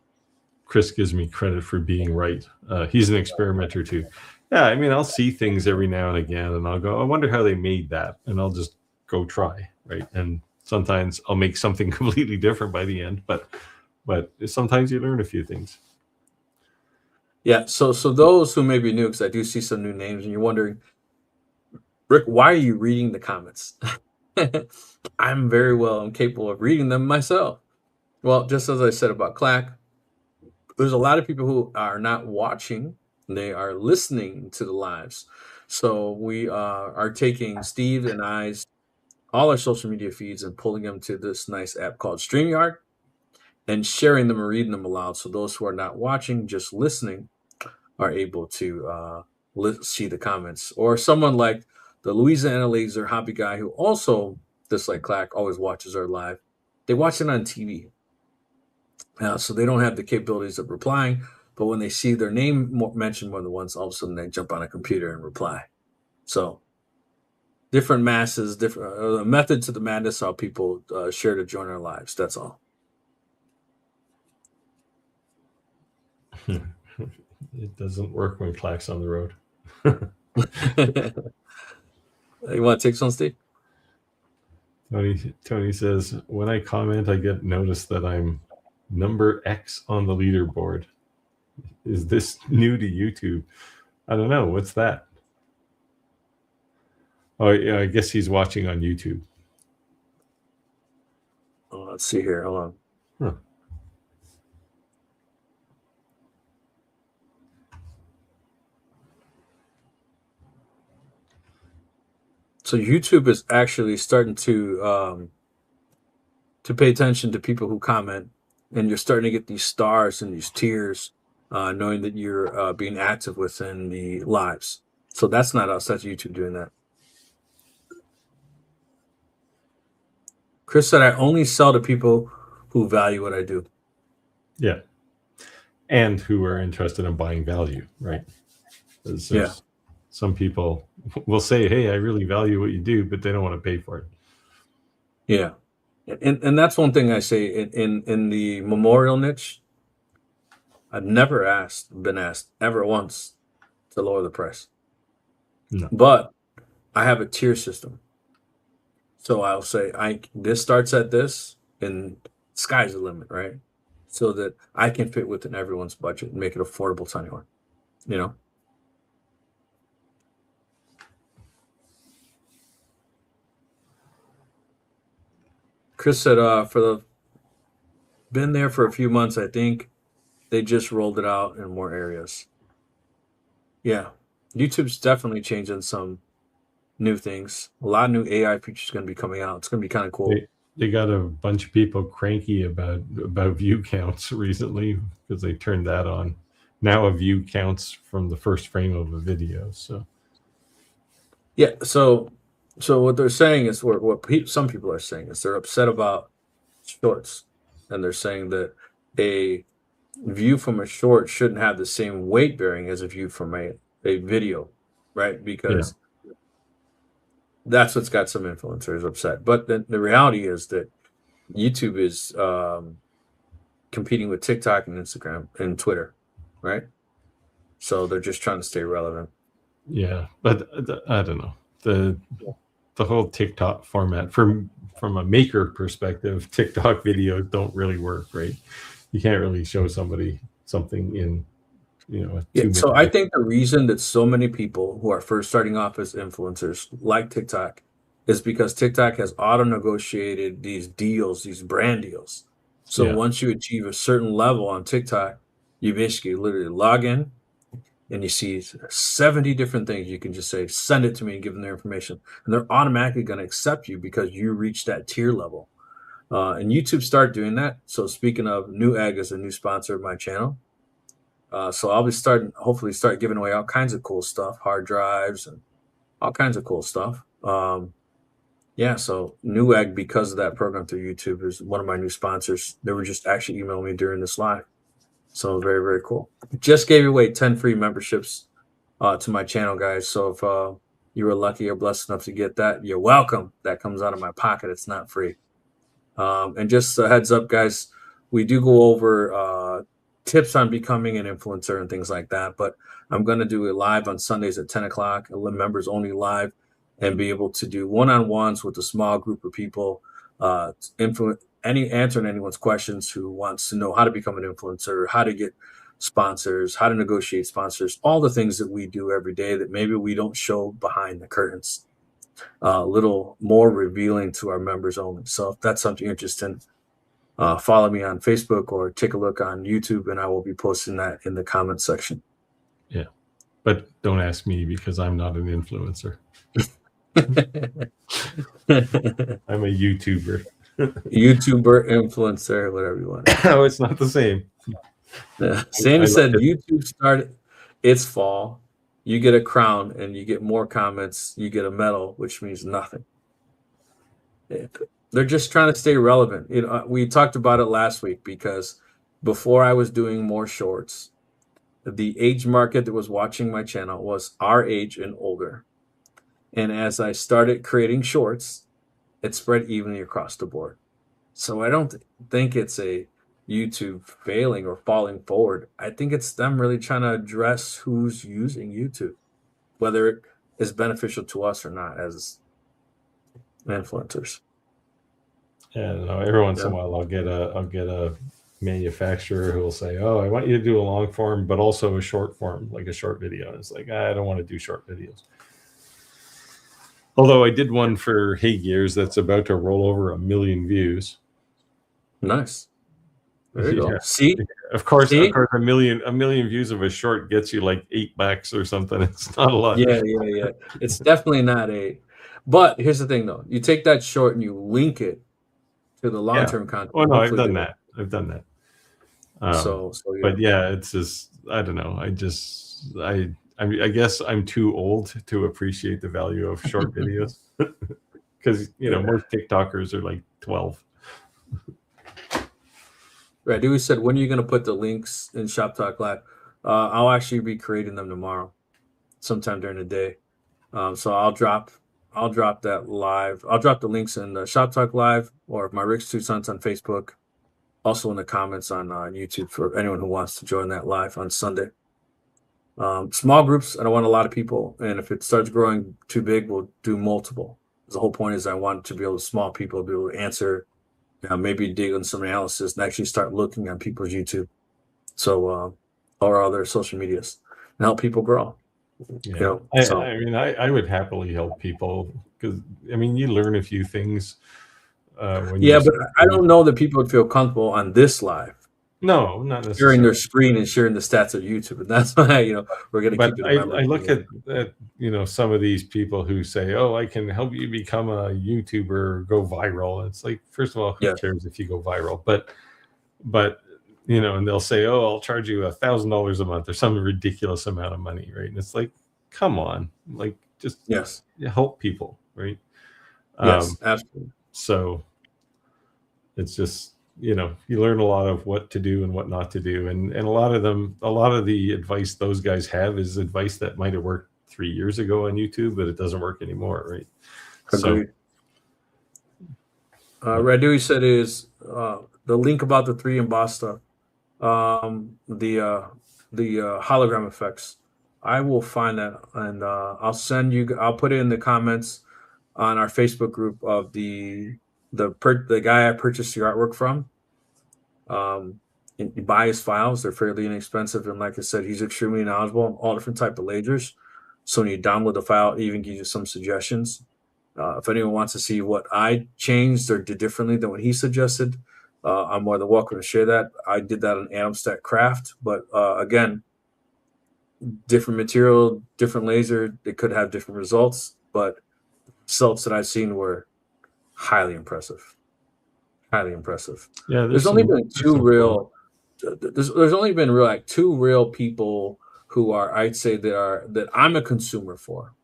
Chris gives me credit for being right. He's an experimenter too. Yeah, I mean, I'll see things every now and again and I'll go, I wonder how they made that. And I'll just go try, right? And sometimes I'll make something completely different by the end, but sometimes you learn a few things. Yeah, so those who may be new, because I do see some new names, and you're wondering, Rick, why are you reading the comments? I'm capable of reading them myself. Well, just as I said about Clack, there's a lot of people who are not watching, they are listening to the lives. So we are taking Steve and I's, all our social media feeds and pulling them to this nice app called StreamYard and sharing them and reading them aloud. So those who are not watching, just listening, are able to see the comments. Or someone like the Louisiana Laser hobby guy who also, just like Clack, always watches our live. They watch it on TV. So they don't have the capabilities of replying, but when they see their name mentioned more than once, all of a sudden they jump on a computer and reply. So different masses, different method to the madness, how people share to join our lives. That's all. It doesn't work when Clack's on the road. You want to take some, Steve? Tony says, when I comment, I get notice that I'm number X on the leaderboard. Is this new to YouTube? I don't know. What's that? Oh, yeah, I guess he's watching on YouTube. Oh, let's see here. Hold on. Huh. So YouTube is actually starting to pay attention to people who comment, and you're starting to get these stars and these tiers knowing that you're being active within the lives. So that's not us, that's YouTube doing that. Chris said, I only sell to people who value what I do. Yeah. And who are interested in buying value, right? Yeah. Some people will say, hey, I really value what you do, but they don't want to pay for it. Yeah. And that's one thing I say in the memorial niche. I've never been asked ever once to lower the price. No. But I have a tier system. So I'll say this starts at this and sky's the limit, right? So that I can fit within everyone's budget and make it affordable to anyone, you know? Chris said, been there for a few months, I think. They just rolled it out in more areas. Yeah. YouTube's definitely changing some new things. A lot of new AI features going to be coming out. It's going to be kind of cool. They got a bunch of people cranky about view counts recently because they turned that on. Now a view counts from the first frame of a video. So yeah. So what they're saying is some people are saying is they're upset about shorts, and they're saying that a view from a short shouldn't have the same weight bearing as a view from a video, right? Because that's what's got some influencers upset. But the reality is that YouTube is competing with TikTok and Instagram and Twitter, right? So they're just trying to stay relevant. Yeah, but I don't know. The whole TikTok format from a maker perspective, TikTok videos don't really work, right? You can't really show somebody something in, So I think the reason that so many people who are first starting off as influencers like TikTok is because TikTok has auto negotiated these deals, these brand deals. So once you achieve a certain level on TikTok, you basically literally log in and you see 70 different things. You can just say, send it to me and give them their information. And they're automatically going to accept you because you reached that tier level. And YouTube started doing that. So speaking of, Newegg is a new sponsor of my channel. So I'll be hopefully start giving away all kinds of cool stuff, hard drives and all kinds of cool stuff. So Newegg, because of that program through YouTube, is one of my new sponsors. They were just actually emailing me during this live. So very, very cool. Just gave away 10 free memberships to my channel, guys. So if you were lucky or blessed enough to get that, you're welcome. That comes out of my pocket. It's not free. And just a heads up, guys, we do go over tips on becoming an influencer and things like that. But I'm going to do a live on Sundays at 10 o'clock, a members only live, and be able to do one-on-ones with a small group of people, answering anyone's questions who wants to know how to become an influencer, how to get sponsors, how to negotiate sponsors, all the things that we do every day that maybe we don't show behind the curtains. A little more revealing to our members only. So if that's something you're interested in, follow me on Facebook or take a look on YouTube, and I will be posting that in the comments section. Yeah, but don't ask me because I'm not an influencer. I'm a YouTuber. YouTuber, influencer, whatever you want. No, it's not the same. Sandy said YouTube started, it's fall. You get a crown and you get more comments. You get a medal, which means nothing. They're just trying to stay relevant. We talked about it last week because before I was doing more shorts, the age market that was watching my channel was our age and older. And as I started creating shorts, it spread evenly across the board. So I don't think it's a YouTube failing or falling forward. I think it's them really trying to address who's using YouTube, whether it is beneficial to us or not as influencers. Yeah, no, every once in a while I'll get a manufacturer who will say, "Oh, I want you to do a long form, but also a short form, like a short video." And it's like, I don't want to do short videos. Although I did one for Hey Gears that's about to roll over 1 million views. Nice. There you go. See, of course, a million views of a short gets you like $8 or something. It's not a lot. Yeah. It's definitely not but here's the thing though. You take that short and you link it to the long-term content. Oh no, I've done that. Yeah. But yeah, it's just, I don't know. I guess I'm too old to appreciate the value of short videos because most TikTokers are like 12. Right. We said, when are you going to put the links in Shop Talk Live? I'll actually be creating them tomorrow, sometime during the day. So I'll drop that live. I'll drop the links in the Shop Talk Live or my Ricks2Cents on Facebook. Also in the comments on YouTube for anyone who wants to join that live on Sunday. Small groups, I don't want a lot of people. And if it starts growing too big, we'll do multiple. The whole point is I want to be able to, small people, be able to answer, maybe dig on some analysis and actually start looking on people's YouTube. So, or other social medias and help people grow. Yeah. I mean, I would happily help people because, I mean, you learn a few things. But I don't know that people would feel comfortable on this live. No, not necessarily. Sharing their screen and sharing the stats of YouTube, and that's why we're going to keep it. I look at some of these people who say, "Oh, I can help you become a YouTuber, go viral." It's like, first of all, who cares if you go viral? But and they'll say, "Oh, I'll charge you $1,000 a month or some ridiculous amount of money," right? And it's like, come on, like just help people, right? Yes, absolutely. So it's just, you learn a lot of what to do and what not to do. And a lot of the advice those guys have is advice that might have worked 3 years ago on YouTube, but it doesn't work anymore. Right. Agreed. Radu said is the link about the 3 emboss stuff, the hologram effects. I will find that and I'll put it in the comments on our Facebook group of the guy I purchased the artwork from. You buy his files; they're fairly inexpensive, and like I said, he's extremely knowledgeable on all different type of lasers. So when you download the file, it even gives you some suggestions. If anyone wants to see what I changed or did differently than what he suggested, I'm more than welcome to share that. I did that on Atomstack Craft, but again, different material, different laser, they could have different results, but results that I've seen were highly impressive. Highly impressive. Yeah, there's only been two real people who are, I'd say, that I'm a consumer for,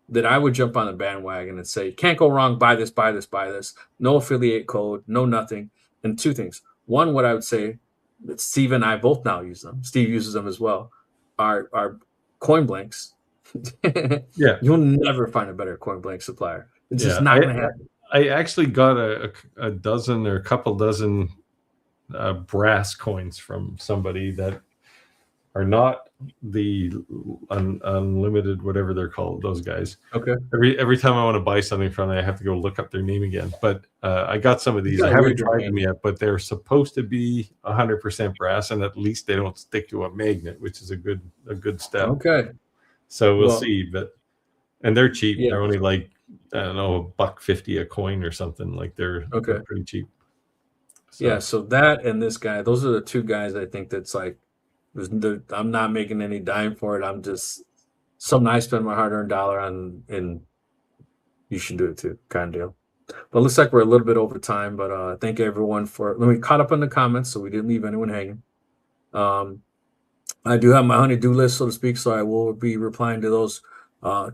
that I would jump on a bandwagon and say, can't go wrong, buy this, buy this, buy this. No affiliate code, no nothing. And 2 things. One, what I would say that Steve and I both now use them. Steve uses them as well. Are coin blanks. Yeah. You'll never find a better coin blank supplier. It's just not going to happen. I actually got a dozen or a couple dozen brass coins from somebody that are not the unlimited, whatever they're called, those guys. Okay. Every time I want to buy something from them, I have to go look up their name again. But I got some of these. I haven't tried them yet, but they're supposed to be 100% brass, and at least they don't stick to a magnet, which is a good step. Okay. So we'll see. And they're cheap. Yeah. They're only like, I don't know, $1.50 a coin or something. Like they're pretty cheap. So. Yeah. So that and this guy, those are the 2 guys I think that's like, I'm not making any dime for it. I'm just something I spend my hard-earned dollar on, and you should do it too, kind of deal. But it looks like we're a little bit over time. But thank everyone we caught up on the comments, so we didn't leave anyone hanging. I do have my honey-do list, so to speak, so I will be replying to those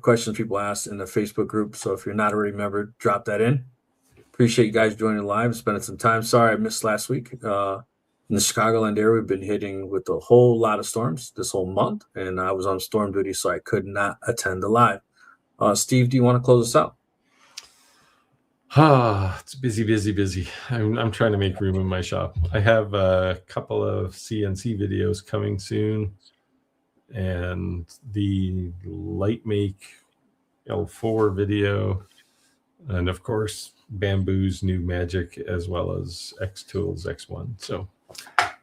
questions people asked in the Facebook group. So if you're not already a member, drop that in. Appreciate you guys joining live, spending some time. Sorry I missed last week. In the Chicagoland area, we've been hitting with a whole lot of storms this whole month, and I was on storm duty, so I could not attend the live. Steve, do you want to close us out? It's busy. I'm trying to make room in my shop. I have a couple of CNC videos coming soon, and the Light Make L4 video, and of course Bamboo's new Magic, as well as X Tools X1. So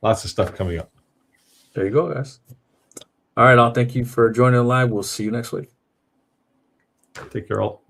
lots of stuff coming up. There you go, guys. All right, I'll thank you for joining the live. We'll see you next week. Take care, all.